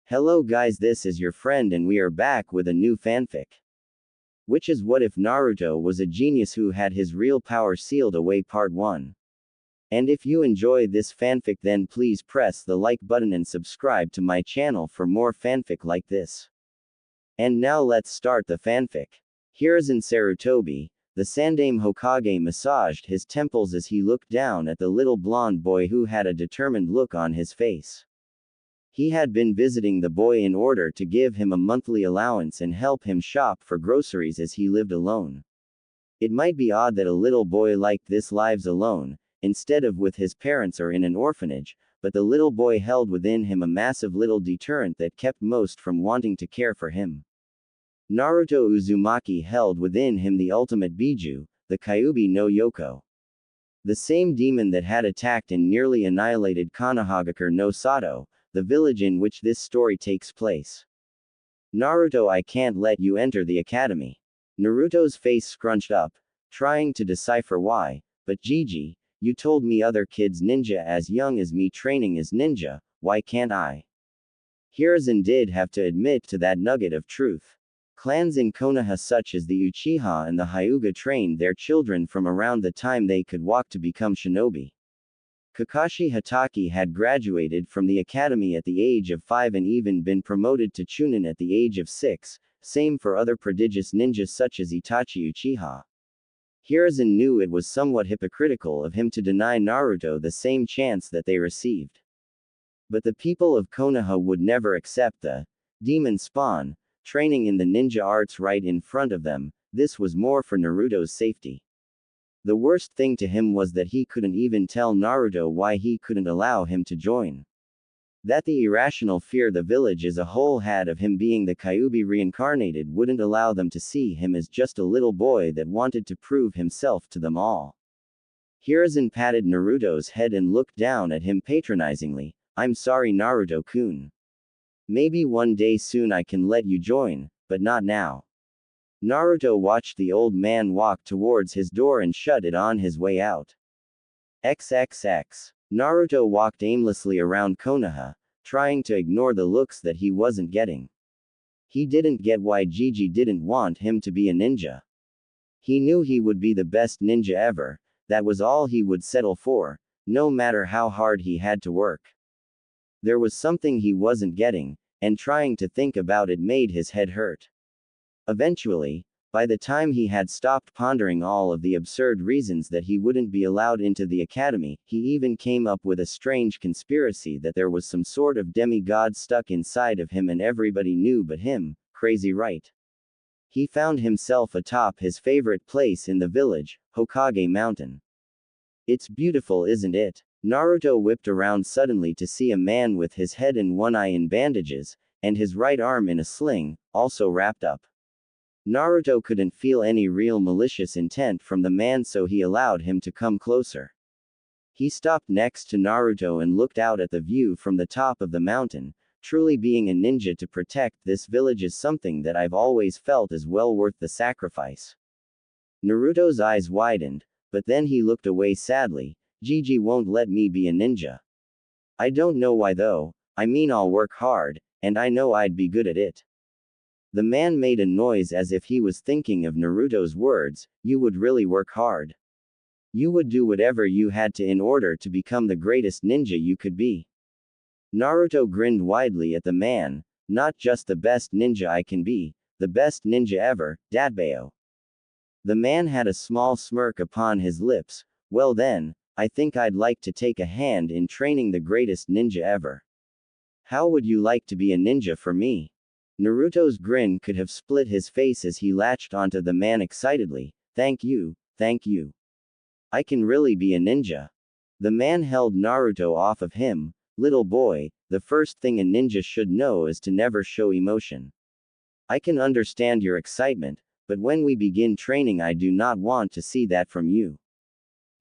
Hello guys, this is your friend and we are back with a new fanfic. Which is What If Naruto Was a Genius Who Had His Real Power Sealed Away Part 1. And if you enjoy this fanfic then please press the like button and subscribe to my channel for more fanfic like this. And now let's start the fanfic. Hiruzen Sarutobi, the Sandaime Hokage massaged his temples as he looked down at the little blonde boy who had a determined look on his face. He had been visiting the boy in order to give him a monthly allowance and help him shop for groceries as he lived alone. It might be odd that a little boy like this lives alone, instead of with his parents or in an orphanage, but the little boy held within him a massive little deterrent that kept most from wanting to care for him. Naruto Uzumaki held within him the ultimate Biju, the Kyuubi no Yoko. The same demon that had attacked and nearly annihilated Konohagakure no Sato, the village in which this story takes place. Naruto, I can't let you enter the academy. Naruto's face scrunched up, trying to decipher why, but Gigi, you told me other kids ninja as young as me training as ninja, why can't I? Hiruzen did have to admit to that nugget of truth. Clans in Konoha such as the Uchiha and the Hyuga trained their children from around the time they could walk to become shinobi. Kakashi Hatake had graduated from the academy at the age of 5 and even been promoted to Chunin at the age of 6, same for other prodigious ninjas such as Itachi Uchiha. Hiruzen knew it was somewhat hypocritical of him to deny Naruto the same chance that they received. But the people of Konoha would never accept the demon spawn training in the ninja arts right in front of them. This was more for Naruto's safety. The worst thing to him was that he couldn't even tell Naruto why he couldn't allow him to join. That the irrational fear the village as a whole had of him being the Kyuubi reincarnated wouldn't allow them to see him as just a little boy that wanted to prove himself to them all. Hiruzen patted Naruto's head and looked down at him patronizingly. I'm sorry Naruto-kun. Maybe one day soon I can let you join, but not now. Naruto watched the old man walk towards his door and shut it on his way out. XXX. Naruto walked aimlessly around Konoha, trying to ignore the looks that he wasn't getting. He didn't get why Gigi didn't want him to be a ninja. He knew he would be the best ninja ever, that was all he would settle for, no matter how hard he had to work. There was something he wasn't getting, and trying to think about it made his head hurt. Eventually, by the time he had stopped pondering all of the absurd reasons that he wouldn't be allowed into the academy, he even came up with a strange conspiracy that there was some sort of demigod stuck inside of him and everybody knew but him. Crazy, right? He found himself atop his favorite place in the village, Hokage Mountain. It's beautiful, isn't it? Naruto whipped around suddenly to see a man with his head and one eye in bandages, and his right arm in a sling, also wrapped up. Naruto couldn't feel any real malicious intent from the man, so he allowed him to come closer. He stopped next to Naruto and looked out at the view from the top of the mountain. Truly being a ninja to protect this village is something that I've always felt is well worth the sacrifice. Naruto's eyes widened, but then he looked away sadly. Gigi won't let me be a ninja. I don't know why though, I mean I'll work hard, and I know I'd be good at it. The man made a noise as if he was thinking of Naruto's words. You would really work hard. You would do whatever you had to in order to become the greatest ninja you could be. Naruto grinned widely at the man. Not just the best ninja I can be, the best ninja ever, Datbeo. The man had a small smirk upon his lips. Well then, I think I'd like to take a hand in training the greatest ninja ever. How would you like to be a ninja for me? Naruto's grin could have split his face as he latched onto the man excitedly. Thank you, thank you. I can really be a ninja. The man held Naruto off of him. Little boy, the first thing a ninja should know is to never show emotion. I can understand your excitement, but when we begin training I do not want to see that from you.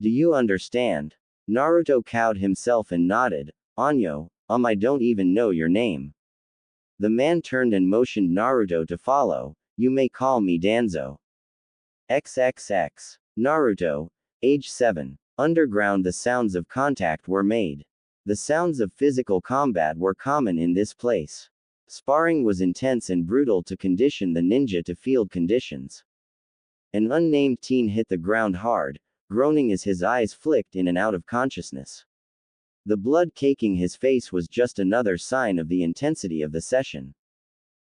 Do you understand? Naruto cowed himself and nodded. Anyo, I don't even know your name. The man turned and motioned Naruto to follow. You may call me Danzo. XXX. Naruto, age 7. Underground. The sounds of contact were made. The sounds of physical combat were common in this place. Sparring was intense and brutal to condition the ninja to field conditions. An unnamed teen hit the ground hard, groaning as his eyes flicked in and out of consciousness. The blood caking his face was just another sign of the intensity of the session.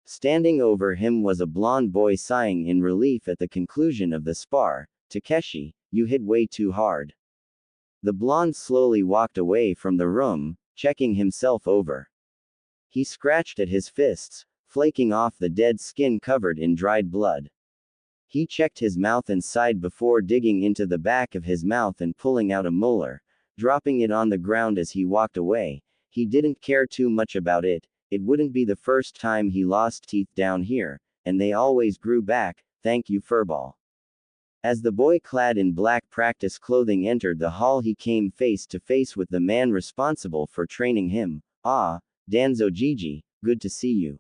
Standing over him was a blonde boy sighing in relief at the conclusion of the spar. "Takeshi, you hit way too hard." The blonde slowly walked away from the room, checking himself over. He scratched at his fists, flaking off the dead skin covered in dried blood. He checked his mouth and sighed before digging into the back of his mouth and pulling out a molar, dropping it on the ground as he walked away. He didn't care too much about it. It wouldn't be the first time he lost teeth down here, and they always grew back. Thank you, Furball. As the boy clad in black practice clothing entered the hall, he came face to face with the man responsible for training him. "Ah, Danzo Gigi, good to see you."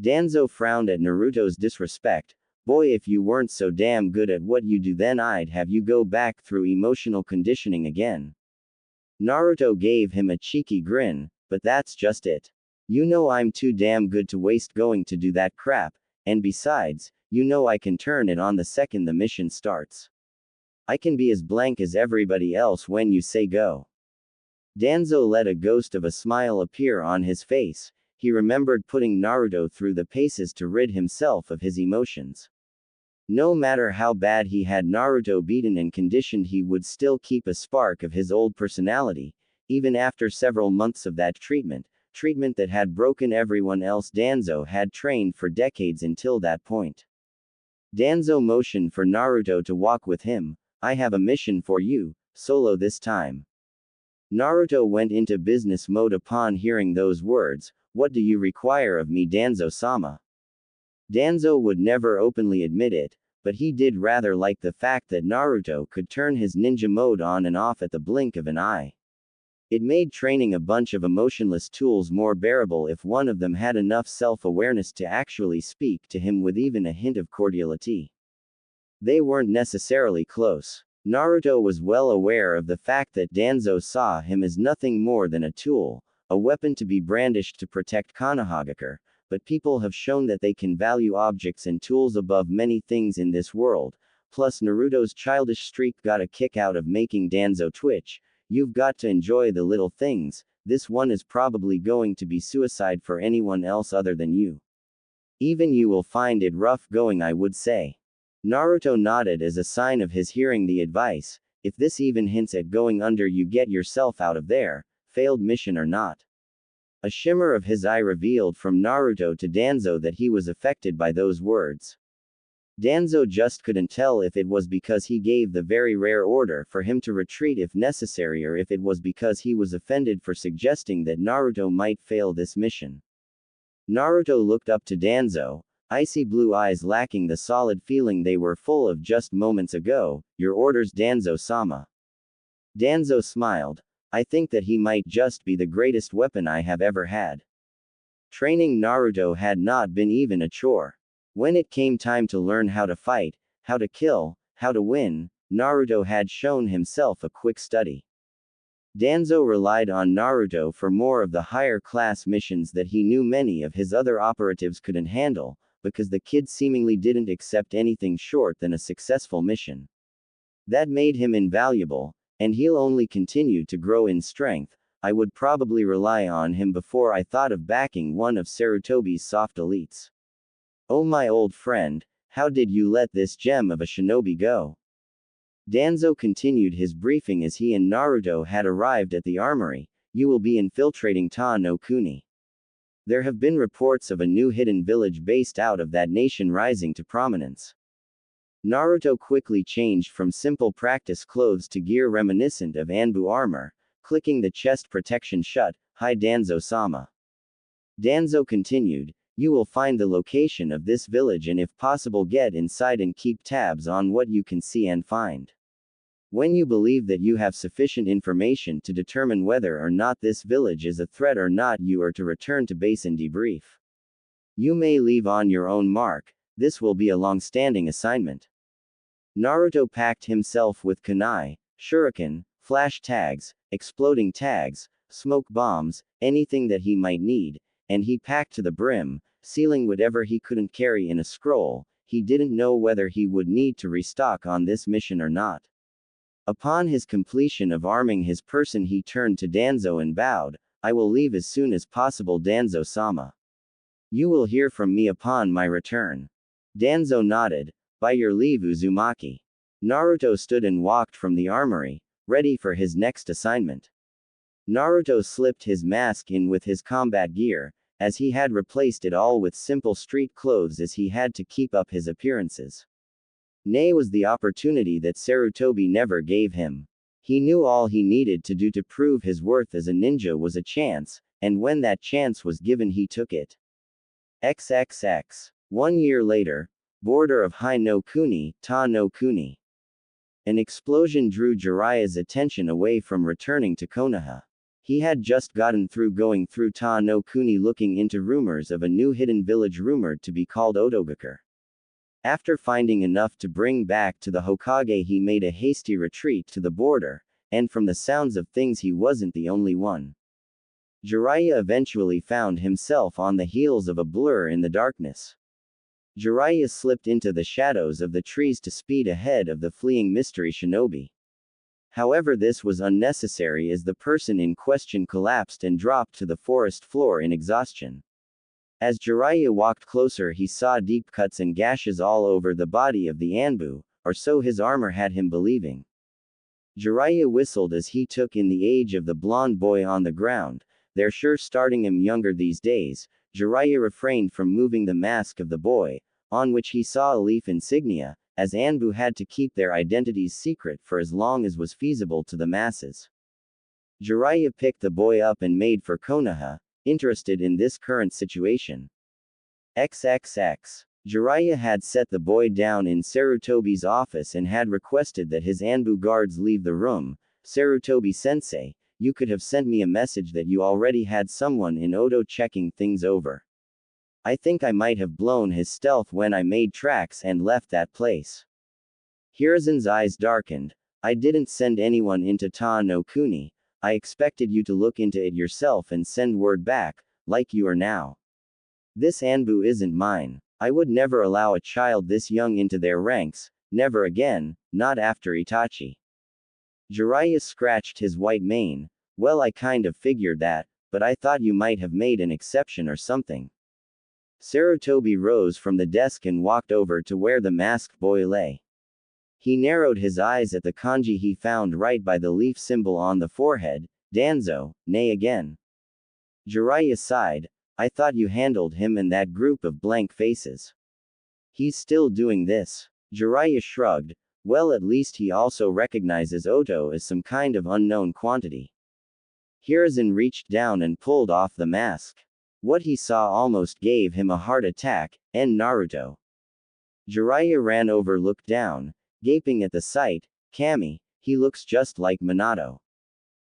Danzo frowned at Naruto's disrespect. "Boy, if you weren't so damn good at what you do, then I'd have you go back through emotional conditioning again." Naruto gave him a cheeky grin, "But that's just it. You know I'm too damn good to waste going to do that crap, and besides, you know I can turn it on the second the mission starts. I can be as blank as everybody else when you say go." Danzo let a ghost of a smile appear on his face. He remembered putting Naruto through the paces to rid himself of his emotions. No matter how bad he had Naruto beaten and conditioned, he would still keep a spark of his old personality, even after several months of that treatment that had broken everyone else Danzo had trained for decades until that point. Danzo motioned for Naruto to walk with him. "I have a mission for you, solo this time." Naruto went into business mode upon hearing those words. "What do you require of me, Danzo-sama?" Danzo would never openly admit it, but he did rather like the fact that Naruto could turn his ninja mode on and off at the blink of an eye. It made training a bunch of emotionless tools more bearable if one of them had enough self-awareness to actually speak to him with even a hint of cordiality. They weren't necessarily close. Naruto was well aware of the fact that Danzo saw him as nothing more than a tool, a weapon to be brandished to protect Konohagakure, but people have shown that they can value objects and tools above many things in this world. Plus, Naruto's childish streak got a kick out of making Danzo twitch. "You've got to enjoy the little things. This one is probably going to be suicide for anyone else other than you. Even you will find it rough going, I would say." Naruto nodded as a sign of his hearing the advice. If this even hints at going under, you get yourself out of there, failed mission or not. A shimmer of his eye revealed from Naruto to Danzo that he was affected by those words. Danzo just couldn't tell if it was because he gave the very rare order for him to retreat if necessary, or if it was because he was offended for suggesting that Naruto might fail this mission. Naruto looked up to Danzo, icy blue eyes lacking the solid feeling they were full of just moments ago. "Your orders, Danzo-sama." Danzo smiled. "I think that he might just be the greatest weapon I have ever had." Training Naruto had not been even a chore. When it came time to learn how to fight, how to kill, how to win, Naruto had shown himself a quick study. Danzo relied on Naruto for more of the higher class missions that he knew many of his other operatives couldn't handle, because the kid seemingly didn't accept anything short than a successful mission. That made him invaluable, and he'll only continue to grow in strength. I would probably rely on him before I thought of backing one of Sarutobi's soft elites. "Oh, my old friend, how did you let this gem of a shinobi go?" Danzo continued his briefing as he and Naruto had arrived at the armory. "You will be infiltrating Ta no Kuni. There have been reports of a new hidden village based out of that nation rising to prominence." Naruto quickly changed from simple practice clothes to gear reminiscent of Anbu armor, clicking the chest protection shut. "Hi, Danzo-sama." Danzo continued, "You will find the location of this village and if possible get inside and keep tabs on what you can see and find. When you believe that you have sufficient information to determine whether or not this village is a threat or not, you are to return to base and debrief. You may leave on your own mark. This will be a long-standing assignment." Naruto packed himself with kunai, shuriken, flash tags, exploding tags, smoke bombs, anything that he might need, and he packed to the brim, sealing whatever he couldn't carry in a scroll. He didn't know whether he would need to restock on this mission or not. Upon his completion of arming his person, he turned to Danzo and bowed. I will leave as soon as possible, Danzo-sama. You will hear from me upon my return. Danzo nodded. By your leave, Uzumaki. Naruto stood and walked from the armory, ready for his next assignment. Naruto slipped his mask in with his combat gear, as he had replaced it all with simple street clothes as he had to keep up his appearances. Nay was the opportunity that Sarutobi never gave him. He knew all he needed to do to prove his worth as a ninja was a chance, and when that chance was given he took it. XXX. 1 year later, border of Hai no Kuni, Ta no Kuni. An explosion drew Jiraiya's attention away from returning to Konoha. He had just gotten through going through Ta no Kuni looking into rumors of a new hidden village rumored to be called Otogakure. After finding enough to bring back to the Hokage, he made a hasty retreat to the border, and from the sounds of things he wasn't the only one. Jiraiya eventually found himself on the heels of a blur in the darkness. Jiraiya slipped into the shadows of the trees to speed ahead of the fleeing mystery shinobi. However, this was unnecessary as the person in question collapsed and dropped to the forest floor in exhaustion. As Jiraiya walked closer, he saw deep cuts and gashes all over the body of the Anbu, or so his armor had him believing. Jiraiya whistled as he took in the age of the blonde boy on the ground. They're sure starting him younger these days. Jiraiya refrained from moving the mask of the boy, on which he saw a leaf insignia, as Anbu had to keep their identities secret for as long as was feasible to the masses. Jiraiya picked the boy up and made for Konoha, interested in this current situation. XXX. Jiraiya had set the boy down in Sarutobi's office and had requested that his Anbu guards leave the room. Sarutobi-sensei, you could have sent me a message that you already had someone in Odo checking things over. I think I might have blown his stealth when I made tracks and left that place. Hiruzen's eyes darkened. I didn't send anyone into Ta no Kuni. I expected you to look into it yourself and send word back, like you are now. This Anbu isn't mine. I would never allow a child this young into their ranks, never again, not after Itachi. Jiraiya scratched his white mane. Well, I kind of figured that, but I thought you might have made an exception or something. Sarutobi rose from the desk and walked over to where the masked boy lay. He narrowed his eyes at the kanji he found right by the leaf symbol on the forehead. Danzo, nay again. Jiraiya sighed. I thought you handled him and that group of blank faces. He's still doing this. Jiraiya shrugged. Well, at least he also recognizes Oto as some kind of unknown quantity. Hiruzen reached down and pulled off the mask. What he saw almost gave him a heart attack. Naruto. Jiraiya ran over, looked down, gaping at the sight. Kami, he looks just like Minato.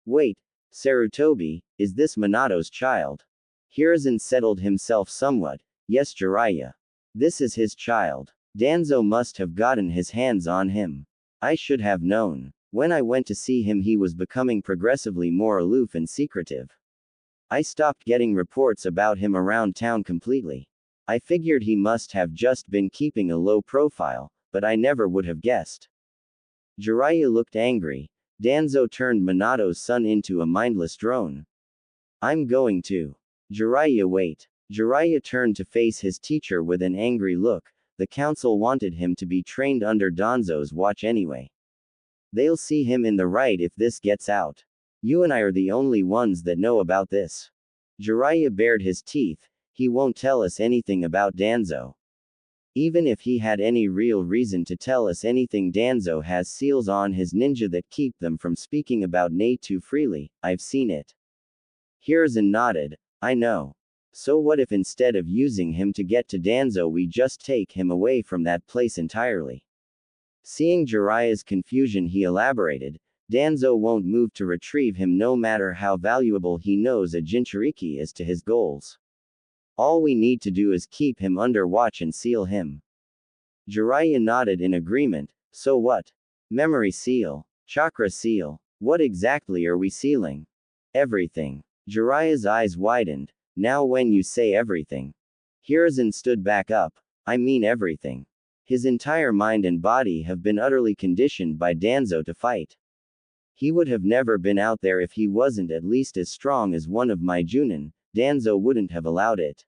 Wait, Sarutobi, is this Minato's child? Hiruzen settled himself somewhat. Yes, Jiraiya. This is his child. Danzo must have gotten his hands on him. I should have known. When I went to see him, he was becoming progressively more aloof and secretive. I stopped getting reports about him around town completely. I figured he must have just been keeping a low profile, but I never would have guessed. Jiraiya looked angry. Danzo turned Minato's son into a mindless drone. I'm going to. Jiraiya, wait. Jiraiya turned to face his teacher with an angry look. The council wanted him to be trained under Danzo's watch anyway. They'll see him in the right if this gets out. You and I are the only ones that know about this. Jiraiya bared his teeth. He won't tell us anything about Danzo. Even if he had any real reason to tell us anything, Danzo has seals on his ninja that keep them from speaking about Nate too freely. I've seen it. Hiruzen nodded. I know. So what if instead of using him to get to Danzo we just take him away from that place entirely? Seeing Jiraiya's confusion, he elaborated. Danzo won't move to retrieve him no matter how valuable he knows a Jinchuriki is to his goals. All we need to do is keep him under watch and seal him. Jiraiya nodded in agreement. So what? Memory seal. Chakra seal. What exactly are we sealing? Everything. Jiraiya's eyes widened. Now when you say everything. Hiruzen stood back up. I mean everything. His entire mind and body have been utterly conditioned by Danzo to fight. He would have never been out there if he wasn't at least as strong as one of my Junin. Danzo wouldn't have allowed it.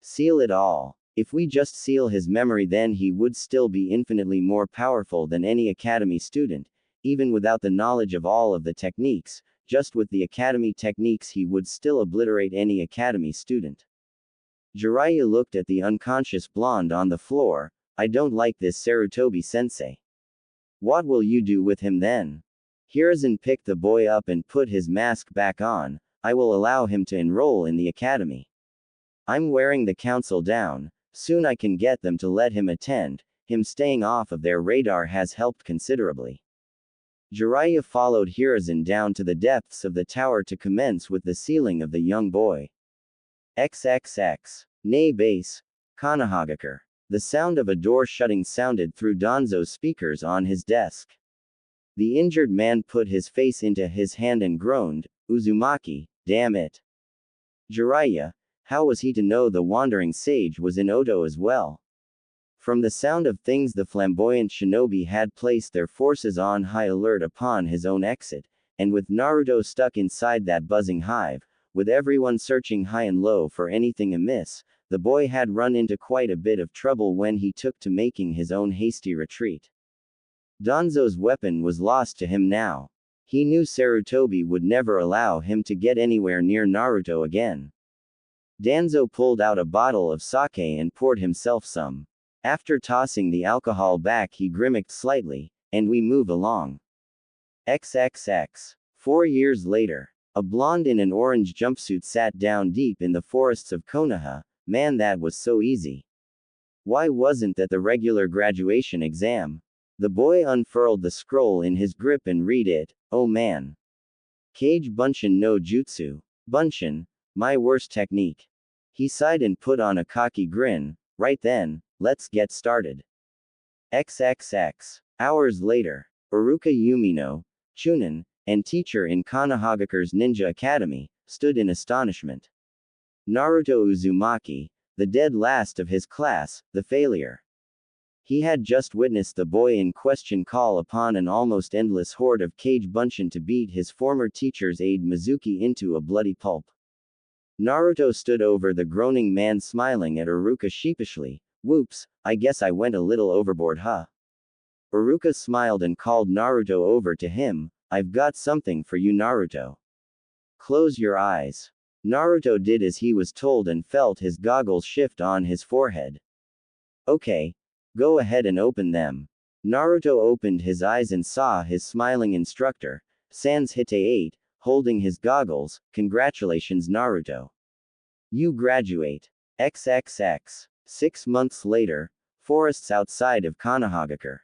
Seal it all. If we just seal his memory, then he would still be infinitely more powerful than any academy student, even without the knowledge of all of the techniques. Just with the academy techniques he would still obliterate any academy student. Jiraiya looked at the unconscious blonde on the floor. I don't like this Sarutobi-sensei. What will you do with him then? Hiruzen picked the boy up and put his mask back on. I will allow him to enroll in the academy. I'm wearing the council down. Soon I can get them to let him attend. Him staying off of their radar has helped considerably. Jiraiya followed Hiruzen down to the depths of the tower to commence with the sealing of the young boy. XXX. Nay base. Konohagakure. The sound of a door shutting sounded through Danzo's speakers on his desk. The injured man put his face into his hand and groaned, Uzumaki, damn it. Jiraiya, how was he to know the wandering sage was in Oto as well? From the sound of things, the flamboyant shinobi had placed their forces on high alert upon his own exit, and with Naruto stuck inside that buzzing hive, with everyone searching high and low for anything amiss, the boy had run into quite a bit of trouble when he took to making his own hasty retreat. Danzo's weapon was lost to him now. He knew Sarutobi would never allow him to get anywhere near Naruto again. Danzo pulled out a bottle of sake and poured himself some. After tossing the alcohol back, he grimaced slightly, and we move along. XXX. 4 years later. A blonde in an orange jumpsuit sat down deep in the forests of Konoha. Man, that was so easy. Why wasn't that the regular graduation exam? The boy unfurled the scroll in his grip and read it. Oh man. Kage Bunshin no Jutsu. Bunshin, my worst technique. He sighed and put on a cocky grin. Right then, let's get started. XXX. Hours later. Iruka Yumino, Chunin, and teacher in Konohagakure's Ninja Academy, stood in astonishment. Naruto Uzumaki, the dead last of his class, the failure. He had just witnessed the boy in question call upon an almost endless horde of Kage Bunshin to beat his former teacher's aide Mizuki into a bloody pulp. Naruto stood over the groaning man, smiling at Iruka sheepishly. Whoops, I guess I went a little overboard, huh? Iruka smiled and called Naruto over to him. I've got something for you, Naruto. Close your eyes. Naruto did as he was told and felt his goggles shift on his forehead. Okay. Go ahead and open them. Naruto opened his eyes and saw his smiling instructor, Sans Hite 8, holding his goggles. Congratulations, Naruto. You graduate. XXX. 6 months later, forests outside of Konohagakure.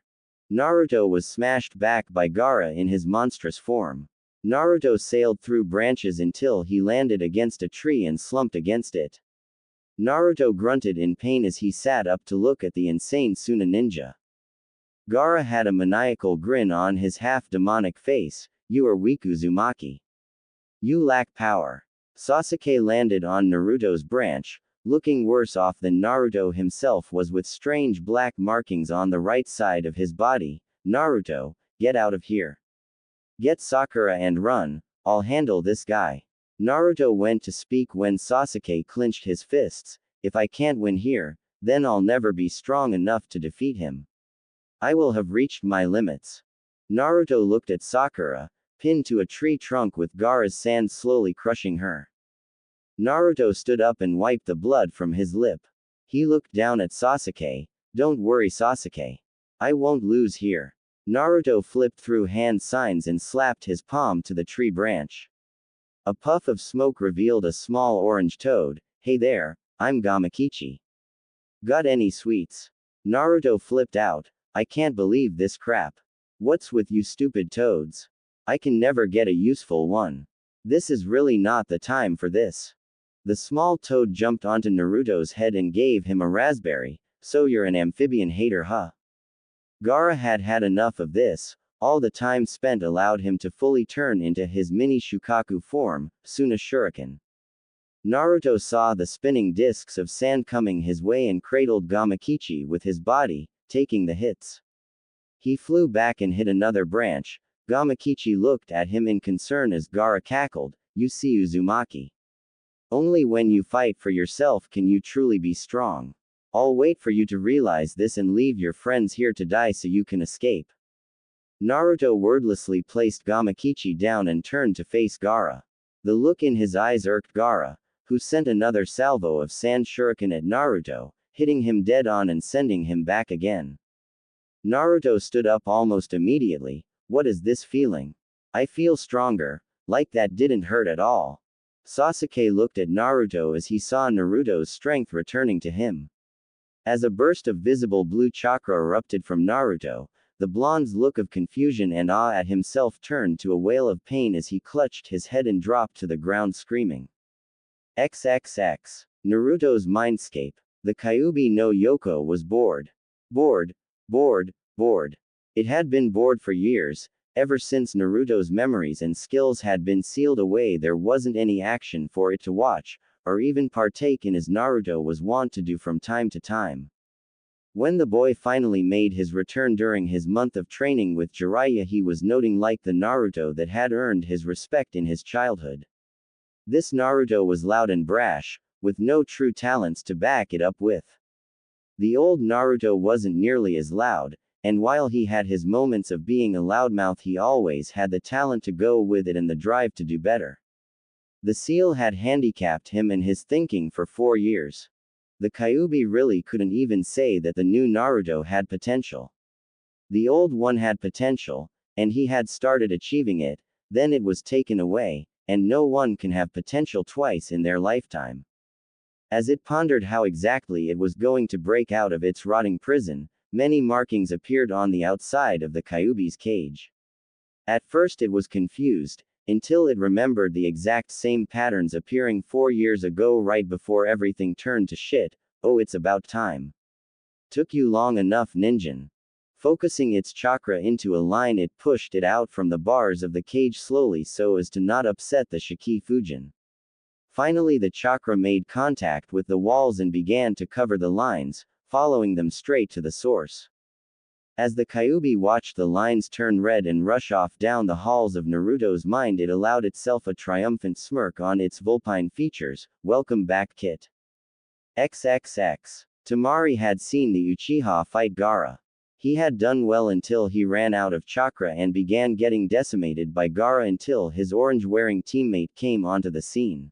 Naruto was smashed back by Gaara in his monstrous form. Naruto sailed through branches until he landed against a tree and slumped against it. Naruto grunted in pain as he sat up to look at the insane Suna ninja. Gaara had a maniacal grin on his half-demonic face. You are weak, Uzumaki. You lack power. Sasuke landed on Naruto's branch, looking worse off than Naruto himself was, with strange black markings on the right side of his body. Naruto, get out of here. Get Sakura and run, I'll handle this guy. Naruto went to speak when Sasuke clenched his fists. If I can't win here, then I'll never be strong enough to defeat him. I will have reached my limits. Naruto looked at Sakura, pinned to a tree trunk with Gaara's sand slowly crushing her. Naruto stood up and wiped the blood from his lip. He looked down at Sasuke. Don't worry, Sasuke. I won't lose here. Naruto flipped through hand signs and slapped his palm to the tree branch. A puff of smoke revealed a small orange toad. Hey there, I'm Gamakichi. Got any sweets? Naruto flipped out. I can't believe this crap. What's with you stupid toads? I can never get a useful one. This is really not the time for this. The small toad jumped onto Naruto's head and gave him a raspberry. So you're an amphibian hater, huh? Gaara had had enough of this. All the time spent allowed him to fully turn into his mini Shukaku form, Suna Shuriken. Naruto saw the spinning discs of sand coming his way and cradled Gamakichi with his body, taking the hits. He flew back and hit another branch. Gamakichi looked at him in concern as Gaara cackled, "You see Uzumaki. Only when you fight for yourself can you truly be strong. I'll wait for you to realize this and leave your friends here to die so you can escape." Naruto wordlessly placed Gamakichi down and turned to face Gaara. The look in his eyes irked Gaara, who sent another salvo of sand shuriken at Naruto, hitting him dead on and sending him back again. Naruto stood up almost immediately. "What is this feeling? I feel stronger, like that didn't hurt at all." Sasuke looked at Naruto as he saw Naruto's strength returning to him. As a burst of visible blue chakra erupted from Naruto, the blonde's look of confusion and awe at himself turned to a wail of pain as he clutched his head and dropped to the ground screaming. XXX. Naruto's mindscape. The Kyuubi no Yoko was bored. Bored. It had been bored for years. Ever since Naruto's memories and skills had been sealed away, there wasn't any action for it to watch, or even partake in as Naruto was wont to do from time to time. When the boy finally made his return during his month of training with Jiraiya, he was noting like the Naruto that had earned his respect in his childhood. This Naruto was loud and brash, with no true talents to back it up with. The old Naruto wasn't nearly as loud, and while he had his moments of being a loudmouth, he always had the talent to go with it and the drive to do better. The seal had handicapped him and his thinking for 4 years. The Kyuubi really couldn't even say that the new Naruto had potential. The old one had potential, and he had started achieving it, then it was taken away, and no one can have potential twice in their lifetime. As it pondered how exactly it was going to break out of its rotting prison, many markings appeared on the outside of the Kyuubi's cage. At first it was confused, until it remembered the exact same patterns appearing 4 years ago right before everything turned to shit. "Oh, it's about time. Took you long enough, ninjin." Focusing its chakra into a line, it pushed it out from the bars of the cage slowly so as to not upset the Shiki Fujin. Finally the chakra made contact with the walls and began to cover the lines, following them straight to the source. As the Kyuubi watched the lines turn red and rush off down the halls of Naruto's mind, it allowed itself a triumphant smirk on its vulpine features. "Welcome back, Kit." XXX. Temari had seen the Uchiha fight Gaara. He had done well until he ran out of chakra and began getting decimated by Gaara until his orange-wearing teammate came onto the scene.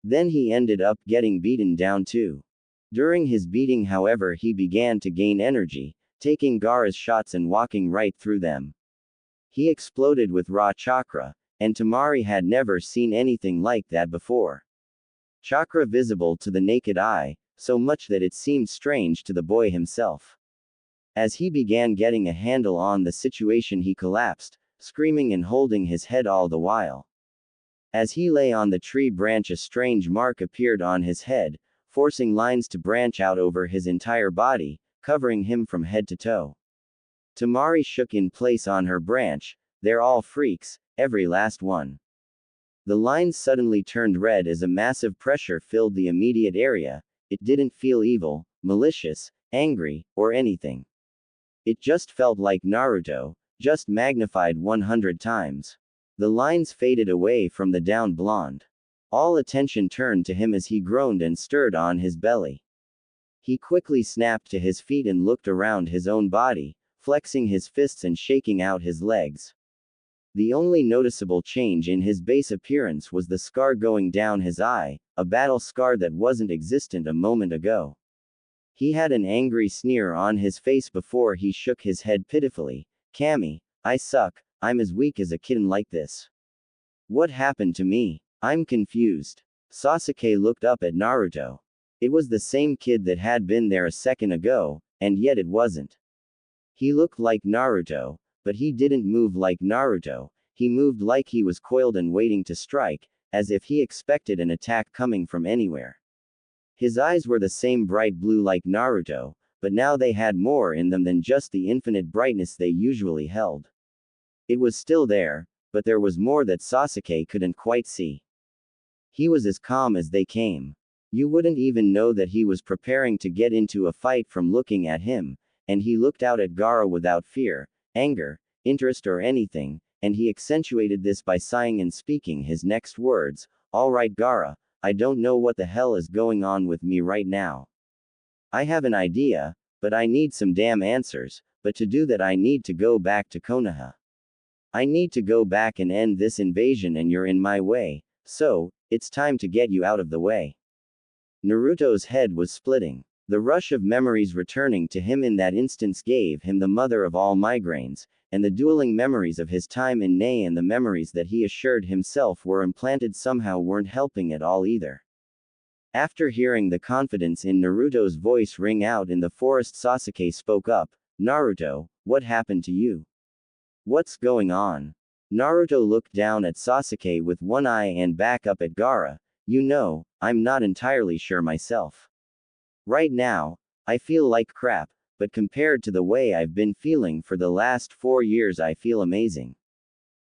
Then he ended up getting beaten down too. During his beating, however, he began to gain energy, taking Gaara's shots and walking right through them. He exploded with raw chakra, and Temari had never seen anything like that before. Chakra visible to the naked eye, so much that it seemed strange to the boy himself. As he began getting a handle on the situation, he collapsed, screaming and holding his head all the while. As he lay on the tree branch, a strange mark appeared on his head, forcing lines to branch out over his entire body, covering him from head to toe. Temari shook in place on her branch. "They're all freaks, every last one." The lines suddenly turned red as a massive pressure filled the immediate area. It didn't feel evil, malicious, angry, or anything. It just felt like Naruto, just magnified 100 times. The lines faded away from the down blonde. All attention turned to him as he groaned and stirred on his belly. He quickly snapped to his feet and looked around his own body, flexing his fists and shaking out his legs. The only noticeable change in his base appearance was the scar going down his eye, a battle scar that wasn't existent a moment ago. He had an angry sneer on his face before he shook his head pitifully. "Kami, I suck, I'm as weak as a kitten like this. What happened to me? I'm confused." Sasuke looked up at Naruto. It was the same kid that had been there a second ago, and yet it wasn't. He looked like Naruto, but he didn't move like Naruto. He moved like he was coiled and waiting to strike, as if he expected an attack coming from anywhere. His eyes were the same bright blue like Naruto, but now they had more in them than just the infinite brightness they usually held. It was still there, but there was more that Sasuke couldn't quite see. He was as calm as they came. You wouldn't even know that he was preparing to get into a fight from looking at him, and he looked out at Gaara without fear, anger, interest or anything, and he accentuated this by sighing and speaking his next words, "All right Gaara, I don't know what the hell is going on with me right now. I have an idea, but I need some damn answers, but to do that I need to go back to Konoha. I need to go back and end this invasion and you're in my way, so, it's time to get you out of the way." Naruto's head was splitting. The rush of memories returning to him in that instance gave him the mother of all migraines, and the dueling memories of his time in Nae and the memories that he assured himself were implanted somehow weren't helping at all either. After hearing the confidence in Naruto's voice ring out in the forest, Sasuke spoke up, "Naruto, what happened to you? What's going on?" Naruto looked down at Sasuke with one eye and back up at Gaara. "You know, I'm not entirely sure myself. Right now, I feel like crap, but compared to the way I've been feeling for the last 4 years I feel amazing.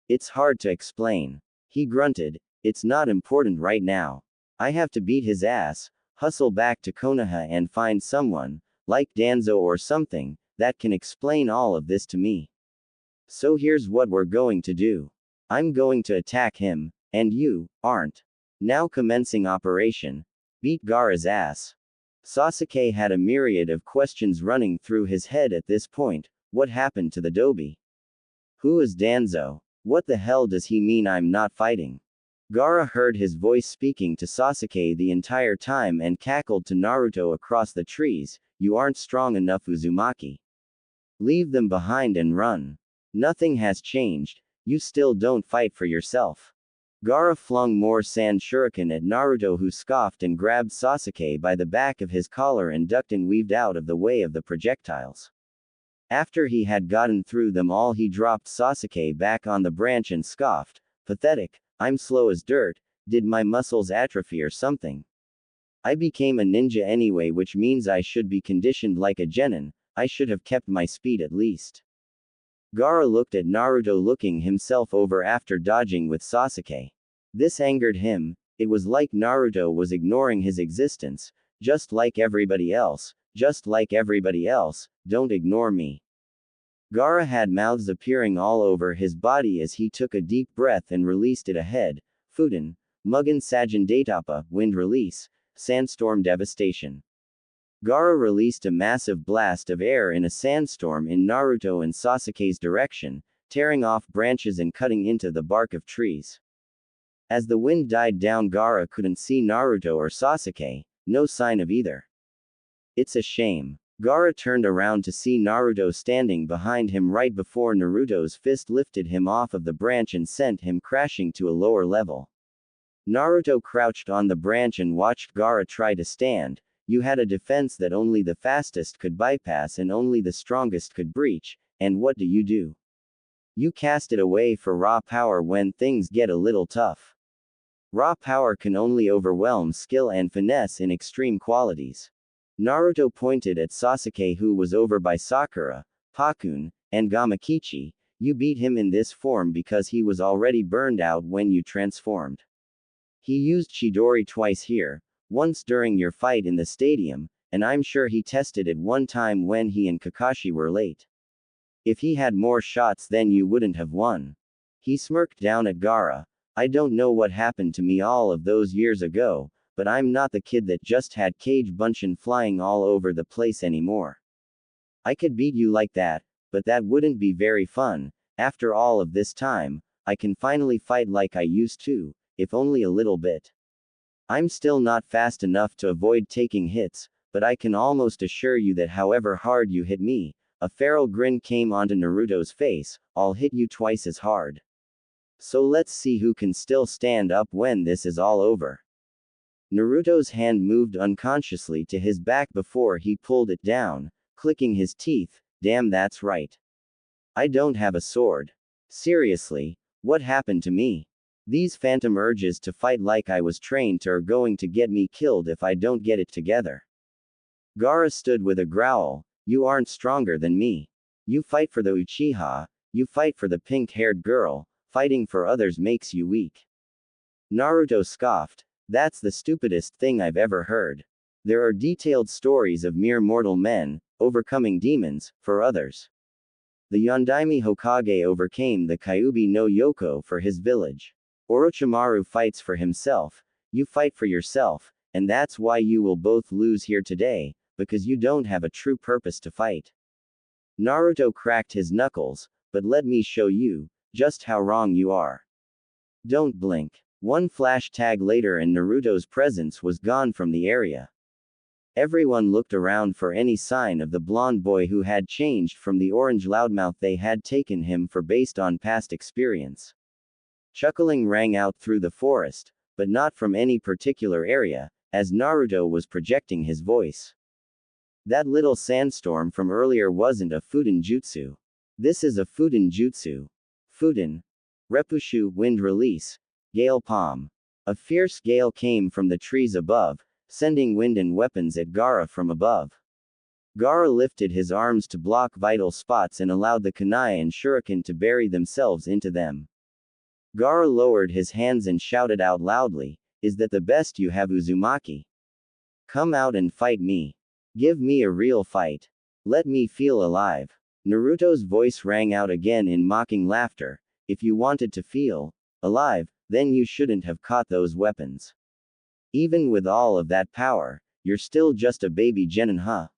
It's hard to explain." He grunted, "It's not important right now. I have to beat his ass, hustle back to Konoha and find someone, like Danzo or something, that can explain all of this to me. So here's what we're going to do. I'm going to attack him, and you aren't. Now commencing operation. Beat Gaara's ass." Sasuke had a myriad of questions running through his head at this point. What happened to the Dobi? Who is Danzo? What the hell does he mean I'm not fighting? Gaara heard his voice speaking to Sasuke the entire time and cackled to Naruto across the trees, "You aren't strong enough, Uzumaki. Leave them behind and run. Nothing has changed, you still don't fight for yourself." Gaara flung more sand shuriken at Naruto, who scoffed and grabbed Sasuke by the back of his collar and ducked and weaved out of the way of the projectiles. After he had gotten through them all, he dropped Sasuke back on the branch and scoffed, "Pathetic, I'm slow as dirt, did my muscles atrophy or something? I became a ninja anyway, which means I should be conditioned like a genin, I should have kept my speed at least." Gaara looked at Naruto looking himself over after dodging with Sasuke. This angered him. It was like Naruto was ignoring his existence, just like everybody else, don't ignore me. Gaara had mouths appearing all over his body as he took a deep breath and released it ahead. Fuden, Mugen Sajin Daitapa, wind release, sandstorm devastation. Gaara released a massive blast of air in a sandstorm in Naruto and Sasuke's direction, tearing off branches and cutting into the bark of trees. As the wind died down, Gaara couldn't see Naruto or Sasuke, no sign of either. It's a shame. Gaara turned around to see Naruto standing behind him right before Naruto's fist lifted him off of the branch and sent him crashing to a lower level. Naruto crouched on the branch and watched Gaara try to stand. "You had a defense that only the fastest could bypass and only the strongest could breach, and what do? You cast it away for raw power when things get a little tough. Raw power can only overwhelm skill and finesse in extreme qualities." Naruto pointed at Sasuke, who was over by Sakura, Pakun, and Gamakichi. "You beat him in this form because he was already burned out when you transformed. He used Chidori twice here, once during your fight in the stadium, and I'm sure he tested it one time when he and Kakashi were late. If he had more shots then you wouldn't have won." He smirked down at Gaara. "I don't know what happened to me all of those years ago, but I'm not the kid that just had Kage Bunshin flying all over the place anymore. I could beat you like that, but that wouldn't be very fun. After all of this time, I can finally fight like I used to, if only a little bit. I'm still not fast enough to avoid taking hits, but I can almost assure you that however hard you hit me," a feral grin came onto Naruto's face, "I'll hit you twice as hard. So let's see who can still stand up when this is all over." Naruto's hand moved unconsciously to his back before he pulled it down, clicking his teeth. "Damn, that's right. I don't have a sword. Seriously, what happened to me? These phantom urges to fight like I was trained to are going to get me killed if I don't get it together." Gaara stood with a growl. "You aren't stronger than me. You fight for the Uchiha, you fight for the pink-haired girl, fighting for others makes you weak." Naruto scoffed. That's the stupidest thing I've ever heard. There are detailed stories of mere mortal men, overcoming demons, for others. The Yondaime Hokage overcame the Kyuubi no Yoko for his village. Orochimaru fights for himself, you fight for yourself, and that's why you will both lose here today, because you don't have a true purpose to fight. Naruto cracked his knuckles, but let me show you just how wrong you are. Don't blink. One flash tag later and Naruto's presence was gone from the area. Everyone looked around for any sign of the blonde boy who had changed from the orange loudmouth they had taken him for based on past experience. Chuckling rang out through the forest, but not from any particular area, as Naruto was projecting his voice. That little sandstorm from earlier wasn't a Fuden jutsu. This is a Fuden jutsu. Fuden. Repushu, wind release. Gale palm. A fierce gale came from the trees above, sending wind and weapons at Gaara from above. Gaara lifted his arms to block vital spots and allowed the kunai and shuriken to bury themselves into them. Gaara lowered his hands and shouted out loudly, "Is that the best you have, Uzumaki? Come out and fight me. Give me a real fight. Let me feel alive." Naruto's voice rang out again in mocking laughter. "If you wanted to feel alive, then you shouldn't have caught those weapons. Even with all of that power, you're still just a baby genin, huh?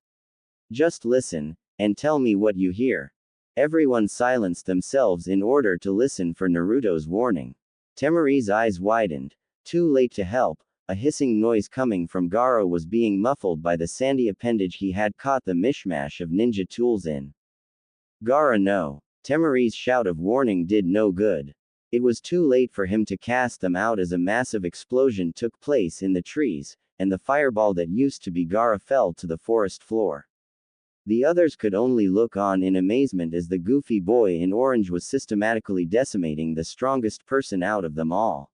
Just listen, and tell me what you hear." Everyone silenced themselves in order to listen for Naruto's warning. Temari's eyes widened. Too late to help, a hissing noise coming from Gaara was being muffled by the sandy appendage he had caught the mishmash of ninja tools in. Gaara no. Temari's shout of warning did no good. It was too late for him to cast them out as a massive explosion took place in the trees, and the fireball that used to be Gaara fell to the forest floor. The others could only look on in amazement as the goofy boy in orange was systematically decimating the strongest person out of them all.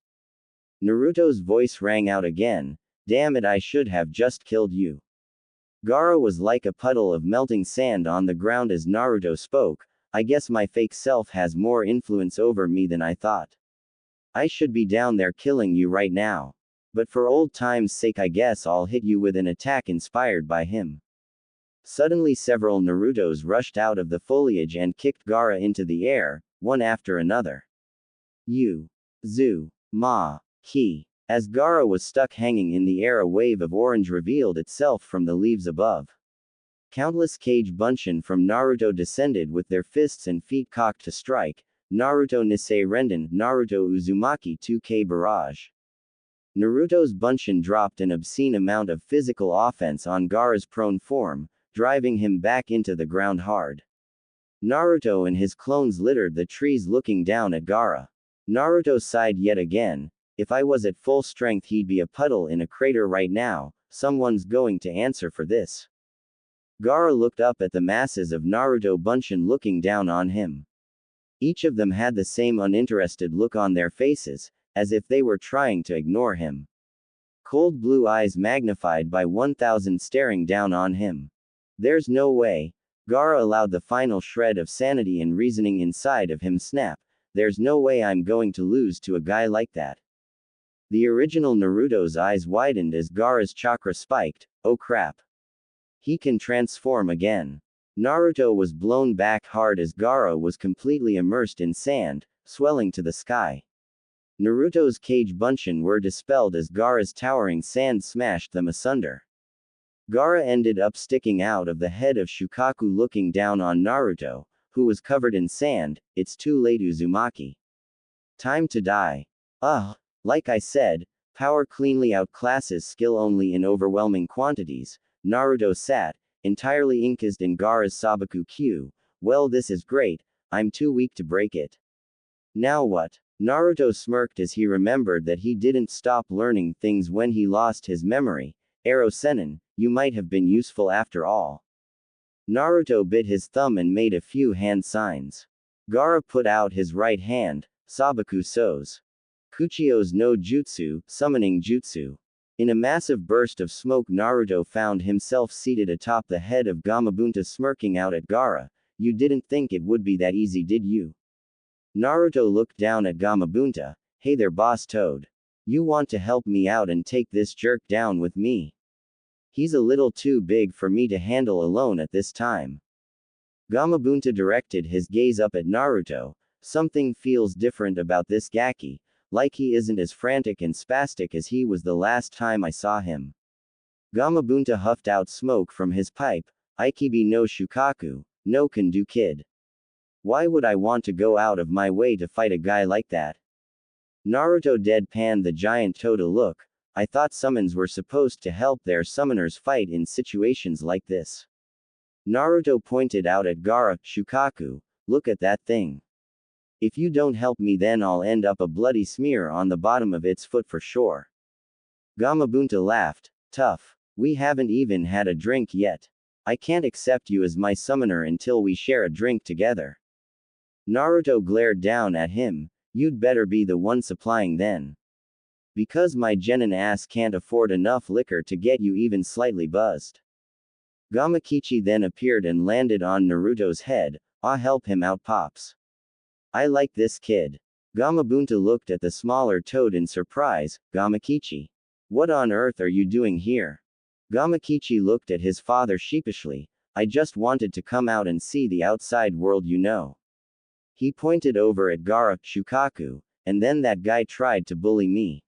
Naruto's voice rang out again, "Damn it, I should have just killed you." Gaara was like a puddle of melting sand on the ground as Naruto spoke. "I guess my fake self has more influence over me than I thought. I should be down there killing you right now. But for old time's sake I guess I'll hit you with an attack inspired by him." Suddenly several Narutos rushed out of the foliage and kicked Gaara into the air, one after another. Yu. Zu. Ma. Ki. As Gaara was stuck hanging in the air, a wave of orange revealed itself from the leaves above. Countless Kage Bunshin from Naruto descended with their fists and feet cocked to strike. Naruto Nisei Renden, Naruto Uzumaki 2K Barrage. Naruto's Bunshin dropped an obscene amount of physical offense on Gaara's prone form, driving him back into the ground hard. Naruto and his clones littered the trees looking down at Gaara. Naruto sighed yet again. "If I was at full strength he'd be a puddle in a crater right now, someone's going to answer for this." Gaara looked up at the masses of Naruto Bunshin looking down on him. Each of them had the same uninterested look on their faces, as if they were trying to ignore him. Cold blue eyes magnified by 1,000 staring down on him. "There's no way." Gaara allowed the final shred of sanity and reasoning inside of him snap. "There's no way I'm going to lose to a guy like that." The original Naruto's eyes widened as Gaara's chakra spiked. "Oh crap. He can transform again." Naruto was blown back hard as Gaara was completely immersed in sand, swelling to the sky. Naruto's Kage Bunshin were dispelled as Gaara's towering sand smashed them asunder. Gaara ended up sticking out of the head of Shukaku looking down on Naruto, who was covered in sand. "It's too late, Uzumaki. Time to die." Ugh. Like I said, power cleanly outclasses skill only in overwhelming quantities. Naruto sat, entirely encased in Gaara's Sabaku Q. "Well, this is great, I'm too weak to break it. Now what?" Naruto smirked as he remembered that he didn't stop learning things when he lost his memory. "Arrow Sennin, you might have been useful after all." Naruto bit his thumb and made a few hand signs. Gaara put out his right hand. "Sabaku So's Kuchio's no Jutsu, summoning Jutsu." In a massive burst of smoke, Naruto found himself seated atop the head of Gamabunta smirking out at Gaara. "You didn't think it would be that easy, did you?" Naruto looked down at Gamabunta. "Hey there, boss Toad. You want to help me out and take this jerk down with me. He's a little too big for me to handle alone at this time. Gamabunta directed his gaze up at Naruto. Something feels different about this Gaki, like he isn't as frantic and spastic as he was the last time I saw him. Gamabunta huffed out smoke from his pipe. Ikibi no Shukaku, no can do kid. Why would I want to go out of my way to fight a guy like that? Naruto deadpanned the giant toad a look. I thought summons were supposed to help their summoners fight in situations like this. Naruto pointed out at Gaara. Shukaku, look at that thing. If you don't help me, then I'll end up a bloody smear on the bottom of its foot for sure. Gamabunta laughed. Tough. We haven't even had a drink yet. I can't accept you as my summoner until we share a drink together. Naruto glared down at him. You'd better be the one supplying then. Because my genin ass can't afford enough liquor to get you even slightly buzzed. Gamakichi then appeared and landed on Naruto's head. I'll help him out, pops. I like this kid. Gamabunta looked at the smaller toad in surprise. Gamakichi. What on earth are you doing here? Gamakichi looked at his father sheepishly. I just wanted to come out and see the outside world, you know. He pointed over at Gaara. Shukaku, and then that guy tried to bully me.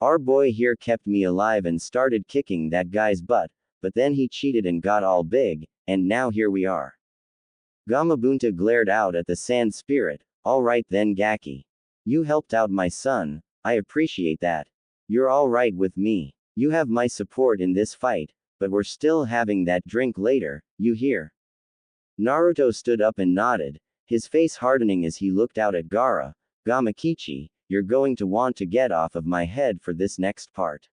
Our boy here kept me alive and started kicking that guy's butt, but then he cheated and got all big, and now here we are. Gamabunta glared out at the sand spirit. Alright then, Gaki. You helped out my son, I appreciate that. You're alright with me. You have my support in this fight, but we're still having that drink later, you hear? Naruto stood up and nodded, his face hardening as he looked out at Gaara. Gamakichi, you're going to want to get off of my head for this next part.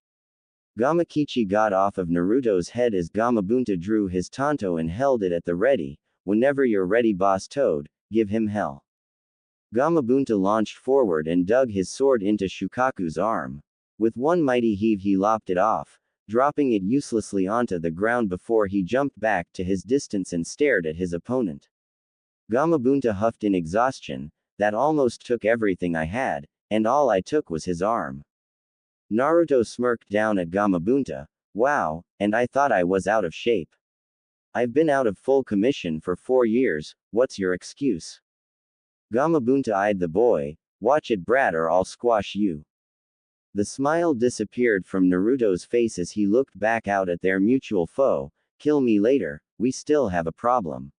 Gamakichi got off of Naruto's head as Gamabunta drew his tanto and held it at the ready. Whenever you're ready, boss Toad, give him hell. Gamabunta launched forward and dug his sword into Shukaku's arm. With one mighty heave he lopped it off, dropping it uselessly onto the ground before he jumped back to his distance and stared at his opponent. Gamabunta huffed in exhaustion. That almost took everything I had, and all I took was his arm. Naruto smirked down at Gamabunta. Wow, and I thought I was out of shape. I've been out of full commission for 4 years, what's your excuse? Gamabunta eyed the boy. Watch it, brat, or I'll squash you. The smile disappeared from Naruto's face as he looked back out at their mutual foe. Kill me later, we still have a problem.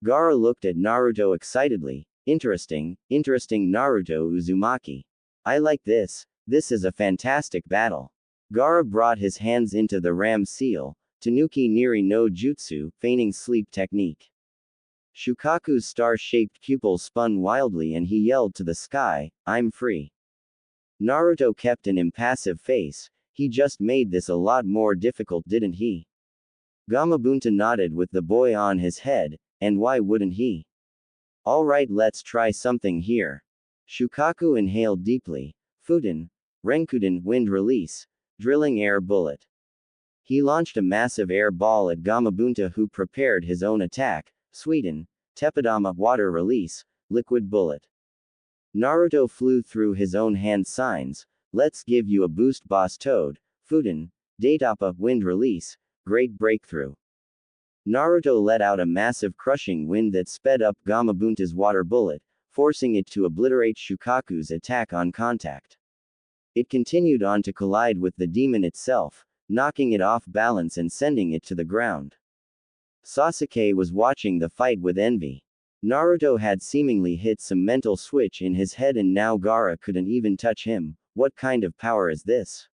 Gaara looked at Naruto excitedly. Interesting Naruto Uzumaki. I like this. This is a fantastic battle. Gaara brought his hands into the ram seal, Tanuki Niri no Jutsu, feigning sleep technique. Shukaku's star-shaped pupil spun wildly and he yelled to the sky, I'm free. Naruto kept an impassive face. He just made this a lot more difficult, didn't he? Gamabunta nodded with the boy on his head, and why wouldn't he? Alright, let's try something here. Shukaku inhaled deeply. Futen, Renkuden, wind release, drilling air bullet. He launched a massive air ball at Gamabunta, who prepared his own attack. Suiten, Teppadama, water release, liquid bullet. Naruto flew through his own hand signs. Let's give you a boost, boss Toad. Futen, Daitapa, wind release, great breakthrough. Naruto let out a massive crushing wind that sped up Gamabunta's water bullet, forcing it to obliterate Shukaku's attack on contact. It continued on to collide with the demon itself, knocking it off balance and sending it to the ground. Sasuke was watching the fight with envy. Naruto had seemingly hit some mental switch in his head and now Gaara couldn't even touch him. What kind of power is this?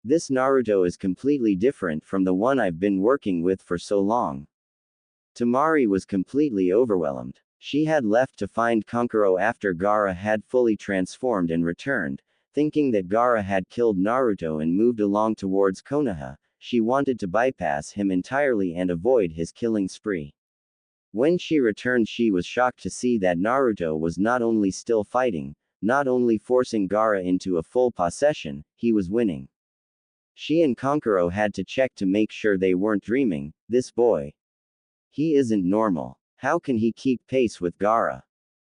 This Naruto is completely different from the one I've been working with for so long. Temari was completely overwhelmed. She had left to find Kankuro after Gaara had fully transformed and returned. Thinking that Gaara had killed Naruto and moved along towards Konoha, she wanted to bypass him entirely and avoid his killing spree. When she returned, she was shocked to see that Naruto was not only still fighting, not only forcing Gaara into a full possession, he was winning. She and Kankuro had to check to make sure they weren't dreaming. This boy. He isn't normal. How can he keep pace with Gaara?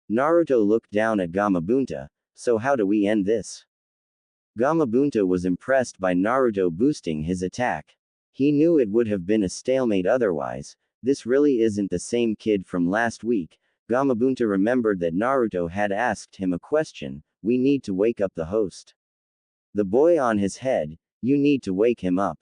Naruto looked down at Gamabunta. So how do we end this? Gamabunta was impressed by Naruto boosting his attack. He knew it would have been a stalemate otherwise. This really isn't the same kid from last week. Gamabunta remembered that Naruto had asked him a question. We need to wake up the host. The boy on his head, you need to wake him up.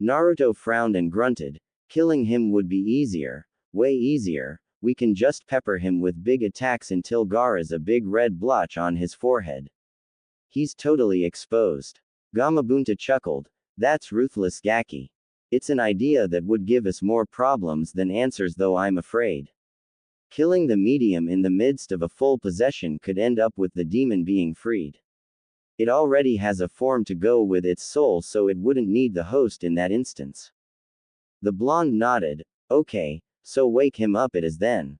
Naruto frowned and grunted. Killing him would be easier, way easier. We can just pepper him with big attacks until Gaara's a big red blotch on his forehead. He's totally exposed. Gamabunta chuckled. That's ruthless Gaki. It's an idea that would give us more problems than answers, though I'm afraid. Killing the medium in the midst of a full possession could end up with the demon being freed. It already has a form to go with its soul, so it wouldn't need the host in that instance. The blonde nodded. Okay, so wake him up it is then.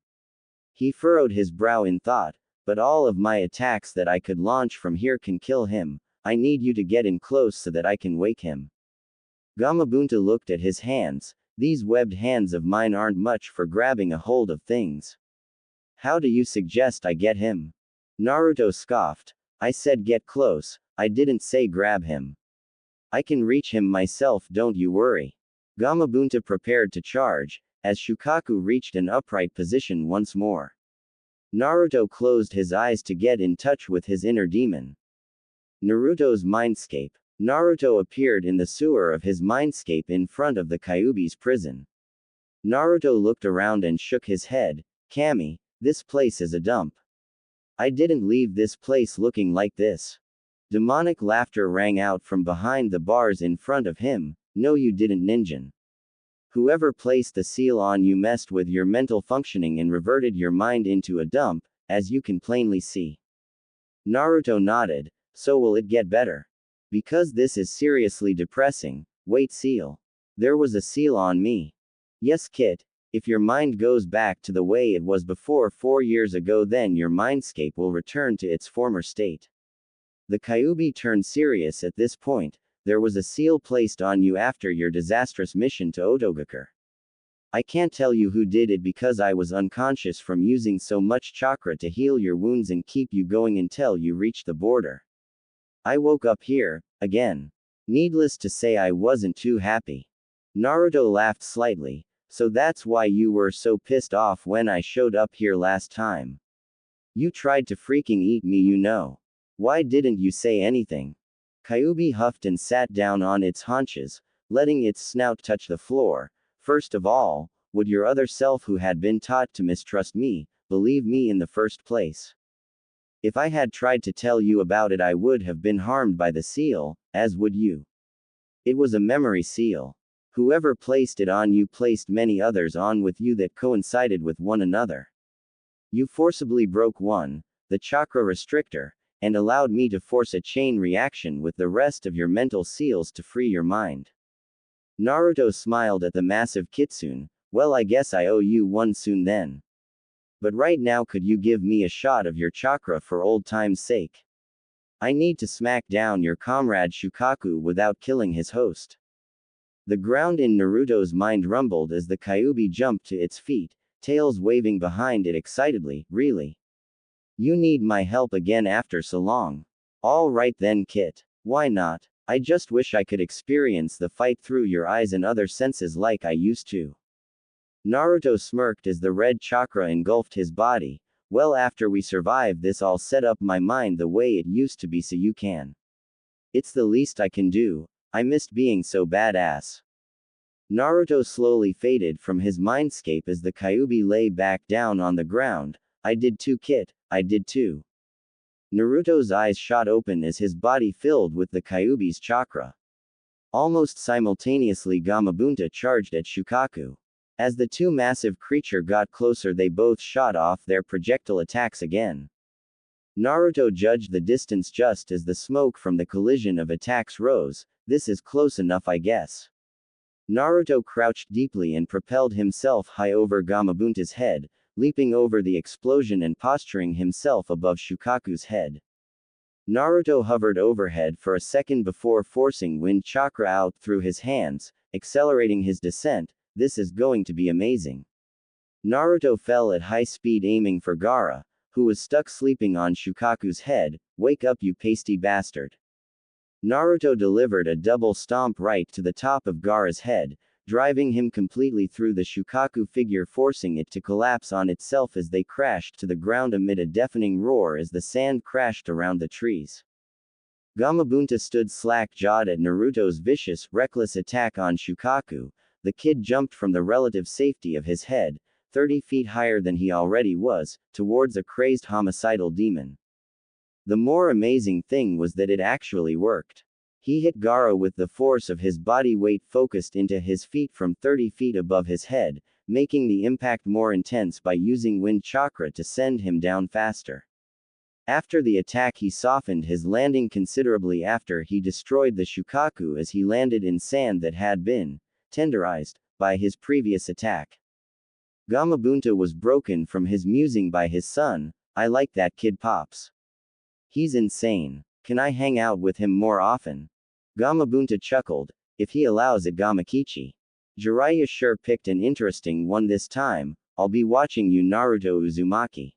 He furrowed his brow in thought. But all of my attacks that I could launch from here can kill him. I need you to get in close so that I can wake him. Gamabunta looked at his hands. These webbed hands of mine aren't much for grabbing a hold of things. How do you suggest I get him? Naruto scoffed. I said get close, I didn't say grab him. I can reach him myself, don't you worry. Gamabunta prepared to charge, as Shukaku reached an upright position once more. Naruto closed his eyes to get in touch with his inner demon. Naruto's mindscape. Naruto appeared in the sewer of his mindscape in front of the Kyuubi's prison. Naruto looked around and shook his head. Kami, this place is a dump. I didn't leave this place looking like this. Demonic laughter rang out from behind the bars in front of him. No, you didn't, Ninjin. Whoever placed the seal on you messed with your mental functioning and reverted your mind into a dump, as you can plainly see. Naruto nodded. So will it get better? Because this is seriously depressing. Wait, seal. There was a seal on me. Yes, Kit. If your mind goes back to the way it was before 4 years ago, then your mindscape will return to its former state. The Kyuubi turned serious at this point. There was a seal placed on you after your disastrous mission to Otogakure. I can't tell you who did it because I was unconscious from using so much chakra to heal your wounds and keep you going until you reached the border. I woke up here, again. Needless to say, I wasn't too happy. Naruto laughed slightly. So that's why you were so pissed off when I showed up here last time. You tried to freaking eat me, you know. Why didn't you say anything? Kyuubi huffed and sat down on its haunches, letting its snout touch the floor. First of all, would your other self, who had been taught to mistrust me, believe me in the first place? If I had tried to tell you about it, I would have been harmed by the seal, as would you. It was a memory seal. Whoever placed it on you placed many others on with you that coincided with one another. You forcibly broke one, the chakra restrictor, and allowed me to force a chain reaction with the rest of your mental seals to free your mind. Naruto smiled at the massive kitsune. Well, I guess I owe you one soon then. But right now, could you give me a shot of your chakra for old time's sake? I need to smack down your comrade Shukaku without killing his host. The ground in Naruto's mind rumbled as the Kyuubi jumped to its feet, tails waving behind it excitedly. Really? You need my help again after so long? All right then, Kit. Why not? I just wish I could experience the fight through your eyes and other senses like I used to. Naruto smirked as the red chakra engulfed his body. Well, after we survive this, I'll set up my mind the way it used to be so you can. It's the least I can do. I missed being so badass. Naruto slowly faded from his mindscape as the Kyuubi lay back down on the ground. I did too, Kit. I did too. Naruto's eyes shot open as his body filled with the Kyuubi's chakra. Almost simultaneously, Gamabunta charged at Shukaku. As the two massive creatures got closer, they both shot off their projectile attacks again. Naruto judged the distance just as the smoke from the collision of attacks rose. This is close enough, I guess. Naruto crouched deeply and propelled himself high over Gamabunta's head, leaping over the explosion and posturing himself above Shukaku's head. Naruto hovered overhead for a second before forcing wind chakra out through his hands, accelerating his descent. This is going to be amazing. Naruto fell at high speed, aiming for Gaara, who was stuck sleeping on Shukaku's head. Wake up, you pasty bastard. Naruto delivered a double stomp right to the top of Gaara's head, driving him completely through the Shukaku figure, forcing it to collapse on itself as they crashed to the ground amid a deafening roar as the sand crashed around the trees. Gamabunta stood slack-jawed at Naruto's vicious, reckless attack on Shukaku. The kid jumped from the relative safety of his head, 30 feet higher than he already was, towards a crazed homicidal demon. The more amazing thing was that it actually worked. He hit Gaara with the force of his body weight focused into his feet from 30 feet above his head, making the impact more intense by using wind chakra to send him down faster. After the attack, he softened his landing considerably after he destroyed the Shukaku as he landed in sand that had been tenderized by his previous attack. Gamabunta was broken from his musing by his son. I like that kid Pops. He's insane. Can I hang out with him more often? Gamabunta chuckled. If he allows it, Gamakichi. Jiraiya sure picked an interesting one this time. I'll be watching you, Naruto Uzumaki.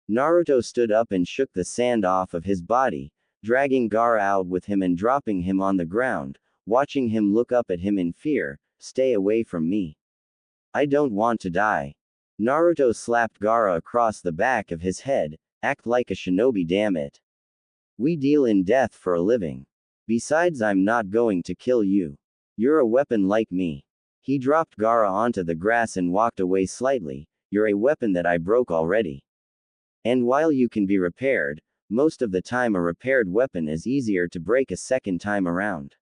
Naruto stood up and shook the sand off of his body, dragging Gaara out with him and dropping him on the ground, watching him look up at him in fear. Stay away from me. I don't want to die. Naruto slapped Gaara across the back of his head. Act like a shinobi, damn it. We deal in death for a living. Besides, I'm not going to kill you. You're a weapon like me. He dropped Gaara onto the grass and walked away slightly. You're a weapon that I broke already. And while you can be repaired, most of the time a repaired weapon is easier to break a second time around.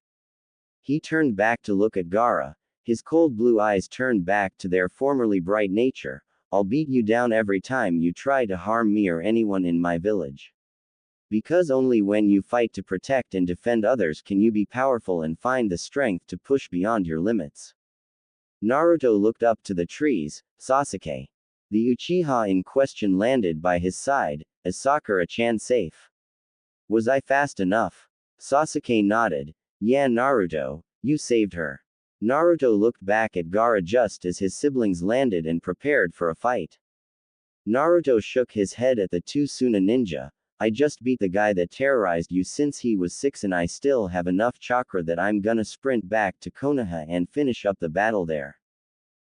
He turned back to look at Gaara. His cold blue eyes turned back to their formerly bright nature. I'll beat you down every time you try to harm me or anyone in my village. Because only when you fight to protect and defend others can you be powerful and find the strength to push beyond your limits. Naruto looked up to the trees. Sasuke. The Uchiha in question landed by his side. Is Sakura-chan safe? Was I fast enough? Sasuke nodded. Yeah, Naruto, you saved her. Naruto looked back at Gaara just as his siblings landed and prepared for a fight. Naruto shook his head at the two Suna ninja. I just beat the guy that terrorized you since he was 6 and I still have enough chakra that I'm gonna sprint back to Konoha and finish up the battle there.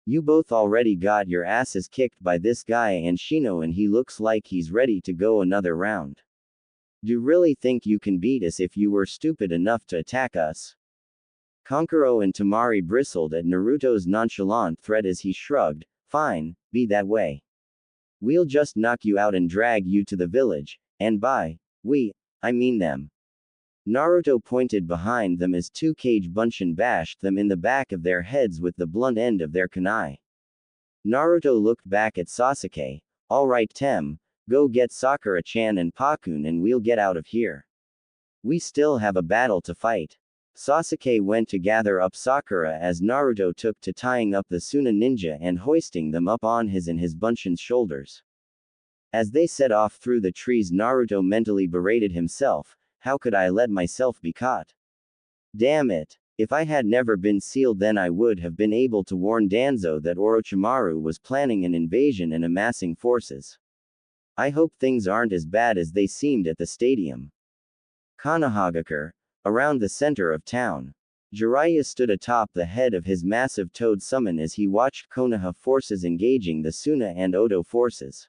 You both already got your asses kicked by this guy and Shino and he looks like he's ready to go another round. Do you really think you can beat us if you were stupid enough to attack us? Kankuro and Temari bristled at Naruto's nonchalant threat as he shrugged. Fine, be that way. We'll just knock you out and drag you to the village, and by we, I mean them. Naruto pointed behind them as two Kage Bunshin bashed them in the back of their heads with the blunt end of their kunai. Naruto looked back at Sasuke. Alright Tem, go get Sakura-chan and Pakun and we'll get out of here. We still have a battle to fight. Sasuke went to gather up Sakura as Naruto took to tying up the Suna ninja and hoisting them up on his and his Bunshin's shoulders. As they set off through the trees, Naruto mentally berated himself. How could I let myself be caught? Damn it. If I had never been sealed, then I would have been able to warn Danzo that Orochimaru was planning an invasion and amassing forces. I hope things aren't as bad as they seemed at the stadium. Konohagakure, around the center of town. Jiraiya stood atop the head of his massive toad summon as he watched Konoha forces engaging the Suna and Odo forces.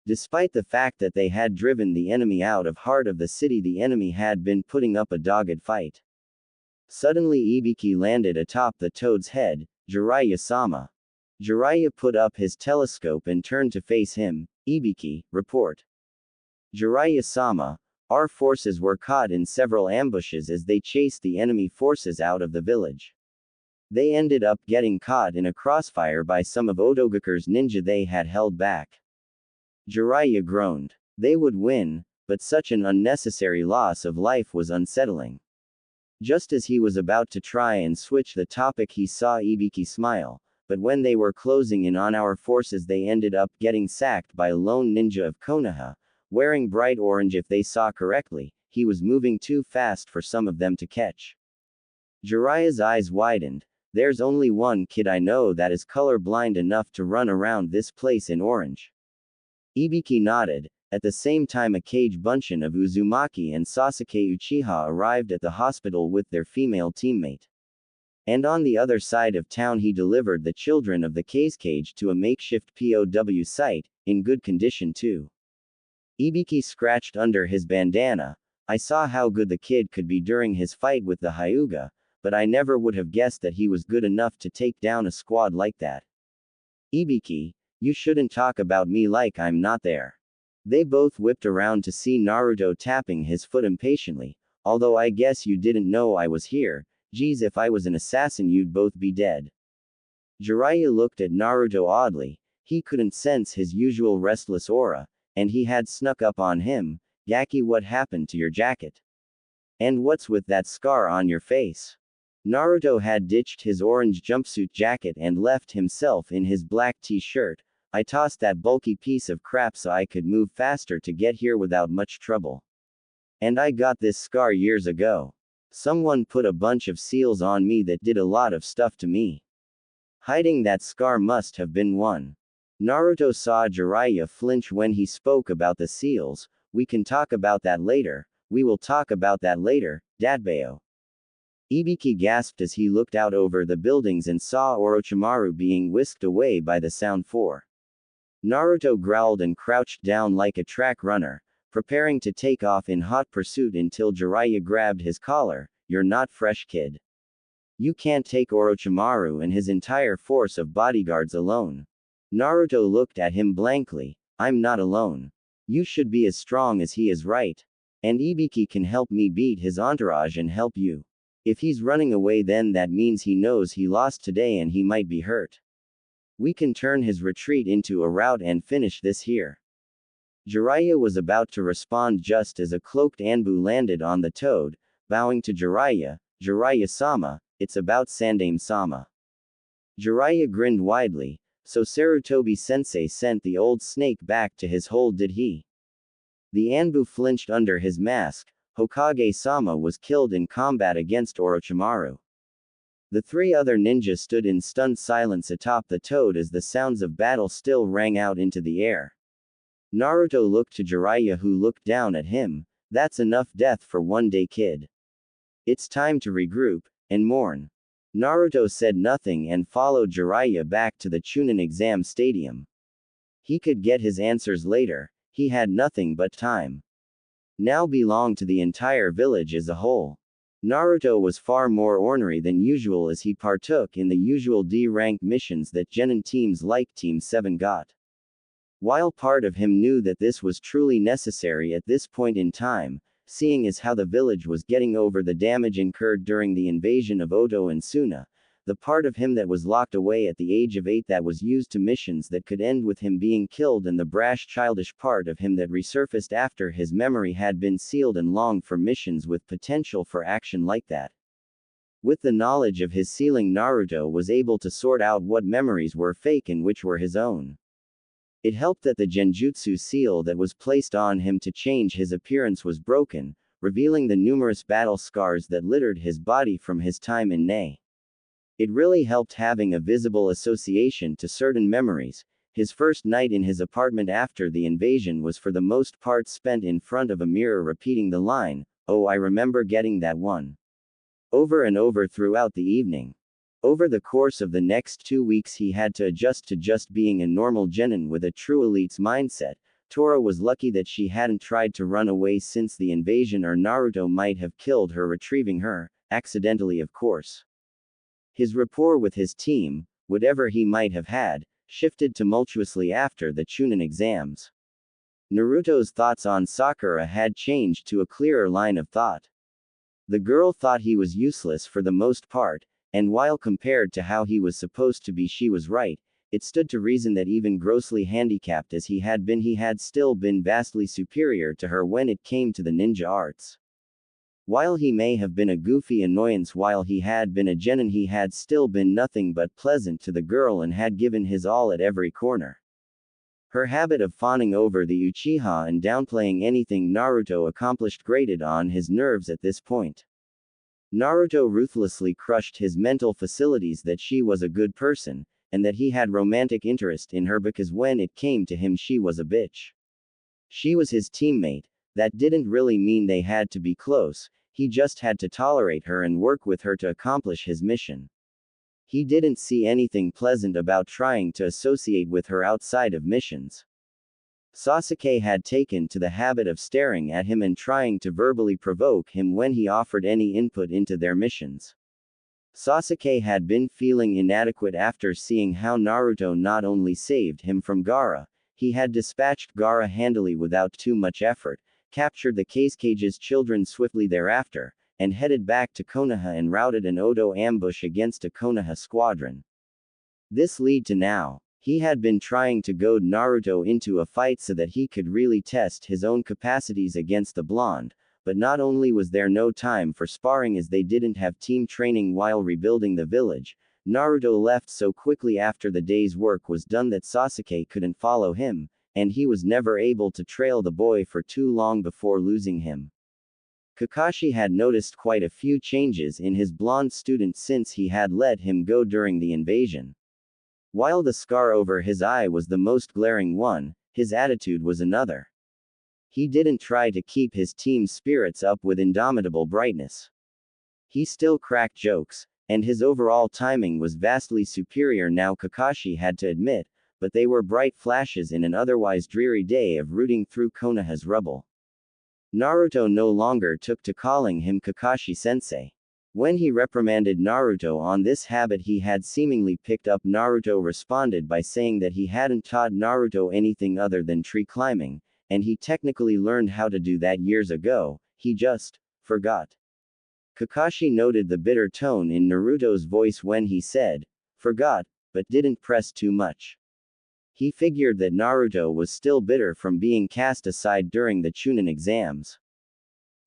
Despite the fact that they had driven the enemy out of heart of the city, the enemy had been putting up a dogged fight. Suddenly Ibiki landed atop the toad's head. Jiraiya-sama. Jiraiya put up his telescope and turned to face him. Ibiki, report. Jiraiya-sama, our forces were caught in several ambushes as they chased the enemy forces out of the village. They ended up getting caught in a crossfire by some of Odogakure's ninja they had held back. Jiraiya groaned. They would win, but such an unnecessary loss of life was unsettling. Just as he was about to try and switch the topic, he saw Ibiki smile, but when they were closing in on our forces, they ended up getting sacked by a lone ninja of Konoha, wearing bright orange. If they saw correctly, he was moving too fast for some of them to catch. Jiraiya's eyes widened. There's only one kid I know that is color blind enough to run around this place in orange. Ibiki nodded. At the same time, a Kage Bunshin of Uzumaki and Sasuke Uchiha arrived at the hospital with their female teammate. And on the other side of town, he delivered the children of the Kage to a makeshift POW site, in good condition too. Ibiki scratched under his bandana. I saw how good the kid could be during his fight with the Hyuga, but I never would have guessed that he was good enough to take down a squad like that. Ibiki, you shouldn't talk about me like I'm not there. They both whipped around to see Naruto tapping his foot impatiently. Although I guess you didn't know I was here. Geez, if I was an assassin you'd both be dead. Jiraiya looked at Naruto oddly. He couldn't sense his usual restless aura, and he had snuck up on him. Gaki, what happened to your jacket? And what's with that scar on your face? Naruto had ditched his orange jumpsuit jacket and left himself in his black t-shirt. I tossed that bulky piece of crap so I could move faster to get here without much trouble. And I got this scar years ago. Someone put a bunch of seals on me that did a lot of stuff to me. Hiding that scar must have been one. Naruto saw Jiraiya flinch when he spoke about the seals. We can talk about that later. We will talk about that later, Dadbao. Ibiki gasped as he looked out over the buildings and saw Orochimaru being whisked away by the Sound 4. Naruto growled and crouched down like a track runner, preparing to take off in hot pursuit until Jiraiya grabbed his collar. You're not fresh, kid. You can't take Orochimaru and his entire force of bodyguards alone. Naruto looked at him blankly. I'm not alone. You should be as strong as he is, right? And Ibiki can help me beat his entourage and help you. If he's running away, then that means he knows he lost today and he might be hurt. We can turn his retreat into a rout and finish this here. Jiraiya was about to respond just as a cloaked Anbu landed on the toad, bowing to Jiraiya. Jiraiya-sama, it's about Sandaime-sama. Jiraiya grinned widely. So Sarutobi-sensei sent the old snake back to his hole, did he? The Anbu flinched under his mask. Hokage-sama was killed in combat against Orochimaru. The three other ninjas stood in stunned silence atop the toad as the sounds of battle still rang out into the air. Naruto looked to Jiraiya, who looked down at him. That's enough death for one day, kid. It's time to regroup and mourn. Naruto said nothing and followed Jiraiya back to the Chunin exam stadium. He could get his answers later. He had nothing but time. Now belonged to the entire village as a whole. Naruto was far more ornery than usual as he partook in the usual D-rank missions that genin teams like Team 7 got. While part of him knew that this was truly necessary at this point in time, seeing as how the village was getting over the damage incurred during the invasion of Oto and Suna, the part of him that was locked away at the age of 8 that was used to missions that could end with him being killed, and the brash childish part of him that resurfaced after his memory had been sealed and longed for missions with potential for action like that. With the knowledge of his sealing, Naruto was able to sort out what memories were fake and which were his own. It helped that the genjutsu seal that was placed on him to change his appearance was broken, revealing the numerous battle scars that littered his body from his time in Nei. It really helped having a visible association to certain memories. His first night in his apartment after the invasion was for the most part spent in front of a mirror repeating the line, "Oh, I remember getting that one," over and over throughout the evening. Over the course of the next 2 weeks he had to adjust to just being a normal genin with a true elite's mindset. Tora was lucky that she hadn't tried to run away since the invasion, or Naruto might have killed her, retrieving her, accidentally of course. His rapport with his team, whatever he might have had, shifted tumultuously after the Chunin exams. Naruto's thoughts on Sakura had changed to a clearer line of thought. The girl thought he was useless for the most part, and while compared to how he was supposed to be she was right, it stood to reason that even grossly handicapped as he had still been vastly superior to her when it came to the ninja arts. While he may have been a goofy annoyance while he had been a genin, he had still been nothing but pleasant to the girl and had given his all at every corner. Her habit of fawning over the Uchiha and downplaying anything Naruto accomplished grated on his nerves at this point. Naruto ruthlessly crushed his mental facilities that she was a good person, and that he had romantic interest in her because when it came to him she was a bitch. She was his teammate. That didn't really mean they had to be close, he just had to tolerate her and work with her to accomplish his mission. He didn't see anything pleasant about trying to associate with her outside of missions. Sasuke had taken to the habit of staring at him and trying to verbally provoke him when he offered any input into their missions. Sasuke had been feeling inadequate after seeing how Naruto not only saved him from Gaara, he had dispatched Gaara handily without too much effort, captured the Kage's children swiftly thereafter, and headed back to Konoha and routed an Odo ambush against a Konoha squadron. This led to now. He had been trying to goad Naruto into a fight so that he could really test his own capacities against the blonde, but not only was there no time for sparring as they didn't have team training while rebuilding the village, Naruto left so quickly after the day's work was done that Sasuke couldn't follow him, and he was never able to trail the boy for too long before losing him. Kakashi had noticed quite a few changes in his blonde student since he had let him go during the invasion. While the scar over his eye was the most glaring one, his attitude was another. He didn't try to keep his team's spirits up with indomitable brightness. He still cracked jokes, and his overall timing was vastly superior now, Kakashi had to admit, but they were bright flashes in an otherwise dreary day of rooting through Konoha's rubble. Naruto no longer took to calling him Kakashi-sensei. When he reprimanded Naruto on this habit he had seemingly picked up, Naruto responded by saying that he hadn't taught Naruto anything other than tree climbing, and he technically learned how to do that years ago, he just forgot. Kakashi noted the bitter tone in Naruto's voice when he said, forgot, but didn't press too much. He figured that Naruto was still bitter from being cast aside during the Chunin exams.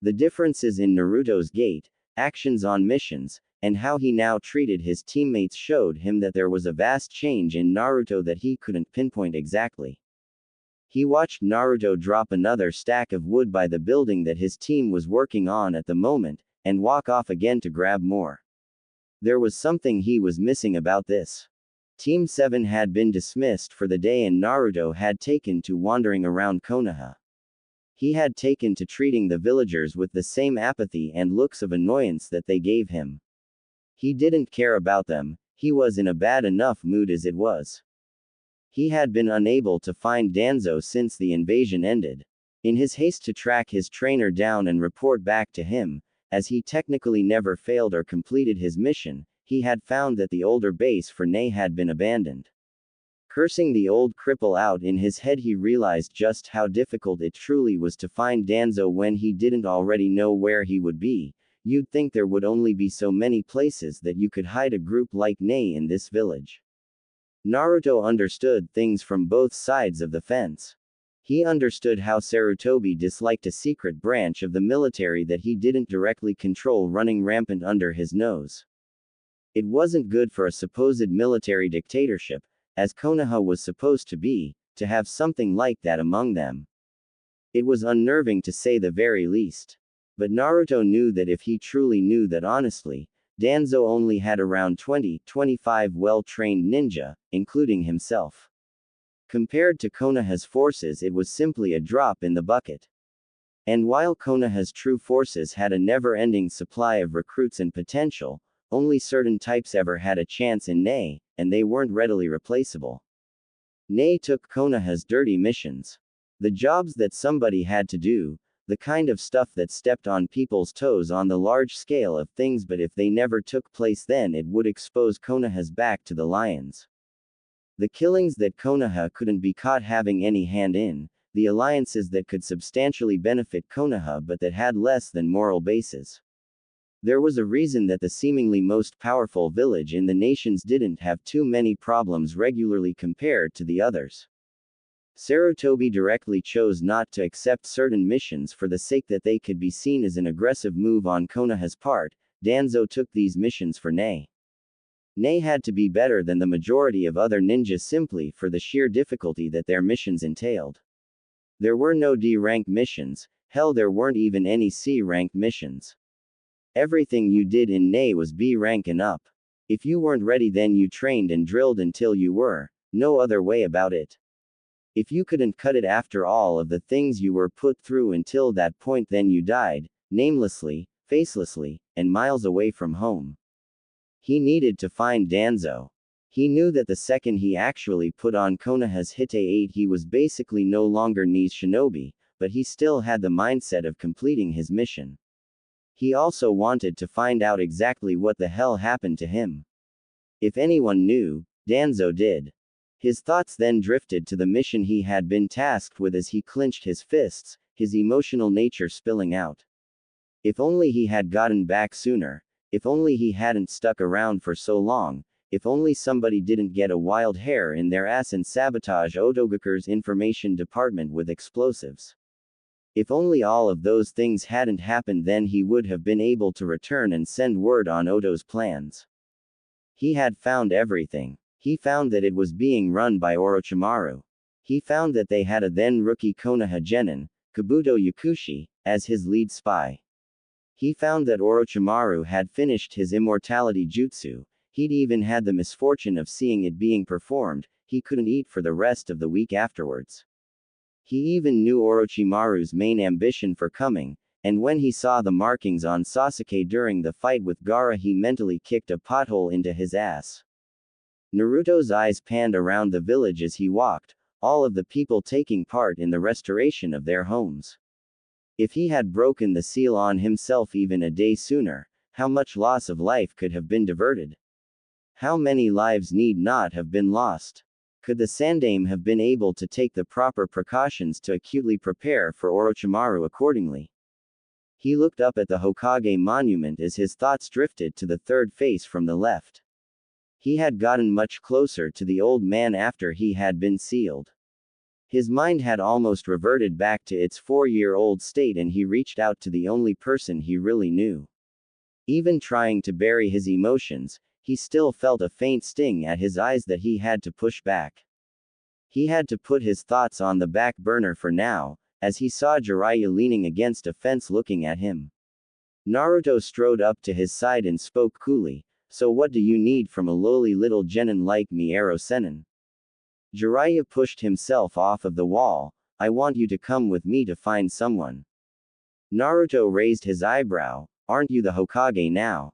The differences in Naruto's gait, actions on missions, and how he now treated his teammates showed him that there was a vast change in Naruto that he couldn't pinpoint exactly. He watched Naruto drop another stack of wood by the building that his team was working on at the moment, and walk off again to grab more. There was something he was missing about this. Team 7 had been dismissed for the day and Naruto had taken to wandering around Konoha. He had taken to treating the villagers with the same apathy and looks of annoyance that they gave him. He didn't care about them, he was in a bad enough mood as it was. He had been unable to find Danzo since the invasion ended. In his haste to track his trainer down and report back to him, as he technically never failed or completed his mission, he had found that the older base for Nei had been abandoned. Cursing the old cripple out in his head, he realized just how difficult it truly was to find Danzo when he didn't already know where he would be. You'd think there would only be so many places that you could hide a group like Nei in this village. Naruto understood things from both sides of the fence. He understood how Sarutobi disliked a secret branch of the military that he didn't directly control running rampant under his nose. It wasn't good for a supposed military dictatorship, as Konoha was supposed to be, to have something like that among them. It was unnerving to say the very least. But Naruto knew that if he truly knew that honestly, Danzo only had around 20-25 well-trained ninja, including himself. Compared to Konoha's forces, it was simply a drop in the bucket. And while Konoha's true forces had a never-ending supply of recruits and potential, only certain types ever had a chance in Nei, and they weren't readily replaceable. Nei took Konoha's dirty missions. The jobs that somebody had to do, the kind of stuff that stepped on people's toes on the large scale of things, but if they never took place then it would expose Konoha's back to the lions. The killings that Konoha couldn't be caught having any hand in, the alliances that could substantially benefit Konoha but that had less than moral basis. There was a reason that the seemingly most powerful village in the nations didn't have too many problems regularly compared to the others. Sarutobi directly chose not to accept certain missions for the sake that they could be seen as an aggressive move on Konoha's part. Danzo took these missions for Nei. Nei had to be better than the majority of other ninjas simply for the sheer difficulty that their missions entailed. There were no D-rank missions, hell there weren't even any C-ranked missions. Everything you did in Nei was B rank and up. If you weren't ready then you trained and drilled until you were, no other way about it. If you couldn't cut it after all of the things you were put through until that point, then you died, namelessly, facelessly, and miles away from home. He needed to find Danzo. He knew that the second he actually put on Konoha's Hite 8, he was basically no longer Ni's shinobi, but he still had the mindset of completing his mission. He also wanted to find out exactly what the hell happened to him. If anyone knew, Danzo did. His thoughts then drifted to the mission he had been tasked with as he clenched his fists, his emotional nature spilling out. If only he had gotten back sooner, if only he hadn't stuck around for so long, if only somebody didn't get a wild hair in their ass and sabotage Otogakure's information department with explosives. If only all of those things hadn't happened, then he would have been able to return and send word on Oto's plans. He had found everything. He found that it was being run by Orochimaru. He found that they had a then-rookie Konoha genin, Kabuto Yakushi, as his lead spy. He found that Orochimaru had finished his immortality jutsu. He'd even had the misfortune of seeing it being performed. He couldn't eat for the rest of the week afterwards. He even knew Orochimaru's main ambition for coming, and when he saw the markings on Sasuke during the fight with Gaara, he mentally kicked a pothole into his ass. Naruto's eyes panned around the village as he walked, all of the people taking part in the restoration of their homes. If he had broken the seal on himself even a day sooner, how much loss of life could have been diverted? How many lives need not have been lost? Could the Sandaime have been able to take the proper precautions to acutely prepare for Orochimaru accordingly? He looked up at the Hokage monument as his thoughts drifted to the third face from the left. He had gotten much closer to the old man after he had been sealed. His mind had almost reverted back to its 4-year-old state, and he reached out to the only person he really knew. Even trying to bury his emotions, he still felt a faint sting at his eyes that he had to push back. He had to put his thoughts on the back burner for now, as he saw Jiraiya leaning against a fence looking at him. Naruto strode up to his side and spoke coolly, "So what do you need from a lowly little genin like me, Ero Sennin?" Jiraiya pushed himself off of the wall. "I want you to come with me to find someone." Naruto raised his eyebrow. "Aren't you the Hokage now?"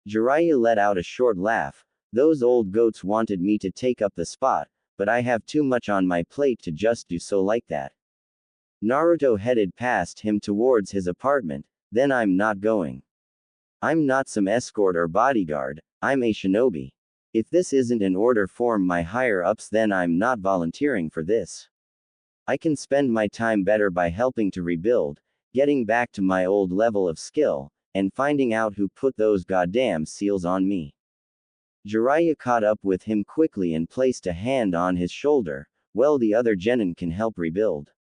Jiraiya let out a short laugh. "Those old goats wanted me to take up the spot, but I have too much on my plate to just do so like that." Naruto headed past him towards his apartment. "Then I'm not going. I'm not some escort or bodyguard, I'm a shinobi. If this isn't an order from my higher-ups, then I'm not volunteering for this. I can spend my time better by helping to rebuild, getting back to my old level of skill, and finding out who put those goddamn seals on me." Jiraiya caught up with him quickly and placed a hand on his shoulder. "Well, the other genin can help rebuild.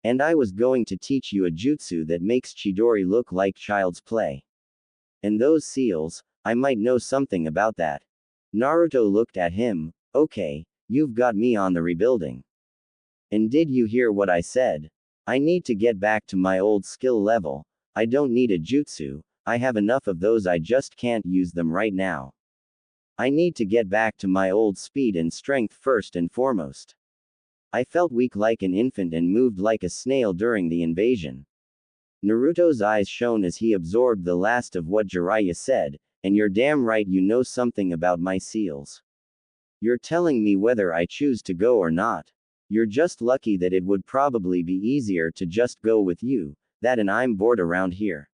And I was going to teach you a jutsu that makes Chidori look like child's play. And those seals, I might know something about that." Naruto looked at him. "Okay, you've got me on the rebuilding. And did you hear what I said? I need to get back to my old skill level. I don't need a jutsu, I have enough of those, I just can't use them right now. I need to get back to my old speed and strength first and foremost. I felt weak like an infant and moved like a snail during the invasion." Naruto's eyes shone as he absorbed the last of what Jiraiya said. "And you're damn right you know something about my seals. You're telling me whether I choose to go or not. You're just lucky that it would probably be easier to just go with you, that and I'm bored around here."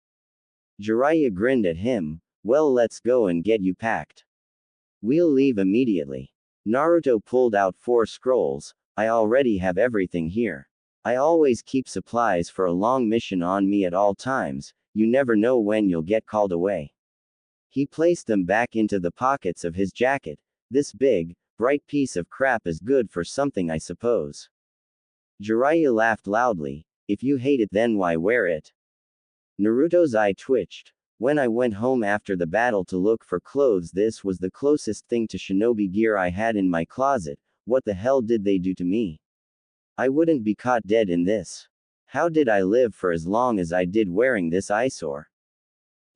Jiraiya grinned at him. "Well, let's go and get you packed. We'll leave immediately." Naruto pulled out 4 scrolls. "I already have everything here. I always keep supplies for a long mission on me at all times, you never know when you'll get called away." He placed them back into the pockets of his jacket. "This big, bright piece of crap is good for something, I suppose." Jiraiya laughed loudly. "If you hate it, then why wear it?" Naruto's eye twitched. "When I went home after the battle to look for clothes, this was the closest thing to shinobi gear I had in my closet. What the hell did they do to me? I wouldn't be caught dead in this. How did I live for as long as I did wearing this eyesore?"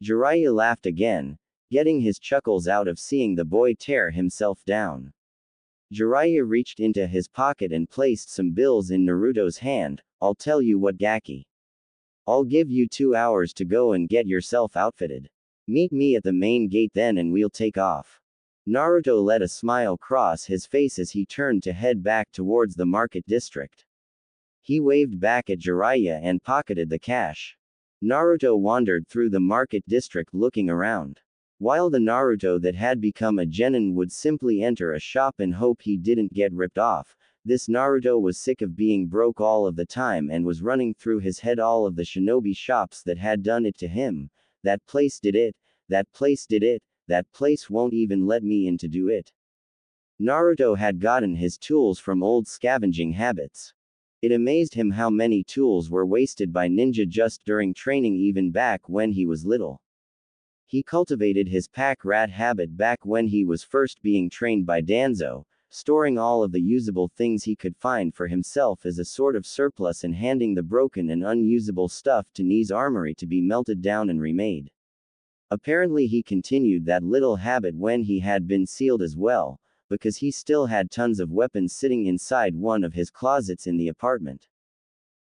Jiraiya laughed again, getting his chuckles out of seeing the boy tear himself down. Jiraiya reached into his pocket and placed some bills in Naruto's hand. I'll tell you what, Gaki. I'll give you 2 hours to go and get yourself outfitted. Meet me at the main gate then and we'll take off. Naruto let a smile cross his face as he turned to head back towards the market district. He waved back at Jiraiya and pocketed the cash. Naruto wandered through the market district looking around. While the Naruto that had become a genin would simply enter a shop and hope he didn't get ripped off, this Naruto was sick of being broke all of the time and was running through his head all of the shinobi shops that had done it to him. That place did it, that place did it, that place won't even let me in to do it. Naruto had gotten his tools from old scavenging habits. It amazed him how many tools were wasted by ninja just during training even back when he was little. He cultivated his pack rat habit back when he was first being trained by Danzo, storing all of the usable things he could find for himself as a sort of surplus and handing the broken and unusable stuff to Ni's armory to be melted down and remade. Apparently he continued that little habit when he had been sealed as well, because he still had tons of weapons sitting inside one of his closets in the apartment.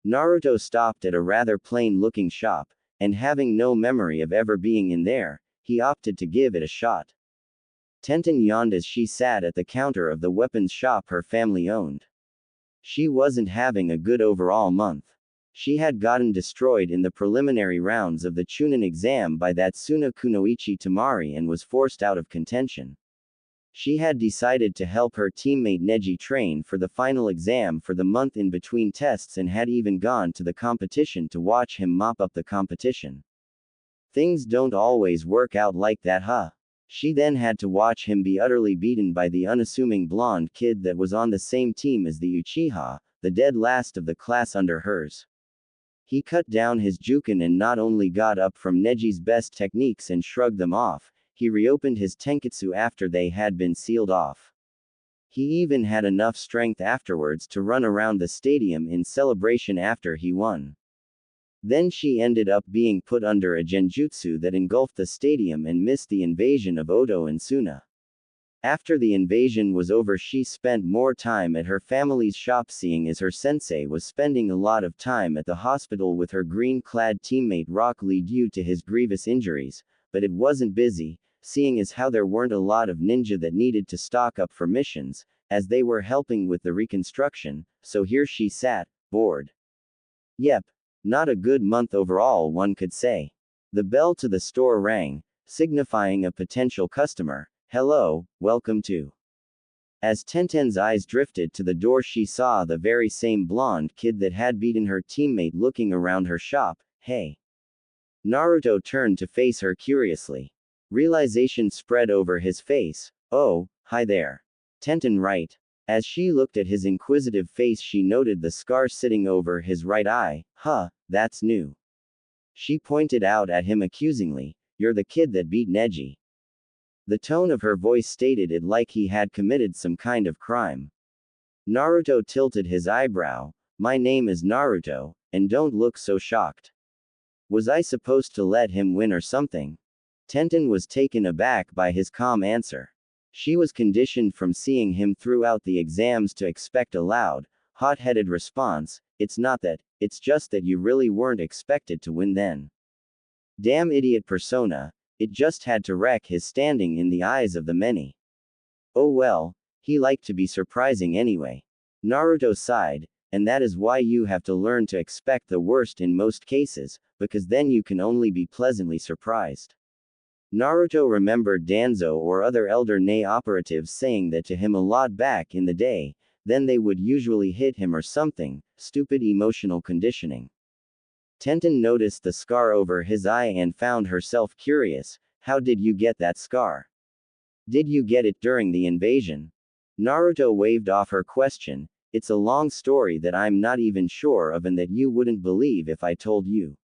Naruto stopped at a rather plain-looking shop, and having no memory of ever being in there, he opted to give it a shot. Tenten yawned as she sat at the counter of the weapons shop her family owned. She wasn't having a good overall month. She had gotten destroyed in the preliminary rounds of the Chunin exam by that Suna Kunoichi Tamari and was forced out of contention. She had decided to help her teammate Neji train for the final exam for the month in between tests and had even gone to the competition to watch him mop up the competition. Things don't always work out like that, huh? She then had to watch him be utterly beaten by the unassuming blonde kid that was on the same team as the Uchiha, the dead last of the class under hers. He cut down his Juken and not only got up from Neji's best techniques and shrugged them off, he reopened his Tenketsu after they had been sealed off. He even had enough strength afterwards to run around the stadium in celebration after he won. Then she ended up being put under a genjutsu that engulfed the stadium and missed the invasion of Oto and Suna. After the invasion was over, she spent more time at her family's shop, seeing as her sensei was spending a lot of time at the hospital with her green-clad teammate Rock Lee due to his grievous injuries, but it wasn't busy, seeing as how there weren't a lot of ninja that needed to stock up for missions, as they were helping with the reconstruction, so here she sat, bored. Yep. Not a good month overall, one could say. The bell to the store rang, signifying a potential customer. Hello, welcome to. As Tenten's eyes drifted to the door, she saw the very same blonde kid that had beaten her teammate looking around her shop. Hey. Naruto turned to face her curiously. Realization spread over his face. Oh, hi there. Tenten, right? As she looked at his inquisitive face, she noted the scar sitting over his right eye. Huh, that's new. She pointed out at him accusingly. You're the kid that beat Neji. The tone of her voice stated it like he had committed some kind of crime. Naruto tilted his eyebrow. My name is Naruto, and don't look so shocked. Was I supposed to let him win or something? Tenten was taken aback by his calm answer. She was conditioned from seeing him throughout the exams to expect a loud, hot-headed response. It's not that, it's just that you really weren't expected to win then. Damn idiot persona, it just had to wreck his standing in the eyes of the many. Oh well, he liked to be surprising anyway. Naruto sighed, and that is why you have to learn to expect the worst in most cases, because then you can only be pleasantly surprised. Naruto remembered Danzo or other Elder Nei operatives saying that to him a lot back in the day, then they would usually hit him or something. Stupid emotional conditioning. Tenten noticed the scar over his eye and found herself curious. How did you get that scar? Did you get it during the invasion? Naruto waved off her question. It's a long story that I'm not even sure of and that you wouldn't believe if I told you.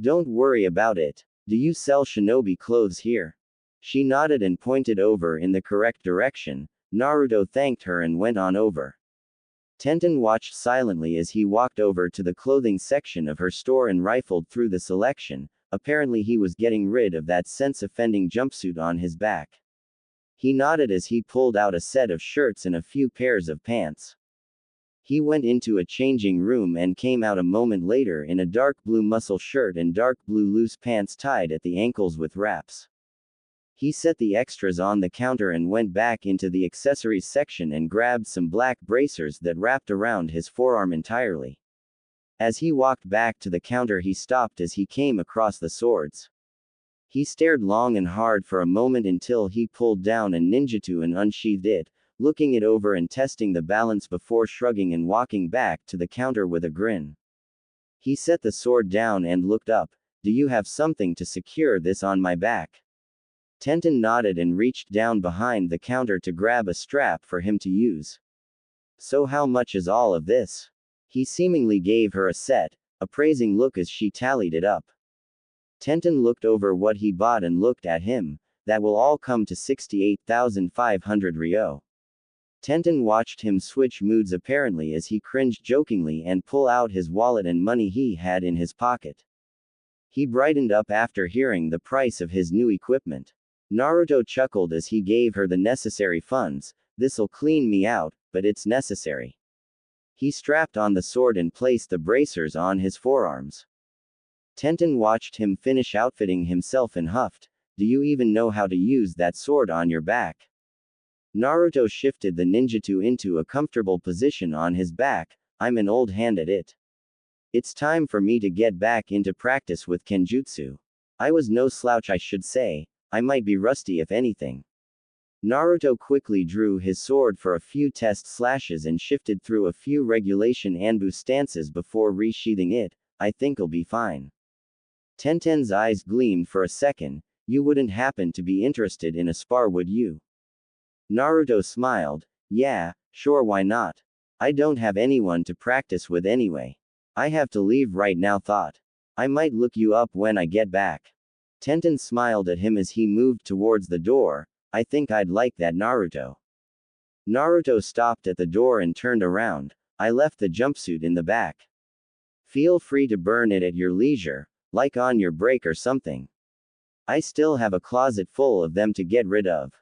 Don't worry about it. Do you sell shinobi clothes here? She nodded and pointed over in the correct direction. Naruto thanked her and went on over. Tenten watched silently as he walked over to the clothing section of her store and rifled through the selection. Apparently he was getting rid of that sense-offending jumpsuit on his back. He nodded as he pulled out a set of shirts and a few pairs of pants. He went into a changing room and came out a moment later in a dark blue muscle shirt and dark blue loose pants tied at the ankles with wraps. He set the extras on the counter and went back into the accessories section and grabbed some black bracers that wrapped around his forearm entirely. As he walked back to the counter, he stopped as he came across the swords. He stared long and hard for a moment until he pulled down a ninjutsu and unsheathed it, looking it over and testing the balance before shrugging and walking back to the counter with a grin. He set the sword down and looked up. Do you have something to secure this on my back? Tenten nodded and reached down behind the counter to grab a strap for him to use. So how much is all of this? He seemingly gave her a appraising look as she tallied it up. Tenten looked over what he bought and looked at him. That will all come to 68,500 ryo. Tenten watched him switch moods apparently as he cringed jokingly and pull out his wallet and money he had in his pocket. He brightened up after hearing the price of his new equipment. Naruto chuckled as he gave her the necessary funds. This'll clean me out, but it's necessary. He strapped on the sword and placed the bracers on his forearms. Tenten watched him finish outfitting himself and huffed. Do you even know how to use that sword on your back? Naruto shifted the ninjutsu into a comfortable position on his back. I'm an old hand at it. It's time for me to get back into practice with kenjutsu. I was no slouch, I should say. I might be rusty if anything. Naruto quickly drew his sword for a few test slashes and shifted through a few regulation anbu stances before resheathing it. I think'll be fine. Tenten's eyes gleamed for a second. You wouldn't happen to be interested in a spar, would you? Naruto smiled. Yeah, sure, why not? I don't have anyone to practice with anyway. I have to leave right now, thought. I might look you up when I get back. Tenten smiled at him as he moved towards the door. I think I'd like that, Naruto. Naruto stopped at the door and turned around. I left the jumpsuit in the back. Feel free to burn it at your leisure, like on your break or something. I still have a closet full of them to get rid of.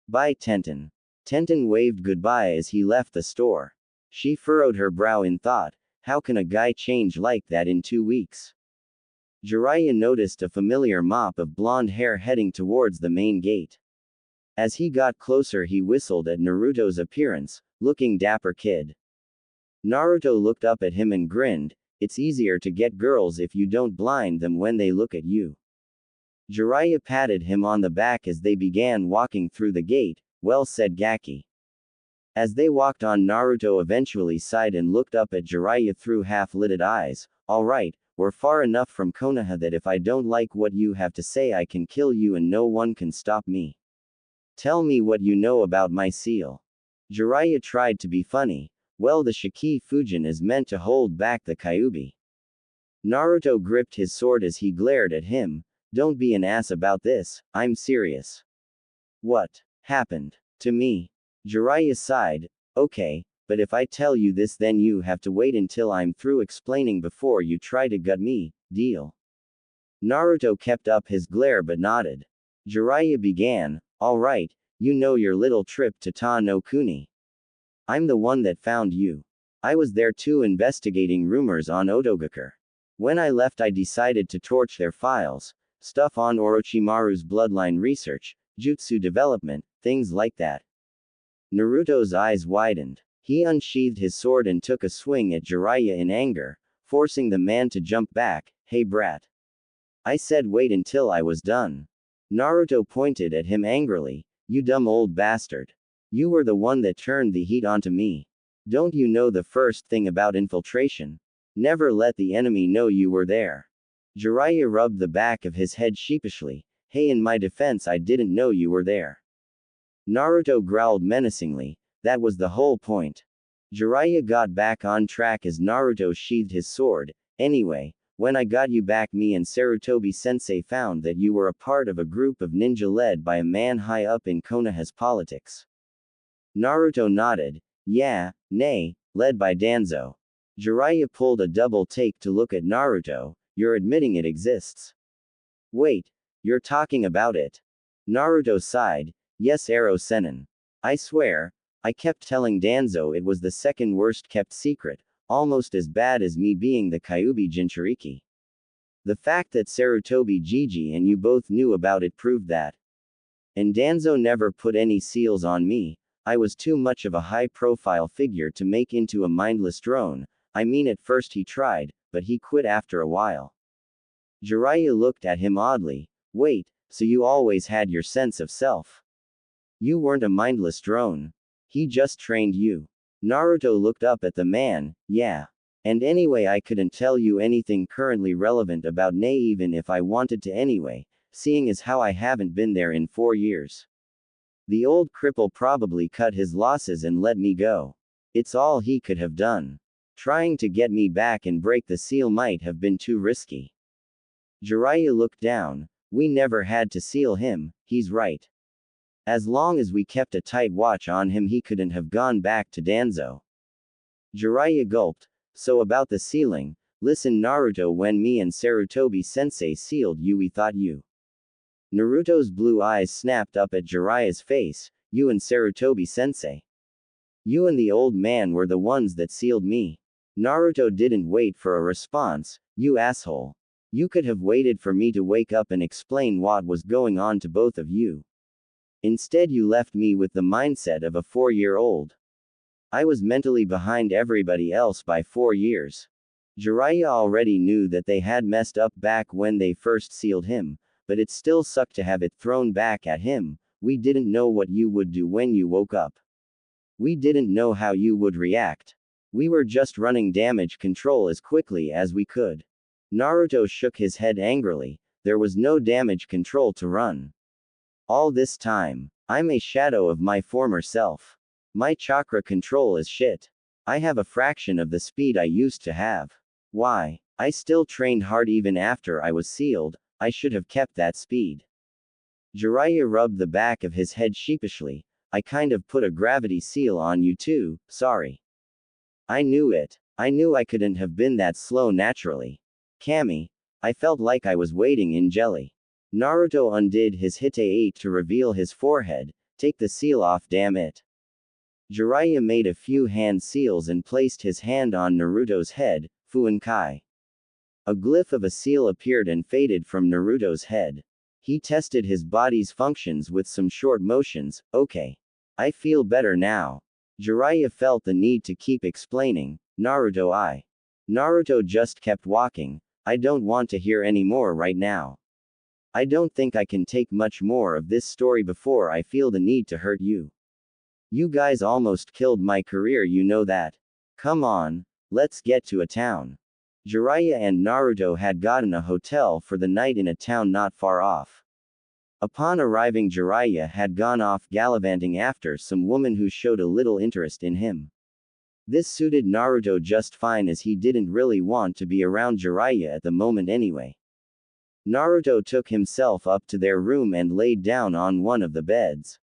Bye, Tenten. Tenten waved goodbye as he left the store. She furrowed her brow in thought. How can a guy change like that in 2 weeks? Jiraiya noticed a familiar mop of blonde hair heading towards the main gate. As he got closer, he whistled at Naruto's appearance, looking dapper kid. Naruto looked up at him and grinned. It's easier to get girls if you don't blind them when they look at you. Jiraiya patted him on the back as they began walking through the gate. Well said, Gaki. As they walked on, Naruto eventually sighed and looked up at Jiraiya through half-lidded eyes. Alright, we're far enough from Konoha that if I don't like what you have to say, I can kill you and no one can stop me. Tell me what you know about my seal. Jiraiya tried to be funny. Well, the Shiki Fujin is meant to hold back the Kyuubi. Naruto gripped his sword as he glared at him. Don't be an ass about this, I'm serious. What happened to me? Jiraiya sighed. Okay, but if I tell you this, then you have to wait until I'm through explaining before you try to gut me, deal? Naruto kept up his glare but nodded. Jiraiya began. Alright, you know your little trip to Ta no Kuni. I'm the one that found you. I was there too, investigating rumors on Otogakure. When I left, I decided to torch their files. Stuff on Orochimaru's bloodline research, jutsu development, things like that. Naruto's eyes widened. He unsheathed his sword and took a swing at Jiraiya in anger, forcing the man to jump back. Hey brat. I said wait until I was done. Naruto pointed at him angrily. You dumb old bastard. You were the one that turned the heat onto me. Don't you know the first thing about infiltration? Never let the enemy know you were there. Jiraiya rubbed the back of his head sheepishly. Hey, in my defense, I didn't know you were there. Naruto growled menacingly. That was the whole point. Jiraiya got back on track as Naruto sheathed his sword. Anyway, when I got you back, me and Sarutobi sensei found that you were a part of a group of ninja led by a man high up in Konoha's politics. Naruto nodded. Yeah, nay, led by Danzo. Jiraiya pulled a double take to look at Naruto. You're admitting it exists. Wait, you're talking about it? Naruto sighed. Yes, Arrow Sennen. I swear, I kept telling Danzo it was the second worst kept secret, almost as bad as me being the Kyuubi Jinchuriki. The fact that Sarutobi Gigi and you both knew about it proved that. And Danzo never put any seals on me. I was too much of a high-profile figure to make into a mindless drone. I mean, at first he tried, but he quit after a while. Jiraiya looked at him oddly. Wait, so you always had your sense of self? You weren't a mindless drone. He just trained you. Naruto looked up at the man. Yeah. And anyway, I couldn't tell you anything currently relevant about Nei even if I wanted to anyway, seeing as how I haven't been there in 4 years. The old cripple probably cut his losses and let me go. It's all he could have done. Trying to get me back and break the seal might have been too risky. Jiraiya looked down. We never had to seal him, he's right. As long as we kept a tight watch on him, he couldn't have gone back to Danzo. Jiraiya gulped. So about the sealing, listen Naruto, when me and Sarutobi sensei sealed you, we thought you. Naruto's blue eyes snapped up at Jiraiya's face. You and Sarutobi sensei. You and the old man were the ones that sealed me. Naruto didn't wait for a response. You asshole. You could have waited for me to wake up and explain what was going on to both of you. Instead, you left me with the mindset of a 4-year-old. I was mentally behind everybody else by 4 years. Jiraiya already knew that they had messed up back when they first sealed him, but it still sucked to have it thrown back at him. We didn't know what you would do when you woke up. We didn't know how you would react. We were just running damage control as quickly as we could. Naruto shook his head angrily. There was no damage control to run. All this time, I'm a shadow of my former self. My chakra control is shit. I have a fraction of the speed I used to have. Why? I still trained hard even after I was sealed. I should have kept that speed. Jiraiya rubbed the back of his head sheepishly. I kind of put a gravity seal on you too, sorry. I knew it. I knew I couldn't have been that slow naturally. Kami. I felt like I was wading in jelly. Naruto undid his hite to reveal his forehead. Take the seal off, damn it. Jiraiya made a few hand seals and placed his hand on Naruto's head. Fuinkai. A glyph of a seal appeared and faded from Naruto's head. He tested his body's functions with some short motions. Okay. I feel better now. Jiraiya felt the need to keep explaining. Naruto just kept walking. I don't want to hear any more right now. I don't think I can take much more of this story before I feel the need to hurt you. You guys almost killed my career, you know that. Come on, let's get to a town. Jiraiya and Naruto had gotten a hotel for the night in a town not far off. Upon arriving, Jiraiya had gone off gallivanting after some woman who showed a little interest in him. This suited Naruto just fine, as he didn't really want to be around Jiraiya at the moment anyway. Naruto took himself up to their room and laid down on one of the beds.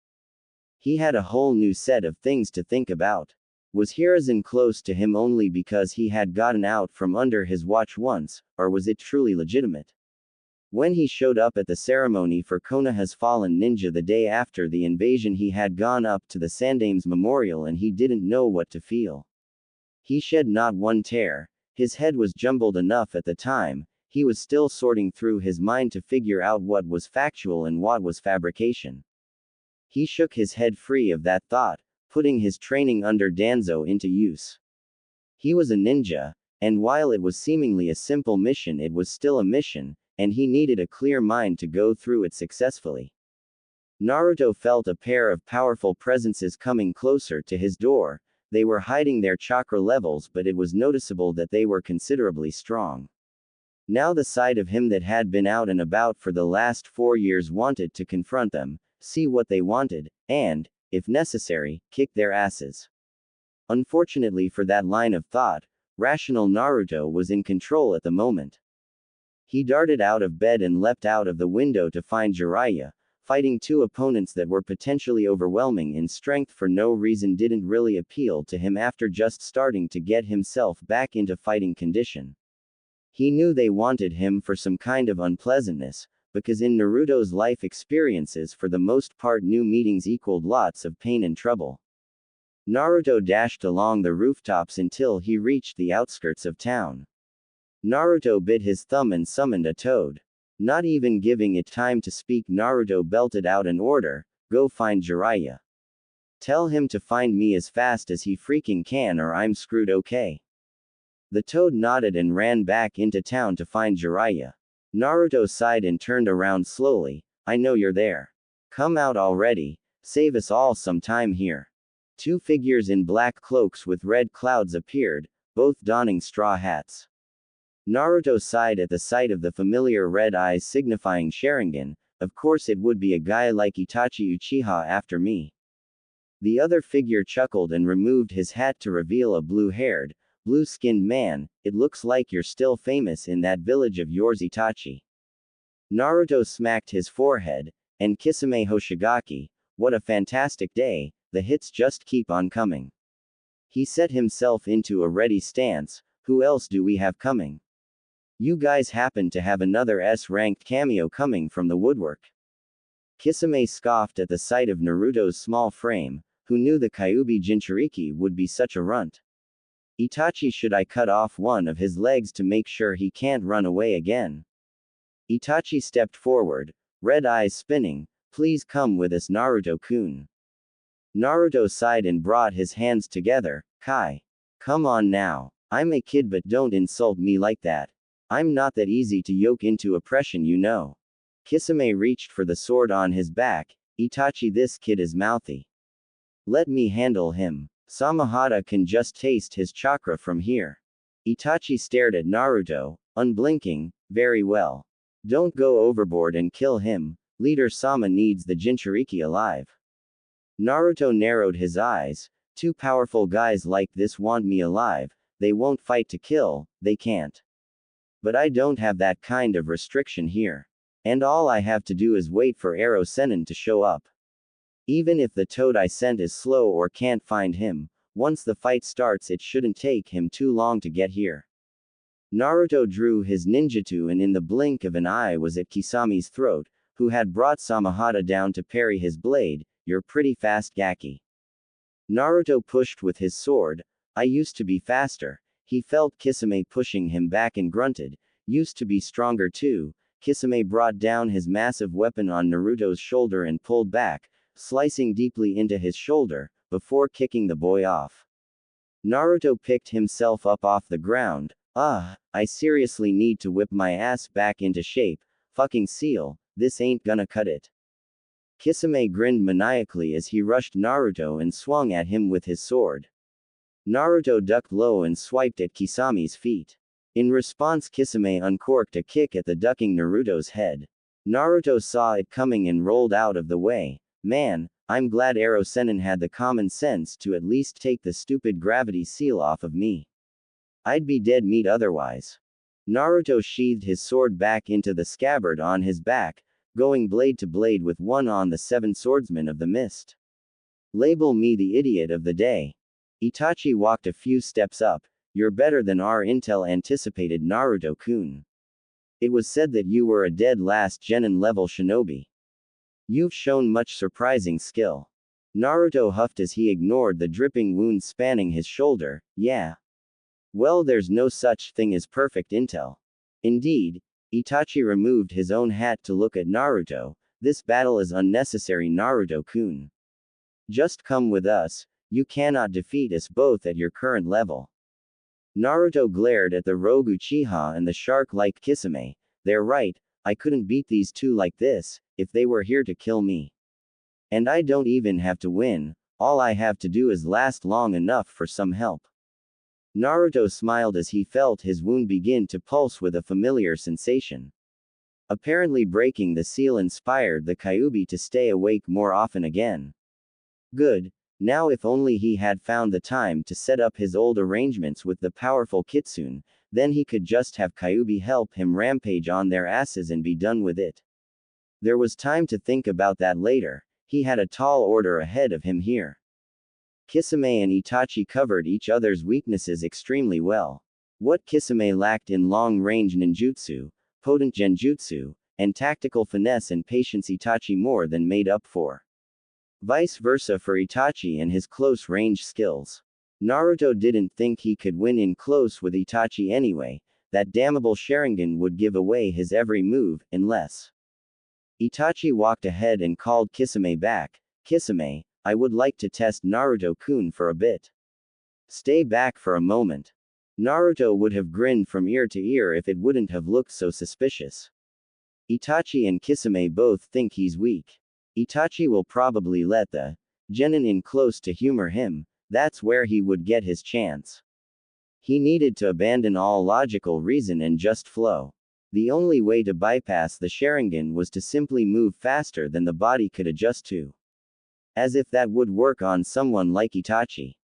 He had a whole new set of things to think about. Was Hiruzen close to him only because he had gotten out from under his watch once, or was it truly legitimate? When he showed up at the ceremony for Konoha's fallen ninja the day after the invasion, he had gone up to the Sandame's memorial and he didn't know what to feel. He shed not one tear. His head was jumbled enough at the time. He was still sorting through his mind to figure out what was factual and what was fabrication. He shook his head free of that thought, putting his training under Danzo into use. He was a ninja, and while it was seemingly a simple mission, it was still a mission, and he needed a clear mind to go through it successfully. Naruto felt a pair of powerful presences coming closer to his door. They were hiding their chakra levels, but it was noticeable that they were considerably strong. Now the side of him that had been out and about for the last 4 years wanted to confront them, see what they wanted, and, if necessary, kick their asses. Unfortunately for that line of thought, rational Naruto was in control at the moment. He darted out of bed and leapt out of the window to find Jiraiya, fighting 2 opponents that were potentially overwhelming in strength for no reason. Didn't really appeal to him after just starting to get himself back into fighting condition. He knew they wanted him for some kind of unpleasantness, because in Naruto's life experiences for the most part new meetings equaled lots of pain and trouble. Naruto dashed along the rooftops until he reached the outskirts of town. Naruto bit his thumb and summoned a toad. Not even giving it time to speak, Naruto belted out an order, "Go find Jiraiya. Tell him to find me as fast as he freaking can or I'm screwed, okay?" The toad nodded and ran back into town to find Jiraiya. Naruto sighed and turned around slowly. "I know you're there. Come out already, save us all some time here." Two figures in black cloaks with red clouds appeared, both donning straw hats. Naruto sighed at the sight of the familiar red eyes signifying Sharingan. Of course it would be a guy like Itachi Uchiha after me. The other figure chuckled and removed his hat to reveal a blue-haired, blue-skinned man. "It looks like you're still famous in that village of yours, Itachi." Naruto smacked his forehead, and Kisame Hoshigaki, "What a fantastic day, the hits just keep on coming." He set himself into a ready stance. "Who else do we have coming? You guys happen to have another S-ranked cameo coming from the woodwork." Kisame scoffed at the sight of Naruto's small frame. Who knew the Kyuubi Jinchuriki would be such a runt? "Itachi, should I cut off one of his legs to make sure he can't run away again?" Itachi stepped forward, red eyes spinning. "Please come with us, Naruto-kun." Naruto sighed and brought his hands together. "Kai. Come on now. I'm a kid, but don't insult me like that. I'm not that easy to yoke into oppression, you know." Kisame reached for the sword on his back. "Itachi, this kid is mouthy. Let me handle him. Samahata can just taste his chakra from here." Itachi stared at Naruto, unblinking. "Very well. Don't go overboard and kill him. Leader Sama needs the Jinchuriki alive." Naruto narrowed his eyes. "Two powerful guys like this want me alive. They won't fight to kill, they can't. But I don't have that kind of restriction here. And all I have to do is wait for Arrow Sennin to show up. Even if the toad I sent is slow or can't find him, once the fight starts it shouldn't take him too long to get here." Naruto drew his ninjutsu and in the blink of an eye was at Kisame's throat, who had brought Samahata down to parry his blade. "You're pretty fast, Gaki." Naruto pushed with his sword. "I used to be faster." He felt Kisame pushing him back and grunted. "Used to be stronger too." Kisame brought down his massive weapon on Naruto's shoulder and pulled back, slicing deeply into his shoulder, before kicking the boy off. Naruto picked himself up off the ground. I seriously need to whip my ass back into shape. Fucking seal, this ain't gonna cut it." Kisame grinned maniacally as he rushed Naruto and swung at him with his sword. Naruto ducked low and swiped at Kisame's feet. In response, Kisame uncorked a kick at the ducking Naruto's head. Naruto saw it coming and rolled out of the way. "Man, I'm glad Arrow Sennin had the common sense to at least take the stupid gravity seal off of me. I'd be dead meat otherwise." Naruto sheathed his sword back into the scabbard on his back, going blade to blade with one on the seven swordsmen of the mist. "Label me the idiot of the day." Itachi walked a few steps up. "You're better than our intel anticipated, Naruto-kun. It was said that you were a dead last genin level shinobi. You've shown much surprising skill." Naruto huffed as he ignored the dripping wound spanning his shoulder. "Yeah. Well, there's no such thing as perfect intel." "Indeed." Itachi removed his own hat to look at Naruto. "This battle is unnecessary, Naruto-kun. Just come with us. You cannot defeat us both at your current level." Naruto glared at the rogue Uchiha and the shark-like Kisame. "They're right, I couldn't beat these two like this, if they were here to kill me. And I don't even have to win, all I have to do is last long enough for some help." Naruto smiled as he felt his wound begin to pulse with a familiar sensation. Apparently breaking the seal inspired the Kyuubi to stay awake more often again. Good. Now if only he had found the time to set up his old arrangements with the powerful Kitsune, then he could just have Kyuubi help him rampage on their asses and be done with it. There was time to think about that later. He had a tall order ahead of him here. Kisame and Itachi covered each other's weaknesses extremely well. What Kisame lacked in long-range ninjutsu, potent genjutsu, and tactical finesse and patience Itachi more than made up for. Vice versa for Itachi and his close-range skills. Naruto didn't think he could win in close with Itachi anyway. That damnable Sharingan would give away his every move, unless. Itachi walked ahead and called Kisame back. Kisame, I would like to test Naruto-kun for a bit. Stay back for a moment. Naruto would have grinned from ear to ear if it wouldn't have looked so suspicious. Itachi and Kisame both think he's weak. Itachi will probably let the genin in close to humor him. That's where he would get his chance. He needed to abandon all logical reason and just flow. The only way to bypass the Sharingan was to simply move faster than the body could adjust to. As if that would work on someone like Itachi.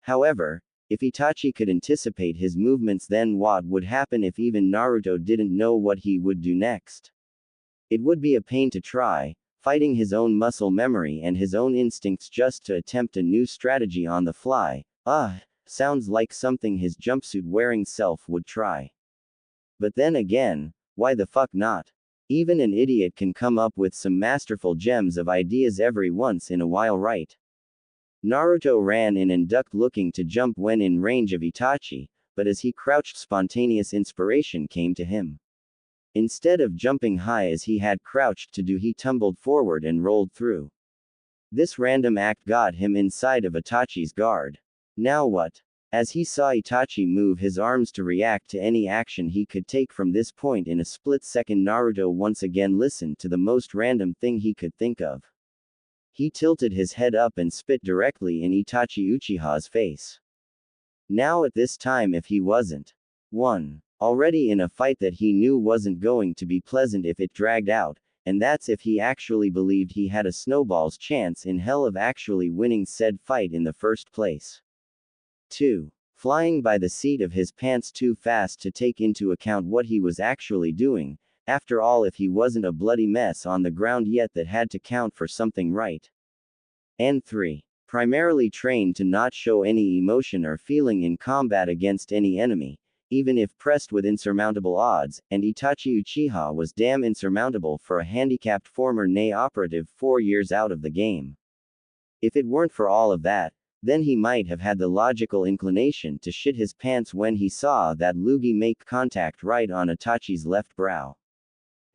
However, if Itachi could anticipate his movements, then what would happen if even Naruto didn't know what he would do next? It would be a pain to try, fighting his own muscle memory and his own instincts just to attempt a new strategy on the fly. Sounds like something his jumpsuit-wearing self would try. But then again, why the fuck not? Even an idiot can come up with some masterful gems of ideas every once in a while, right? Naruto ran in and ducked looking to jump when in range of Itachi, but as he crouched, spontaneous inspiration came to him. Instead of jumping high as he had crouched to do, he tumbled forward and rolled through. This random act got him inside of Itachi's guard. Now what? As he saw Itachi move his arms to react to any action he could take from this point in a split second, Naruto once again listened to the most random thing he could think of. He tilted his head up and spit directly in Itachi Uchiha's face. Now at this time, if he wasn't already in a fight that he knew wasn't going to be pleasant if it dragged out, and that's if he actually believed he had a snowball's chance in hell of actually winning said fight in the first place. 2. Flying by the seat of his pants too fast to take into account what he was actually doing. After all, if he wasn't a bloody mess on the ground yet, that had to count for something, right? And 3. Primarily trained to not show any emotion or feeling in combat against any enemy, even if pressed with insurmountable odds, and Itachi Uchiha was damn insurmountable for a handicapped former NA operative 4 years out of the game. If it weren't for all of that, then he might have had the logical inclination to shit his pants when he saw that loogie make contact right on Itachi's left brow.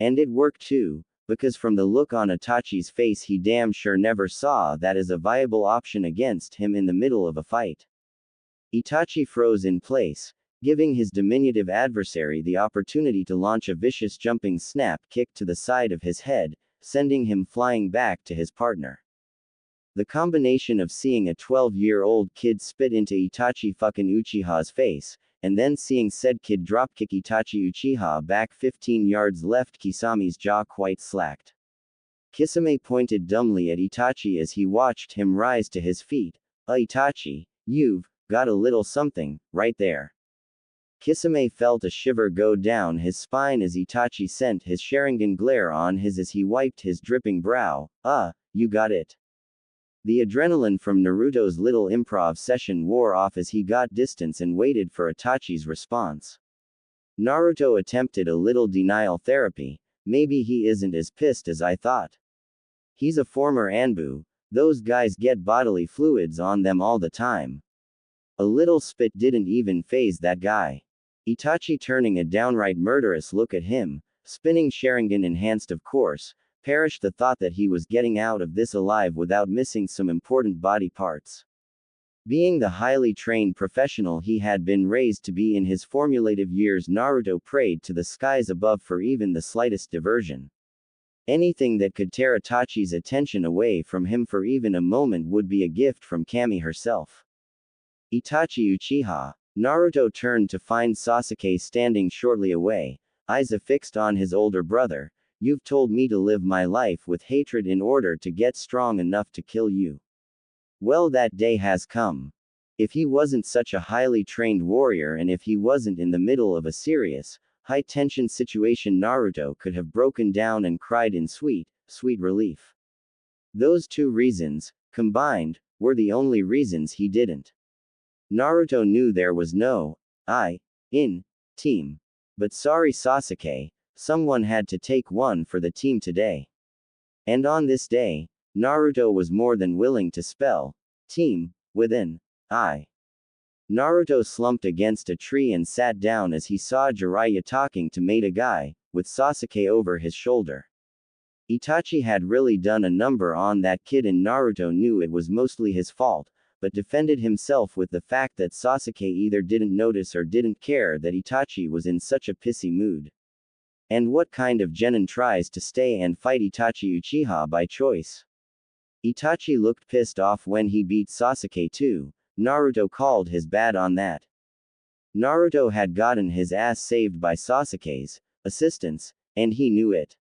And it worked too, because from the look on Itachi's face, he damn sure never saw that as a viable option against him in the middle of a fight. Itachi froze in place, giving his diminutive adversary the opportunity to launch a vicious jumping snap kick to the side of his head, sending him flying back to his partner. The combination of seeing a 12-year-old kid spit into Itachi fucking Uchiha's face, and then seeing said kid dropkick Itachi Uchiha back 15 yards left Kisame's jaw quite slacked. Kisame pointed dumbly at Itachi as he watched him rise to his feet. Itachi, you've got a little something, right there. Kisame felt a shiver go down his spine as Itachi sent his Sharingan glare on his as he wiped his dripping brow. You got it. The adrenaline from Naruto's little improv session wore off as he got distance and waited for Itachi's response. Naruto attempted a little denial therapy. Maybe he isn't as pissed as I thought. He's a former Anbu, those guys get bodily fluids on them all the time. A little spit didn't even faze that guy. Itachi turning a downright murderous look at him, spinning Sharingan enhanced of course, perished the thought that he was getting out of this alive without missing some important body parts. Being the highly trained professional he had been raised to be in his formulative years, Naruto prayed to the skies above for even the slightest diversion. Anything that could tear Itachi's attention away from him for even a moment would be a gift from Kami herself. Itachi Uchiha. Naruto turned to find Sasuke standing shortly away, eyes affixed on his older brother. You've told me to live my life with hatred in order to get strong enough to kill you. Well, that day has come. If he wasn't such a highly trained warrior and if he wasn't in the middle of a serious, high-tension situation, Naruto could have broken down and cried in sweet relief. Those two reasons, combined, were the only reasons he didn't. Naruto knew there was no I in team. But sorry Sasuke, someone had to take one for the team today. And on this day, Naruto was more than willing to spell team with an I. Naruto slumped against a tree and sat down as he saw Jiraiya talking to Maida Guy, with Sasuke over his shoulder. Itachi had really done a number on that kid and Naruto knew it was mostly his fault, but defended himself with the fact that Sasuke either didn't notice or didn't care that Itachi was in such a pissy mood. And what kind of genin tries to stay and fight Itachi Uchiha by choice? Itachi looked pissed off when he beat Sasuke too. Naruto called his bad on that. Naruto had gotten his ass saved by Sasuke's assistance, and he knew it.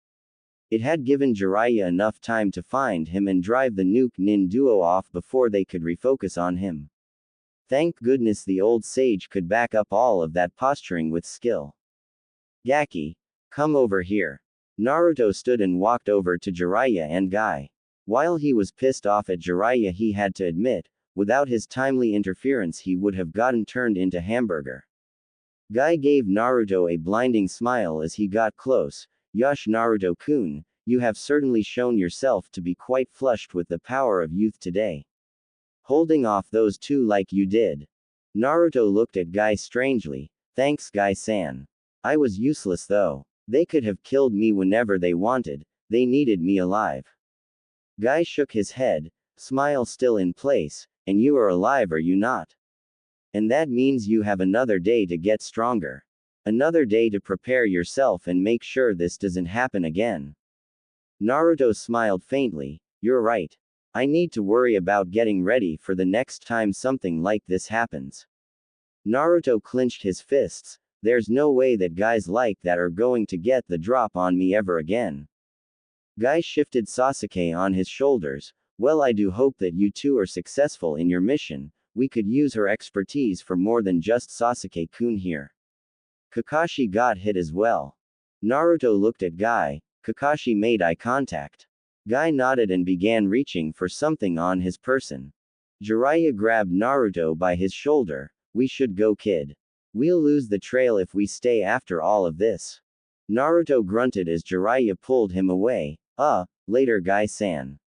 It had given Jiraiya enough time to find him and drive the nuke nin duo off before they could refocus on him. Thank goodness the old sage could back up all of that posturing with skill. Gaki, come over here. Naruto stood and walked over to Jiraiya and Guy. While he was pissed off at Jiraiya, he had to admit, without his timely interference he would have gotten turned into hamburger. Guy gave Naruto a blinding smile as he got close. Yosh Naruto-kun, you have certainly shown yourself to be quite flushed with the power of youth today. Holding off those two like you did. Naruto looked at Guy strangely. Thanks Guy-san. I was useless though. They could have killed me whenever they wanted, they needed me alive. Guy shook his head, smile still in place, and you are alive, are you not? And that means you have another day to get stronger. Another day to prepare yourself and make sure this doesn't happen again. Naruto smiled faintly. You're right. I need to worry about getting ready for the next time something like this happens. Naruto clenched his fists. There's no way that guys like that are going to get the drop on me ever again. Guy shifted Sasuke on his shoulders. Well, I do hope that you two are successful in your mission. We could use her expertise for more than just Sasuke-kun here. Kakashi got hit as well. Naruto looked at Guy. Kakashi made eye contact. Guy nodded and began reaching for something on his person. Jiraiya grabbed Naruto by his shoulder. We should go, kid. We'll lose the trail if we stay after all of this. Naruto grunted as Jiraiya pulled him away. Later Guy-san.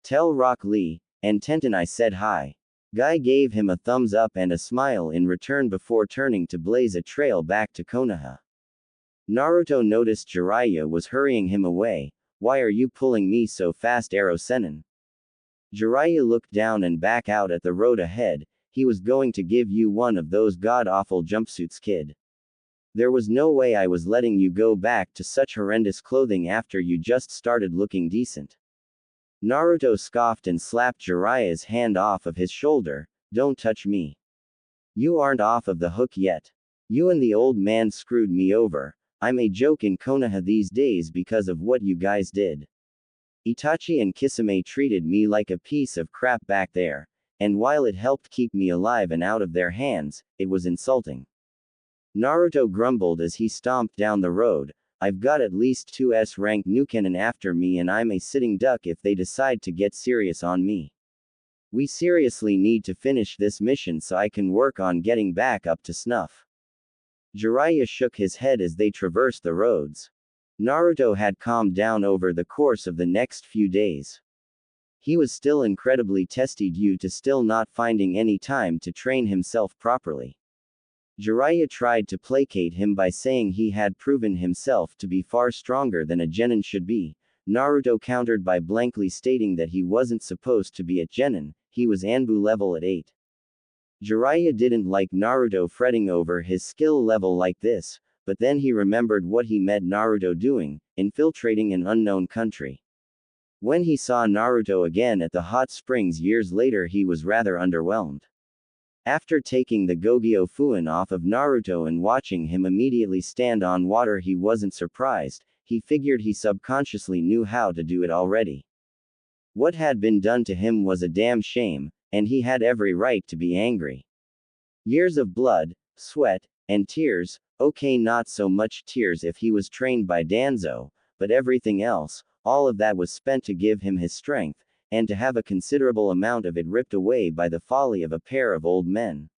Tell Rock Lee and Tenten I said hi. Guy gave him a thumbs up and a smile in return before turning to blaze a trail back to Konoha. Naruto noticed Jiraiya was hurrying him away. Why are you pulling me so fast, Arrow Sennen? Jiraiya looked down and back out at the road ahead. He was going to give you one of those god-awful jumpsuits, kid. There was no way I was letting you go back to such horrendous clothing after you just started looking decent. Naruto scoffed and slapped Jiraiya's hand off of his shoulder. Don't touch me. You aren't off of the hook yet. You and the old man screwed me over. I'm a joke in Konoha these days because of what you guys did. Itachi and Kisame treated me like a piece of crap back there, and while it helped keep me alive and out of their hands, it was insulting. Naruto grumbled as he stomped down the road. I've got at least 2 S-rank Nukenin after me and I'm a sitting duck if they decide to get serious on me. We seriously need to finish this mission so I can work on getting back up to snuff. Jiraiya shook his head as they traversed the roads. Naruto had calmed down over the course of the next few days. He was still incredibly testy due to still not finding any time to train himself properly. Jiraiya tried to placate him by saying he had proven himself to be far stronger than a genin should be. Naruto countered by blankly stating that he wasn't supposed to be at genin, he was Anbu level at 8. Jiraiya didn't like Naruto fretting over his skill level like this, but then he remembered what he met Naruto doing, infiltrating an unknown country. When he saw Naruto again at the hot springs years later, he was rather underwhelmed. After taking the Gogyo Fuin off of Naruto and watching him immediately stand on water, he wasn't surprised. He figured he subconsciously knew how to do it already. What had been done to him was a damn shame, and he had every right to be angry. Years of blood, sweat, and tears, okay, not so much tears if he was trained by Danzo, but everything else, all of that was spent to give him his strength, and to have a considerable amount of it ripped away by the folly of a pair of old men.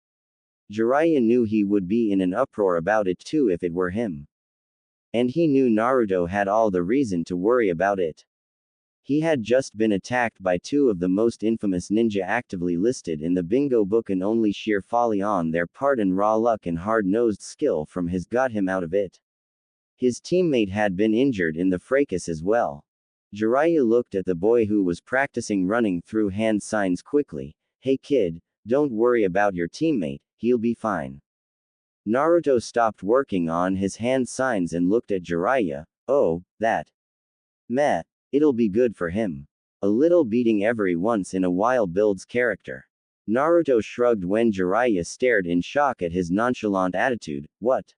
Jiraiya knew he would be in an uproar about it too if it were him. And he knew Naruto had all the reason to worry about it. He had just been attacked by two of the most infamous ninja actively listed in the bingo book, and only sheer folly on their part and raw luck and hard-nosed skill from his got him out of it. His teammate had been injured in the fracas as well. Jiraiya looked at the boy who was practicing running through hand signs quickly. Hey kid, don't worry about your teammate, he'll be fine. Naruto stopped working on his hand signs and looked at Jiraiya. Oh, that. Meh. It'll be good for him. A little beating every once in a while builds character. Naruto shrugged when Jiraiya stared in shock at his nonchalant attitude. What?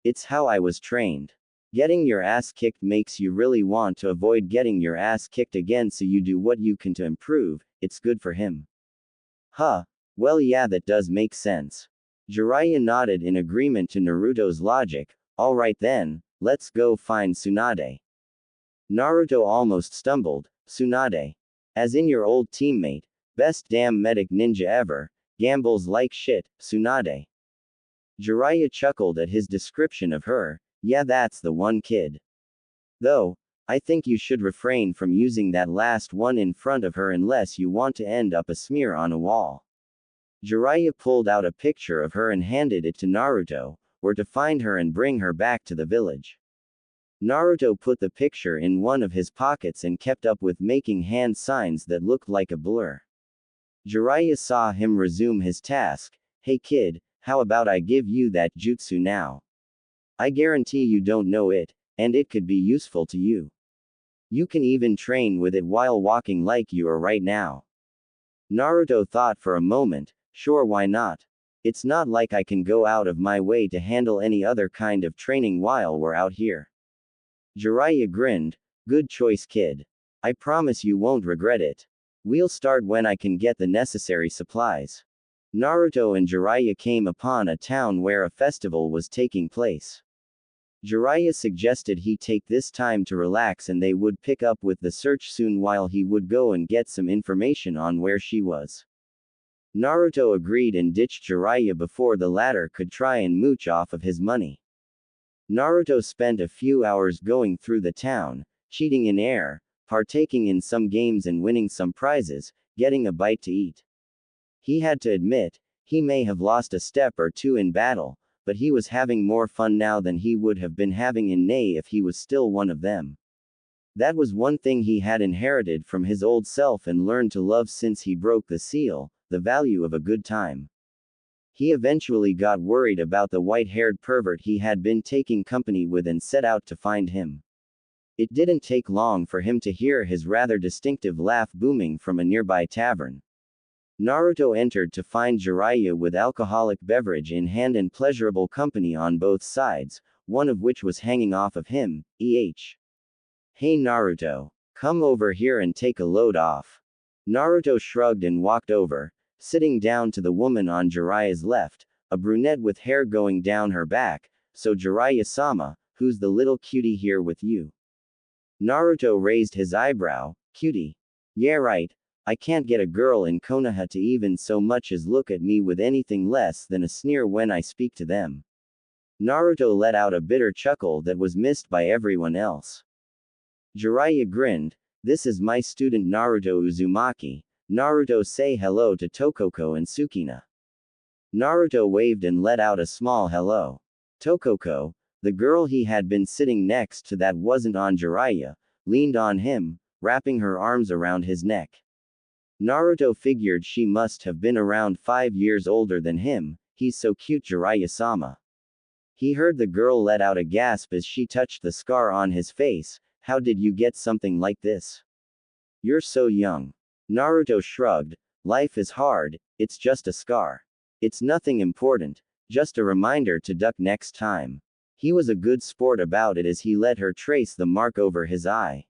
It's how I was trained. Getting your ass kicked makes you really want to avoid getting your ass kicked again, so you do what you can to improve. It's good for him. Huh. Well, yeah, that does make sense. Jiraiya nodded in agreement to Naruto's logic. Alright then, let's go find Tsunade. Naruto almost stumbled. Tsunade. As in your old teammate, best damn medic ninja ever, gambles like shit, Tsunade. Jiraiya chuckled at his description of her. Yeah, that's the one kid. Though, I think you should refrain from using that last one in front of her unless you want to end up a smear on a wall. Jiraiya pulled out a picture of her and handed it to Naruto, where to find her and bring her back to the village. Naruto put the picture in one of his pockets and kept up with making hand signs that looked like a blur. Jiraiya saw him resume his task. Hey kid, how about I give you that jutsu now? I guarantee you don't know it, and it could be useful to you. You can even train with it while walking like you are right now. Naruto thought for a moment. Sure, why not? It's not like I can go out of my way to handle any other kind of training while we're out here. Jiraiya grinned. Good choice, kid. I promise you won't regret it. We'll start when I can get the necessary supplies. Naruto and Jiraiya came upon a town where a festival was taking place. Jiraiya suggested he take this time to relax and they would pick up with the search soon while he would go and get some information on where she was. Naruto agreed and ditched Jiraiya before the latter could try and mooch off of his money. Naruto spent a few hours going through the town, cheating in air, partaking in some games and winning some prizes, getting a bite to eat. He had to admit, he may have lost a step or two in battle, but he was having more fun now than he would have been having in Nei if he was still one of them. That was one thing he had inherited from his old self and learned to love since he broke the seal, the value of a good time. He eventually got worried about the white-haired pervert he had been taking company with and set out to find him. It didn't take long for him to hear his rather distinctive laugh booming from a nearby tavern. Naruto entered to find Jiraiya with alcoholic beverage in hand and pleasurable company on both sides, one of which was hanging off of him. Hey Naruto. Come over here and take a load off. Naruto shrugged and walked over, sitting down to the woman on Jiraiya's left, a brunette with hair going down her back. So Jiraiya-sama, who's the little cutie here with you? Naruto raised his eyebrow. Cutie? Yeah, right. I can't get a girl in Konoha to even so much as look at me with anything less than a sneer when I speak to them. Naruto let out a bitter chuckle that was missed by everyone else. Jiraiya grinned. This is my student Naruto Uzumaki. Naruto, say hello to Tokoko and Sukina. Naruto waved and let out a small hello. Tokoko, the girl he had been sitting next to that wasn't on Jiraiya, leaned on him, wrapping her arms around his neck. Naruto figured she must have been around 5 years older than him. He's so cute, Jiraiya-sama. He heard the girl let out a gasp as she touched the scar on his face. How did you get something like this? You're so young. Naruto shrugged. Life is hard, it's just a scar. It's nothing important, just a reminder to duck next time. He was a good sport about it as he let her trace the mark over his eye.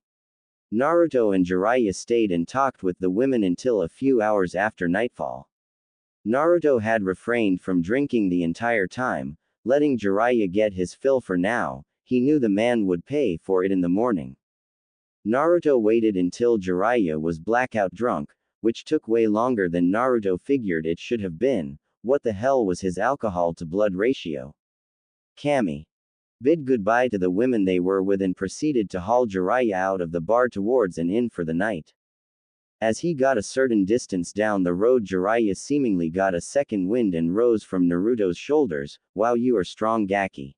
Naruto and Jiraiya stayed and talked with the women until a few hours after nightfall. Naruto had refrained from drinking the entire time, letting Jiraiya get his fill for now. He knew the man would pay for it in the morning. Naruto waited until Jiraiya was blackout drunk, which took way longer than Naruto figured it should have been. What the hell was his alcohol to blood ratio? Kami. bid goodbye to the women they were with and proceeded to haul Jiraiya out of the bar towards an inn for the night. As he got a certain distance down the road, Jiraiya seemingly got a second wind and rose from Naruto's shoulders. Wow, you are strong, Gaki.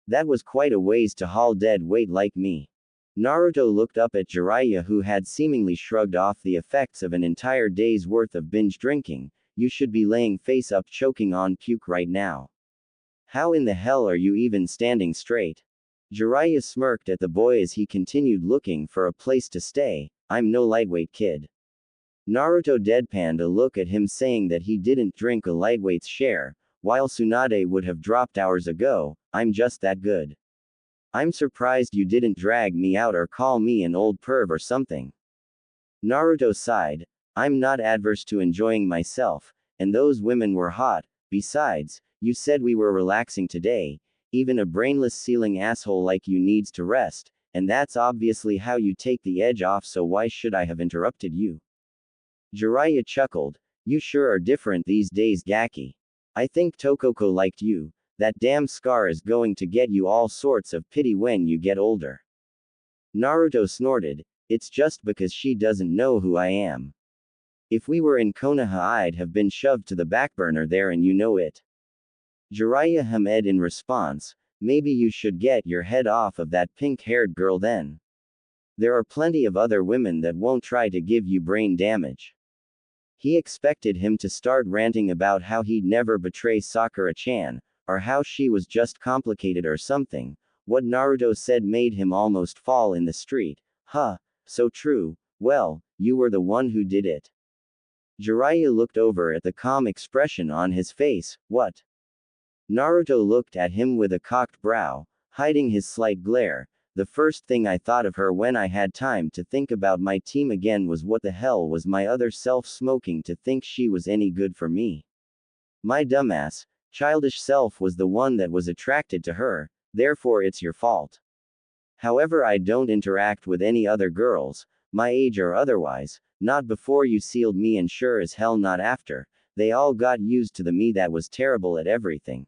That was quite a ways to haul dead weight like me. Naruto looked up at Jiraiya, who had seemingly shrugged off the effects of an entire day's worth of binge drinking. You should be laying face up choking on puke right now. How in the hell are you even standing straight? Jiraiya smirked at the boy as he continued looking for a place to stay. I'm no lightweight kid. Naruto deadpanned a look at him, saying that he didn't drink a lightweight's share, while Tsunade would have dropped hours ago. I'm just that good. I'm surprised you didn't drag me out or call me an old perv or something. Naruto sighed. I'm not adverse to enjoying myself, and those women were hot. Besides, you said we were relaxing today. Even a brainless ceiling asshole like you needs to rest, and that's obviously how you take the edge off, so why should I have interrupted you? Jiraiya chuckled. You sure are different these days, Gaki. I think Tokoko liked you. That damn scar is going to get you all sorts of pity when you get older. Naruto snorted. It's just because she doesn't know who I am. If we were in Konoha, I'd have been shoved to the back burner there, and you know it. Jiraiya hummed in response. Maybe you should get your head off of that pink-haired girl then. There are plenty of other women that won't try to give you brain damage. He expected him to start ranting about how he'd never betray Sakura-chan, or how she was just complicated or something. What Naruto said made him almost fall in the street. Huh, so true. Well, you were the one who did it. Jiraiya looked over at the calm expression on his face. What? Naruto looked at him with a cocked brow, hiding his slight glare. The first thing I thought of her when I had time to think about my team again was, what the hell was my other self smoking to think she was any good for me? My dumbass, childish self was the one that was attracted to her, therefore it's your fault. However, I don't interact with any other girls, my age or otherwise, not before you sealed me, and sure as hell not after. They all got used to the me that was terrible at everything.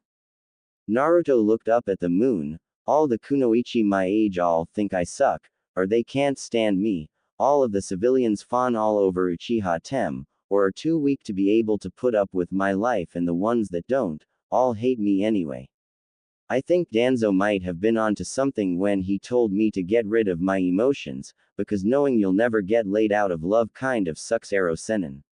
Naruto looked up at the moon. All the kunoichi my age all think I suck, or they can't stand me. All of the civilians fawn all over Uchiha Tem, or are too weak to be able to put up with my life, and the ones that don't, all hate me anyway. I think Danzo might have been onto something when he told me to get rid of my emotions, because knowing you'll never get laid out of love kind of sucks. Arrow Sennen.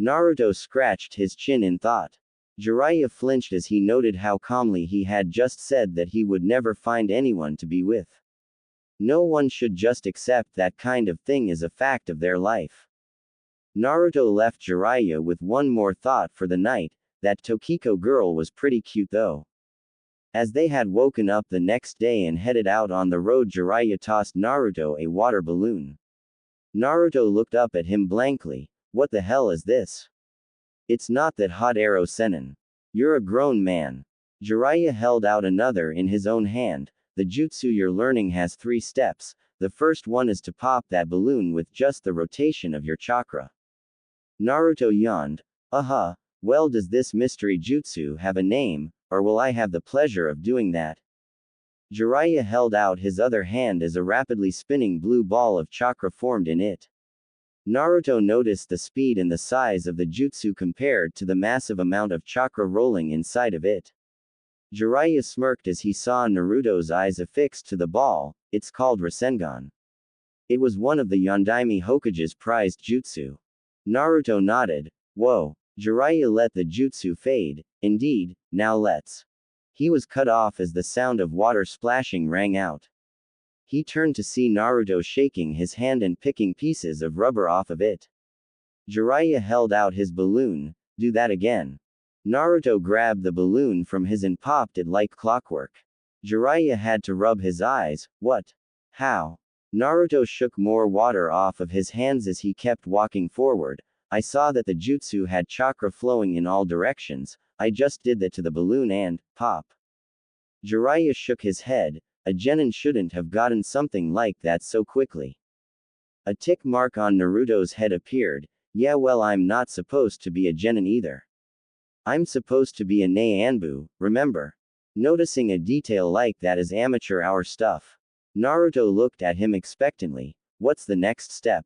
Naruto scratched his chin in thought. Jiraiya flinched as he noted how calmly he had just said that he would never find anyone to be with. No one should just accept that kind of thing as a fact of their life. Naruto left Jiraiya with one more thought for the night. That Tokiko girl was pretty cute though. As they had woken up the next day and headed out on the road, Jiraiya tossed Naruto a water balloon. Naruto looked up at him blankly. What the hell is this? It's not that hot, Arrow Sennen. You're a grown man. Jiraiya held out another in his own hand. The jutsu you're learning has 3 steps. The first one is to pop that balloon with just the rotation of your chakra. Naruto yawned. Well, does this mystery jutsu have a name, or will I have the pleasure of doing that? Jiraiya held out his other hand as a rapidly spinning blue ball of chakra formed in it. Naruto noticed the speed and the size of the jutsu compared to the massive amount of chakra rolling inside of it. Jiraiya smirked as he saw Naruto's eyes affixed to the ball. It's called Rasengan. It was one of the Yondaime Hokage's prized jutsu. Naruto nodded. Whoa. Jiraiya let the jutsu fade. Indeed, now let's. He was cut off as the sound of water splashing rang out. He turned to see Naruto shaking his hand and picking pieces of rubber off of it. Jiraiya held out his balloon. Do that again. Naruto grabbed the balloon from his and popped it like clockwork. Jiraiya had to rub his eyes. What? How? Naruto shook more water off of his hands as he kept walking forward. I saw that the jutsu had chakra flowing in all directions. I just did that to the balloon and, pop. Jiraiya shook his head. A genin shouldn't have gotten something like that so quickly. A tick mark on Naruto's head appeared. Yeah, well, I'm not supposed to be a genin either. I'm supposed to be a Nei Anbu, remember? Noticing a detail like that is amateur hour stuff. Naruto looked at him expectantly. What's the next step?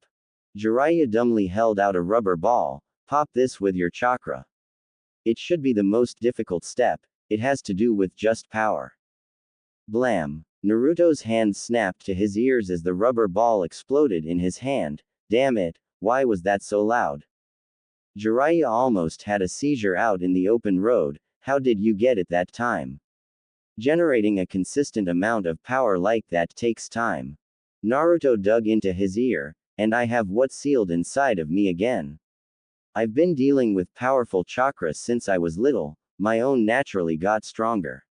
Jiraiya dumbly held out a rubber ball. Pop this with your chakra. It should be the most difficult step. It has to do with just power. Blam. Naruto's hand snapped to his ears as the rubber ball exploded in his hand. Damn it, why was that so loud? Jiraiya almost had a seizure out in the open road. How did you get it that time? Generating a consistent amount of power like that takes time. Naruto dug into his ear, and I have what's sealed inside of me again. I've been dealing with powerful chakras since I was little, my own naturally got stronger.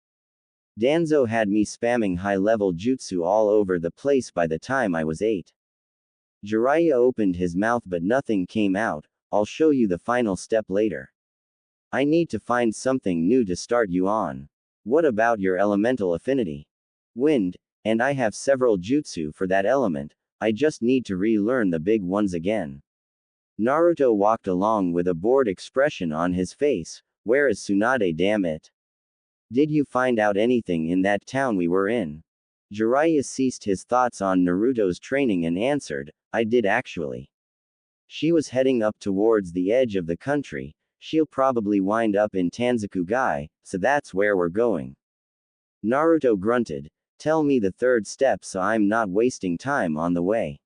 Danzo had me spamming high-level jutsu all over the place by the time I was 8. Jiraiya opened his mouth but nothing came out. I'll show you the final step later. I need to find something new to start you on. What about your elemental affinity? Wind, and I have several jutsu for that element, I just need to relearn the big ones again. Naruto walked along with a bored expression on his face. Where is Tsunade, damn it? Did you find out anything in that town we were in? Jiraiya ceased his thoughts on Naruto's training and answered, I did actually. She was heading up towards the edge of the country. She'll probably wind up in Tanzakugai, so that's where we're going. Naruto grunted. Tell me the third step so I'm not wasting time on the way.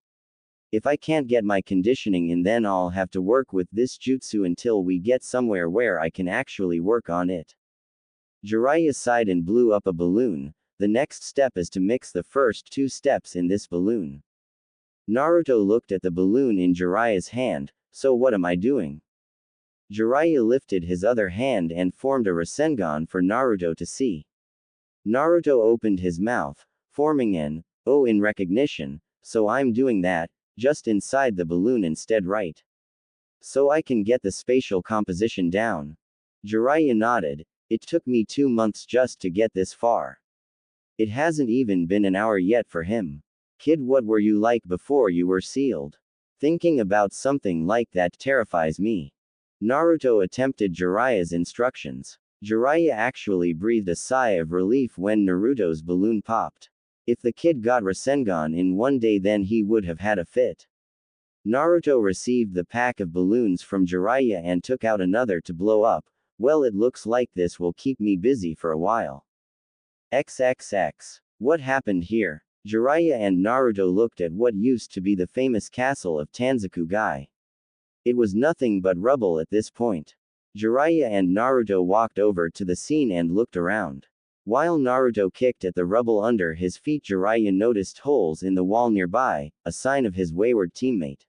If I can't get my conditioning in, then I'll have to work with this jutsu until we get somewhere where I can actually work on it. Jiraiya sighed and blew up a balloon. The next step is to mix the first 2 steps in this balloon. Naruto looked at the balloon in Jiraiya's hand. So what am I doing? Jiraiya lifted his other hand and formed a Rasengan for Naruto to see. Naruto opened his mouth, forming an O in recognition. So I'm doing that, just inside the balloon instead, right? So I can get the spatial composition down. Jiraiya nodded. It took me 2 months just to get this far. It hasn't even been an hour yet for him. Kid, what were you like before you were sealed? Thinking about something like that terrifies me. Naruto attempted Jiraiya's instructions. Jiraiya actually breathed a sigh of relief when Naruto's balloon popped. If the kid got Rasengan in 1 day, then he would have had a fit. Naruto received the pack of balloons from Jiraiya and took out another to blow up. Well, it looks like this will keep me busy for a while. XXX. What happened here? Jiraiya and Naruto looked at what used to be the famous castle of Tanzakugai. It was nothing but rubble at this point. Jiraiya and Naruto walked over to the scene and looked around. While Naruto kicked at the rubble under his feet, Jiraiya noticed holes in the wall nearby, a sign of his wayward teammate.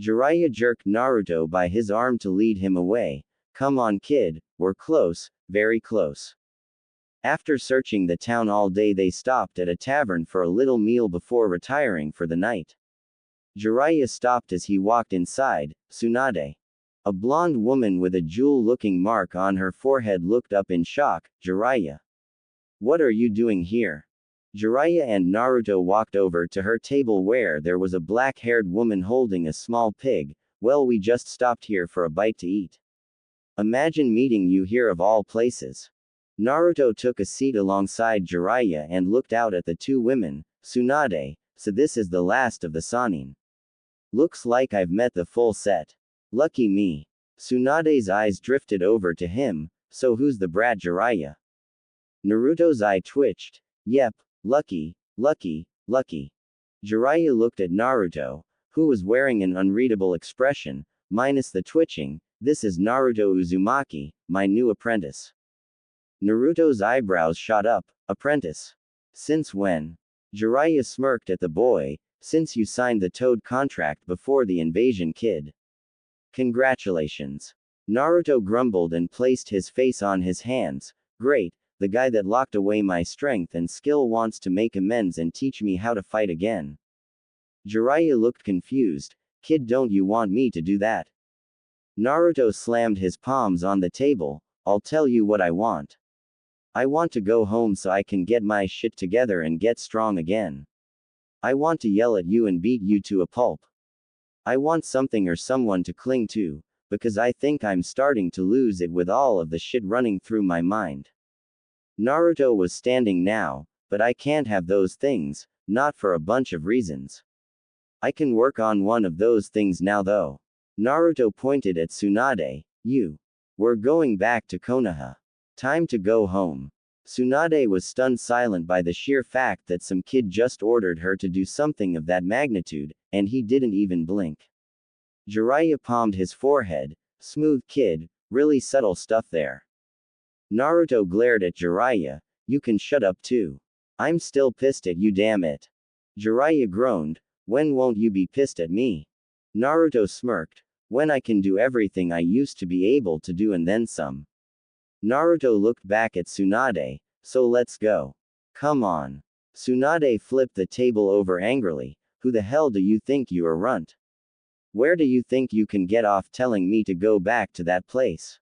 Jiraiya jerked Naruto by his arm to lead him away. Come on, kid, we're close, very close. After searching the town all day, they stopped at a tavern for a little meal before retiring for the night. Jiraiya stopped as he walked inside. Tsunade. A blonde woman with a jewel-looking mark on her forehead looked up in shock. Jiraiya. What are you doing here? Jiraiya and Naruto walked over to her table where there was a black-haired woman holding a small pig. Well, we just stopped here for a bite to eat. Imagine meeting you here of all places. Naruto took a seat alongside Jiraiya and looked out at the 2 women. Tsunade, so this is the last of the Sannin. Looks like I've met the full set. Lucky me. Tsunade's eyes drifted over to him. So who's the brat, Jiraiya? Naruto's eye twitched. Yep, lucky, lucky, lucky. Jiraiya looked at Naruto, who was wearing an unreadable expression, minus the twitching. This is Naruto Uzumaki, my new apprentice. Naruto's eyebrows shot up. Apprentice? Since when? Jiraiya smirked at the boy. Since you signed the Toad contract before the invasion, kid. Congratulations. Naruto grumbled and placed his face on his hands. Great, the guy that locked away my strength and skill wants to make amends and teach me how to fight again. Jiraiya looked confused. Kid, don't you want me to do that? Naruto slammed his palms on the table. I'll tell you what I want. I want to go home so I can get my shit together and get strong again. I want to yell at you and beat you to a pulp. I want something or someone to cling to, because I think I'm starting to lose it with all of the shit running through my mind. Naruto was standing now, but I can't have those things, not for a bunch of reasons. I can work on one of those things now though. Naruto pointed at Tsunade. We're going back to Konoha. Time to go home. Tsunade was stunned silent by the sheer fact that some kid just ordered her to do something of that magnitude, and he didn't even blink. Jiraiya palmed his forehead. Smooth kid, really subtle stuff there. Naruto glared at Jiraiya. You can shut up too. I'm still pissed at you, damn it. Jiraiya groaned. When won't you be pissed at me? Naruto smirked. When I can do everything I used to be able to do and then some. Naruto looked back at Tsunade. So let's go. Come on. Tsunade flipped the table over angrily. Who the hell do you think you are, runt? Where do you think you can get off telling me to go back to that place?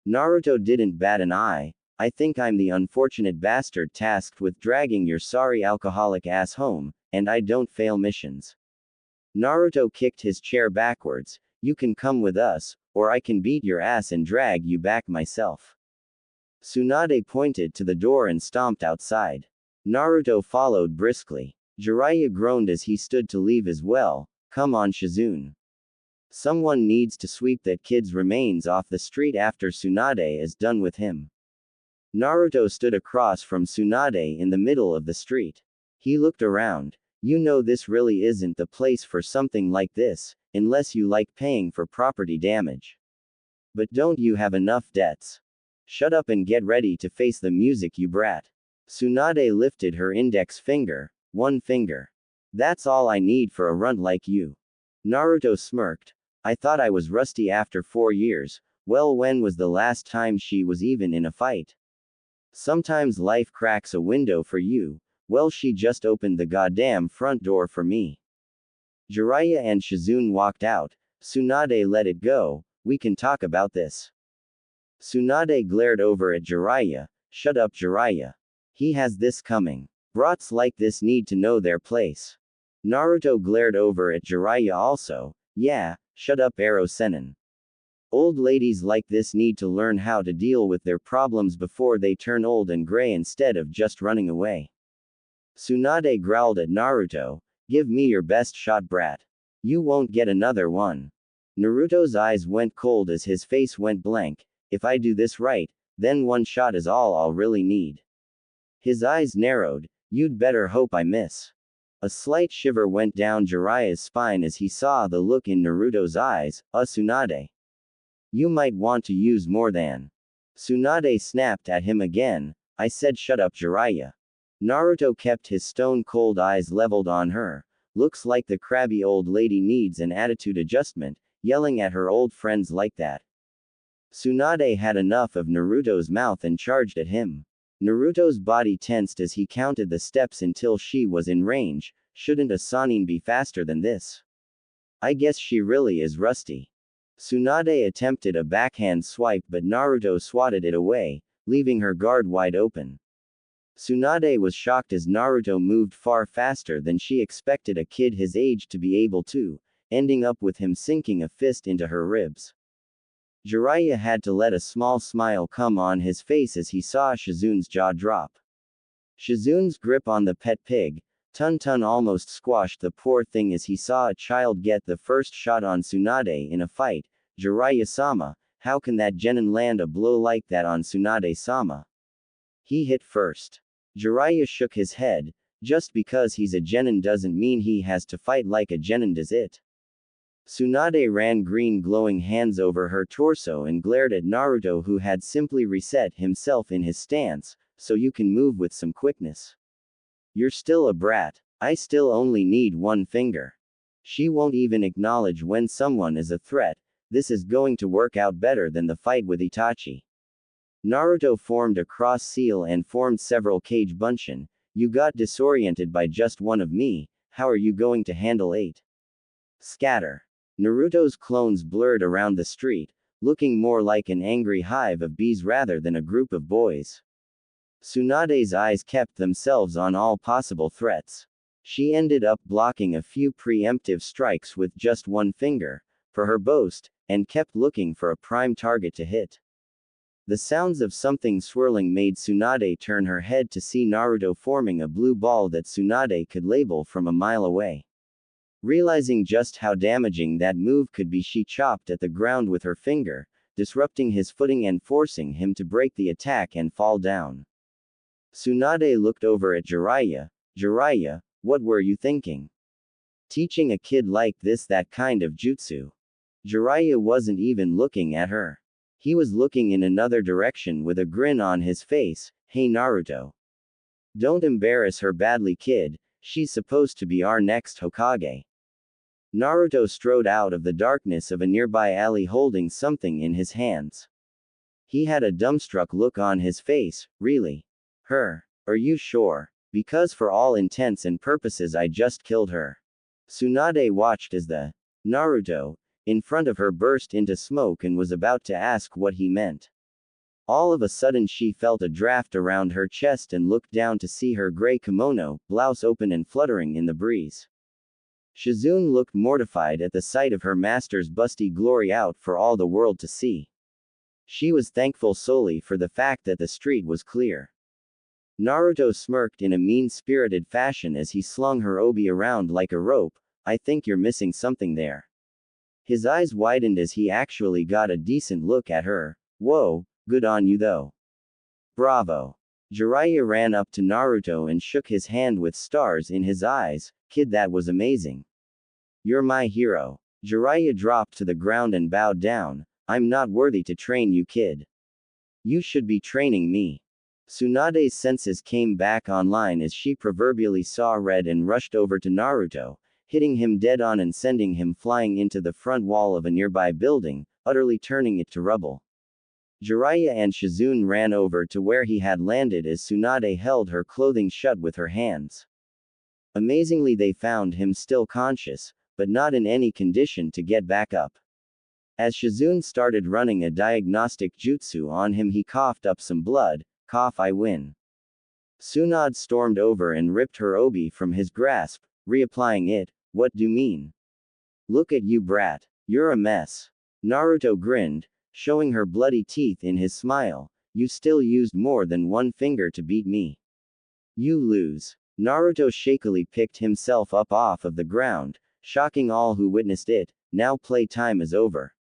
Naruto didn't bat an eye. I think I'm the unfortunate bastard tasked with dragging your sorry alcoholic ass home, and I don't fail missions. Naruto kicked his chair backwards. You can come with us, or I can beat your ass and drag you back myself. Tsunade pointed to the door and stomped outside. Naruto followed briskly. Jiraiya groaned as he stood to leave as well. Come on, Shizune. Someone needs to sweep that kid's remains off the street after Tsunade is done with him. Naruto stood across from Tsunade in the middle of the street. He looked around. You know this really isn't the place for something like this, unless you like paying for property damage. But don't you have enough debts? Shut up and get ready to face the music, you brat. Tsunade lifted her index finger. One finger. That's all I need for a runt like you. Naruto smirked. I thought I was rusty after 4 years. Well, when was the last time she was even in a fight? Sometimes life cracks a window for you. Well, she just opened the goddamn front door for me. Jiraiya and Shizune walked out. Tsunade let it go. We can talk about this. Tsunade glared over at Jiraiya. Shut up, Jiraiya. He has this coming. Brats like this need to know their place. Naruto glared over at Jiraiya also. Yeah, shut up, Arrow Sennen. Old ladies like this need to learn how to deal with their problems before they turn old and gray instead of just running away. Tsunade growled at Naruto. Give me your best shot, brat. You won't get another one. Naruto's eyes went cold as his face went blank. If I do this right, then one shot is all I'll really need. His eyes narrowed. You'd better hope I miss. A slight shiver went down Jiraiya's spine as he saw the look in Naruto's eyes. Tsunade. You might want to use more than. Tsunade snapped at him again. I said shut up, Jiraiya. Naruto kept his stone-cold eyes leveled on her. Looks like the crabby old lady needs an attitude adjustment, yelling at her old friends like that. Tsunade had enough of Naruto's mouth and charged at him. Naruto's body tensed as he counted the steps until she was in range. Shouldn't a Sannin be faster than this? I guess she really is rusty. Tsunade attempted a backhand swipe, but Naruto swatted it away, leaving her guard wide open. Tsunade was shocked as Naruto moved far faster than she expected a kid his age to be able to, ending up with him sinking a fist into her ribs. Jiraiya had to let a small smile come on his face as he saw Shizune's jaw drop. Shizune's grip on the pet pig, Tun almost squashed the poor thing as he saw a child get the first shot on Tsunade in a fight. Jiraiya-sama, how can that genin land a blow like that on Tsunade-sama? He hit first. Jiraiya shook his head. Just because he's a genin doesn't mean he has to fight like a genin, does it? Tsunade ran green glowing hands over her torso and glared at Naruto, who had simply reset himself in his stance, so you can move with some quickness. You're still a brat. I still only need one finger. She won't even acknowledge when someone is a threat. This is going to work out better than the fight with Itachi. Naruto formed a cross seal and formed several kage bunshin. You got disoriented by just one of me, how are you going to handle 8? Scatter. Naruto's clones blurred around the street, looking more like an angry hive of bees rather than a group of boys. Tsunade's eyes kept themselves on all possible threats. She ended up blocking a few preemptive strikes with just one finger, for her boast, and kept looking for a prime target to hit. The sounds of something swirling made Tsunade turn her head to see Naruto forming a blue ball that Tsunade could label from a mile away. Realizing just how damaging that move could be, she chopped at the ground with her finger, disrupting his footing and forcing him to break the attack and fall down. Tsunade looked over at Jiraiya. Jiraiya, what were you thinking? Teaching a kid like this that kind of jutsu? Jiraiya wasn't even looking at her. He was looking in another direction with a grin on his face. Hey Naruto. Don't embarrass her badly, kid. She's supposed to be our next Hokage. Naruto strode out of the darkness of a nearby alley holding something in his hands. He had a dumbstruck look on his face. Really? Her? Are you sure? Because for all intents and purposes I just killed her. Tsunade watched as the Naruto in front of her burst into smoke and was about to ask what he meant. All of a sudden she felt a draft around her chest and looked down to see her gray kimono, blouse open and fluttering in the breeze. Shizune looked mortified at the sight of her master's busty glory out for all the world to see. She was thankful solely for the fact that the street was clear. Naruto smirked in a mean-spirited fashion as he slung her obi around like a rope. I think you're missing something there. His eyes widened as he actually got a decent look at her. Whoa, good on you though. Bravo. Jiraiya ran up to Naruto and shook his hand with stars in his eyes. Kid, that was amazing. You're my hero. Jiraiya dropped to the ground and bowed down. I'm not worthy to train you, kid. You should be training me. Tsunade's senses came back online as she proverbially saw red and rushed over to Naruto, hitting him dead on and sending him flying into the front wall of a nearby building, utterly turning it to rubble. Jiraiya and Shizune ran over to where he had landed as Tsunade held her clothing shut with her hands. Amazingly, they found him still conscious, but not in any condition to get back up. As Shizune started running a diagnostic jutsu on him, he coughed up some blood. Cough, I win. Tsunade stormed over and ripped her obi from his grasp, reapplying it. What do you mean? Look at you, brat. You're a mess. Naruto grinned, showing her bloody teeth in his smile. You still used more than one finger to beat me. You lose. Naruto shakily picked himself up off of the ground, shocking all who witnessed it. Now play time is over.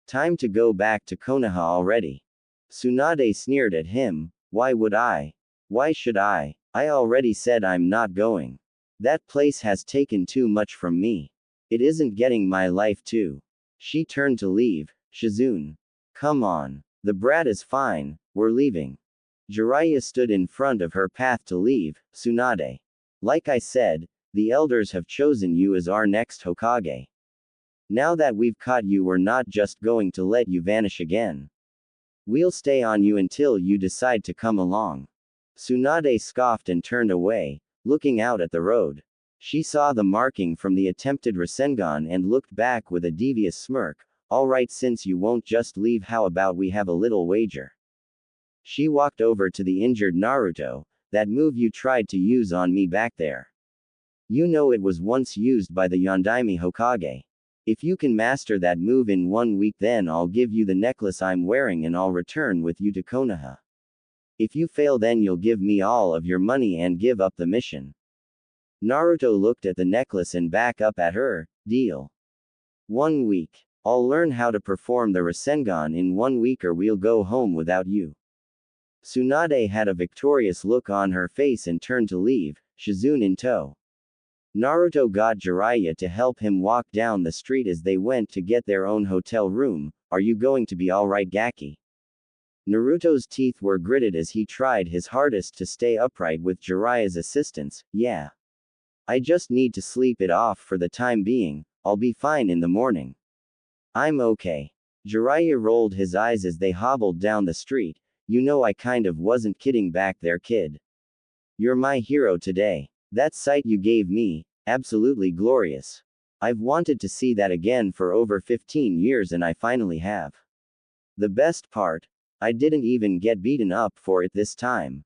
Time to go back to Konoha already. Tsunade sneered at him. Why would I? Why should I? I already said I'm not going. That place has taken too much from me. It isn't getting my life too. She turned to leave. Shizune. Come on. The brat is fine, we're leaving. Jiraiya stood in front of her path to leave. Tsunade. Like I said, the elders have chosen you as our next Hokage. Now that we've caught you, we're not just going to let you vanish again. We'll stay on you until you decide to come along. Tsunade scoffed and turned away, looking out at the road. She saw the marking from the attempted Rasengan and looked back with a devious smirk. Alright, since you won't just leave, how about we have a little wager? She walked over to the injured Naruto. That move you tried to use on me back there. You know it was once used by the Yondaime Hokage. If you can master that move in 1 week, then I'll give you the necklace I'm wearing and I'll return with you to Konoha. If you fail, then you'll give me all of your money and give up the mission. Naruto looked at the necklace and back up at her. Deal. 1 week. I'll learn how to perform the Rasengan in 1 week or we'll go home without you. Tsunade had a victorious look on her face and turned to leave, Shizune in tow. Naruto got Jiraiya to help him walk down the street as they went to get their own hotel room. Are you going to be alright, Gaki? Naruto's teeth were gritted as he tried his hardest to stay upright with Jiraiya's assistance. Yeah. I just need to sleep it off for the time being. I'll be fine in the morning. I'm okay. Jiraiya rolled his eyes as they hobbled down the street. You know I kind of wasn't kidding back there, kid. You're my hero today. That sight you gave me, absolutely glorious. I've wanted to see that again for over 15 years and I finally have. The best part, I didn't even get beaten up for it this time.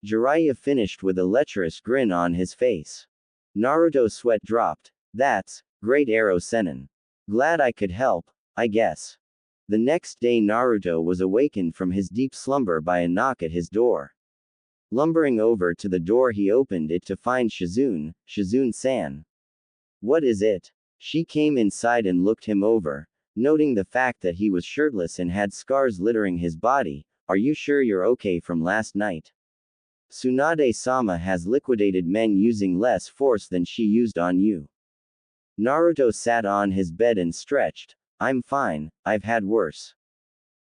Jiraiya finished with a lecherous grin on his face. Naruto's sweat dropped. That's great arrow, Sennen. Glad I could help, I guess. The next day Naruto was awakened from his deep slumber by a knock at his door. Lumbering over to the door he opened it to find Shizune-san. What is it? She came inside and looked him over, noting the fact that he was shirtless and had scars littering his body. Are you sure you're okay from last night? Tsunade-sama has liquidated men using less force than she used on you. Naruto sat on his bed and stretched. I'm fine, I've had worse.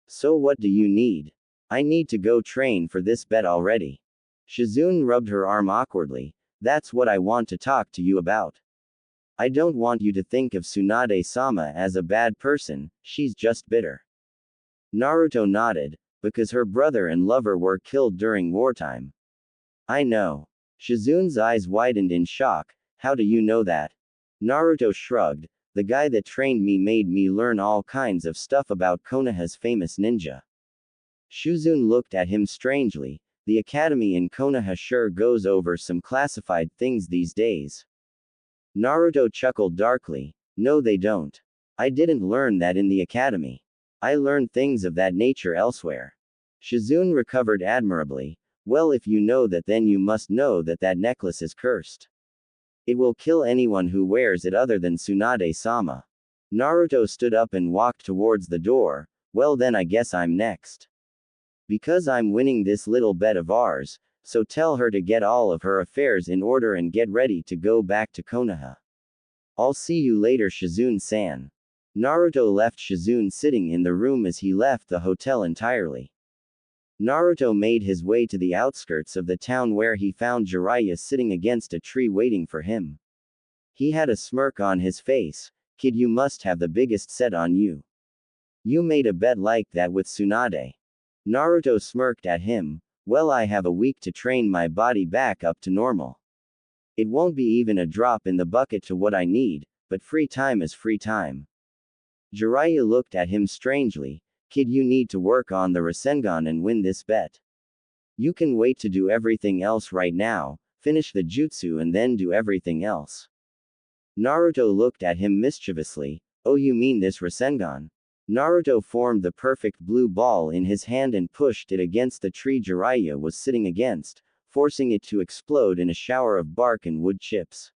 So what do you need? I need to go train for this bet already. Shizune rubbed her arm awkwardly. That's what I want to talk to you about. I don't want you to think of Tsunade-sama as a bad person, she's just bitter. Naruto nodded, because her brother and lover were killed during wartime. I know. Shizune's eyes widened in shock. How do you know that? Naruto shrugged. The guy that trained me made me learn all kinds of stuff about Konoha's famous ninja. Shizune looked at him strangely. The academy in Konoha sure goes over some classified things these days. Naruto chuckled darkly. No, they don't. I didn't learn that in the academy. I learned things of that nature elsewhere. Shizune recovered admirably. Well, if you know that, then you must know that that necklace is cursed. It will kill anyone who wears it other than Tsunade-sama. Naruto stood up and walked towards the door. Well, then I guess I'm next. Because I'm winning this little bet of ours, so tell her to get all of her affairs in order and get ready to go back to Konoha. I'll see you later, Shizune-san. Naruto left Shizune sitting in the room as he left the hotel entirely. Naruto made his way to the outskirts of the town where he found Jiraiya sitting against a tree waiting for him. He had a smirk on his face. Kid, you must have the biggest set on you. You made a bet like that with Tsunade. Naruto smirked at him. Well, I have a week to train my body back up to normal. It won't be even a drop in the bucket to what I need, but free time is free time. Jiraiya looked at him strangely. Kid, you need to work on the Rasengan and win this bet. You can wait to do everything else right now, finish the jutsu and then do everything else. Naruto looked at him mischievously. Oh, you mean this Rasengan? Naruto formed the perfect blue ball in his hand and pushed it against the tree Jiraiya was sitting against, forcing it to explode in a shower of bark and wood chips.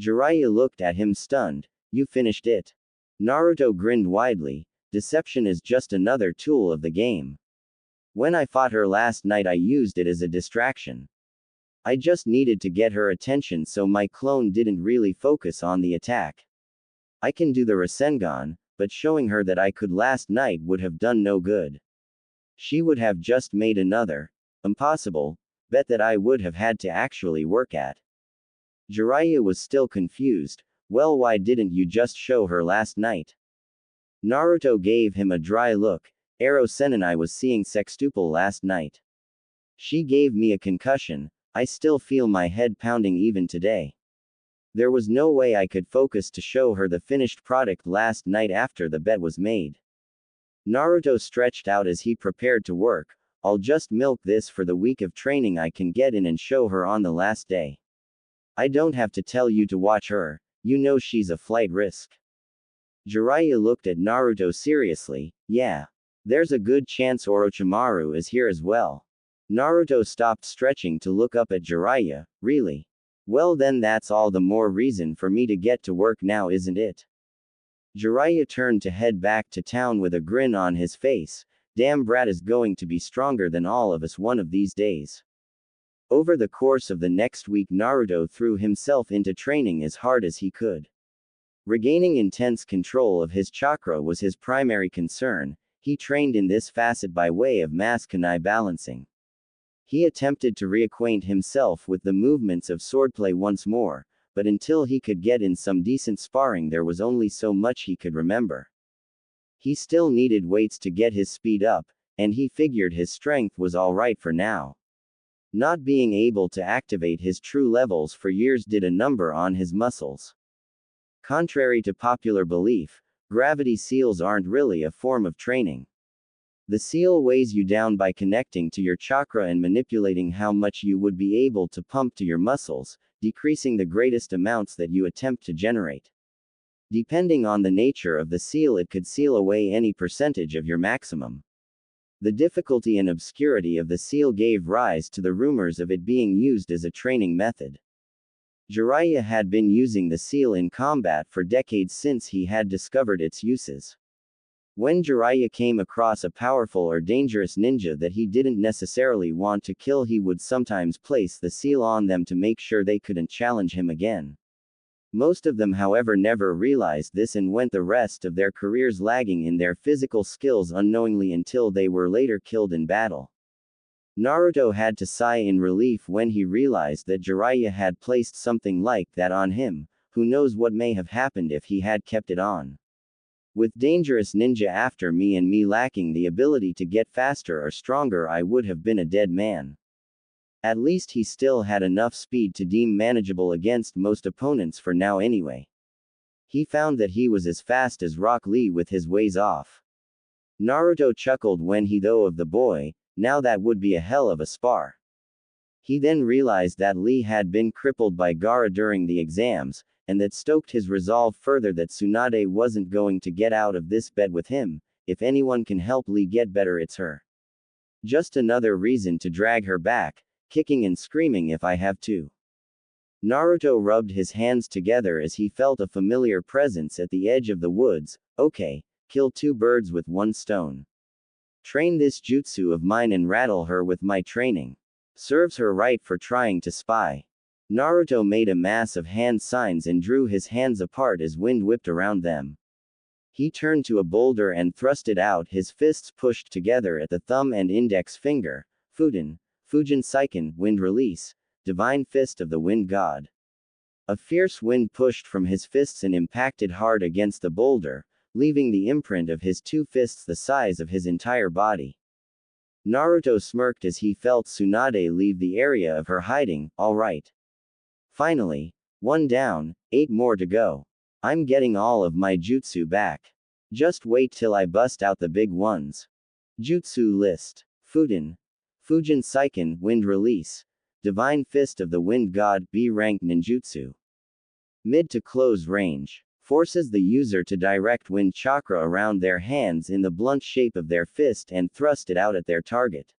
Jiraiya looked at him stunned. You finished it? Naruto grinned widely. Deception is just another tool of the game. When I fought her last night, I used it as a distraction. I just needed to get her attention so my clone didn't really focus on the attack. I can do the Rasengan, but showing her that I could last night would have done no good. She would have just made another, impossible, bet that I would have had to actually work at. Jiraiya was still confused. Well, why didn't you just show her last night? Naruto gave him a dry look. Ero Sennen, I was seeing sextuple last night. She gave me a concussion. I still feel my head pounding even today. There was no way I could focus to show her the finished product last night after the bet was made. Naruto stretched out as he prepared to work. I'll just milk this for the week of training I can get in and show her on the last day. I don't have to tell you to watch her, you know she's a flight risk. Jiraiya looked at Naruto seriously. Yeah. There's a good chance Orochimaru is here as well. Naruto stopped stretching to look up at Jiraiya. Really? Well, then that's all the more reason for me to get to work now, isn't it? Jiraiya turned to head back to town with a grin on his face. Damn, brat is going to be stronger than all of us one of these days. Over the course of the next week, Naruto threw himself into training as hard as he could. Regaining intense control of his chakra was his primary concern. He trained in this facet by way of mass kunai balancing. He attempted to reacquaint himself with the movements of swordplay once more, but until he could get in some decent sparring, there was only so much he could remember. He still needed weights to get his speed up, and he figured his strength was alright for now. Not being able to activate his true levels for years did a number on his muscles. Contrary to popular belief, gravity seals aren't really a form of training. The seal weighs you down by connecting to your chakra and manipulating how much you would be able to pump to your muscles, decreasing the greatest amounts that you attempt to generate. Depending on the nature of the seal, it could seal away any percentage of your maximum. The difficulty and obscurity of the seal gave rise to the rumors of it being used as a training method. Jiraiya had been using the seal in combat for decades since he had discovered its uses. When Jiraiya came across a powerful or dangerous ninja that he didn't necessarily want to kill, he would sometimes place the seal on them to make sure they couldn't challenge him again. Most of them, however, never realized this and went the rest of their careers lagging in their physical skills unknowingly until they were later killed in battle. Naruto had to sigh in relief when he realized that Jiraiya had placed something like that on him. Who knows what may have happened if he had kept it on. With dangerous ninja after me and me lacking the ability to get faster or stronger, I would have been a dead man. At least he still had enough speed to deem manageable against most opponents for now anyway. He found that he was as fast as Rock Lee with his ways off. Naruto chuckled when he thought of the boy. Now that would be a hell of a spar. He then realized that Lee had been crippled by Gaara during the exams, and that stoked his resolve further that Tsunade wasn't going to get out of this bed with him. If anyone can help Lee get better, it's her. Just another reason to drag her back, kicking and screaming if I have to. Naruto rubbed his hands together as he felt a familiar presence at the edge of the woods. Okay, kill two birds with one stone. Train this jutsu of mine and rattle her with my training. Serves her right for trying to spy. Naruto made a mass of hand signs and drew his hands apart as wind whipped around them. He turned to a boulder and thrust it out, his fists pushed together at the thumb and index finger. Fujin Seiken, wind release, divine fist of the wind god. A fierce wind pushed from his fists and impacted hard against the boulder, leaving the imprint of his two fists the size of his entire body. Naruto smirked as he felt Tsunade leave the area of her hiding. All right. Finally, one down, 8 more to go. I'm getting all of my jutsu back. Just wait till I bust out the big ones. Jutsu list. Fujin Seiken, wind release. Divine fist of the wind god, B rank ninjutsu. Mid to close range. Forces the user to direct wind chakra around their hands in the blunt shape of their fist and thrust it out at their target.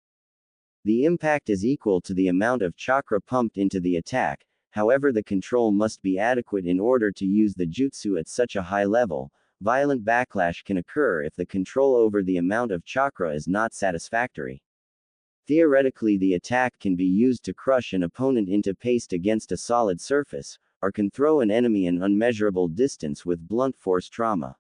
The impact is equal to the amount of chakra pumped into the attack. However, the control must be adequate in order to use the jutsu at such a high level. Violent backlash can occur if the control over the amount of chakra is not satisfactory. Theoretically, the attack can be used to crush an opponent into paste against a solid surface, or can throw an enemy an unmeasurable distance with blunt force trauma.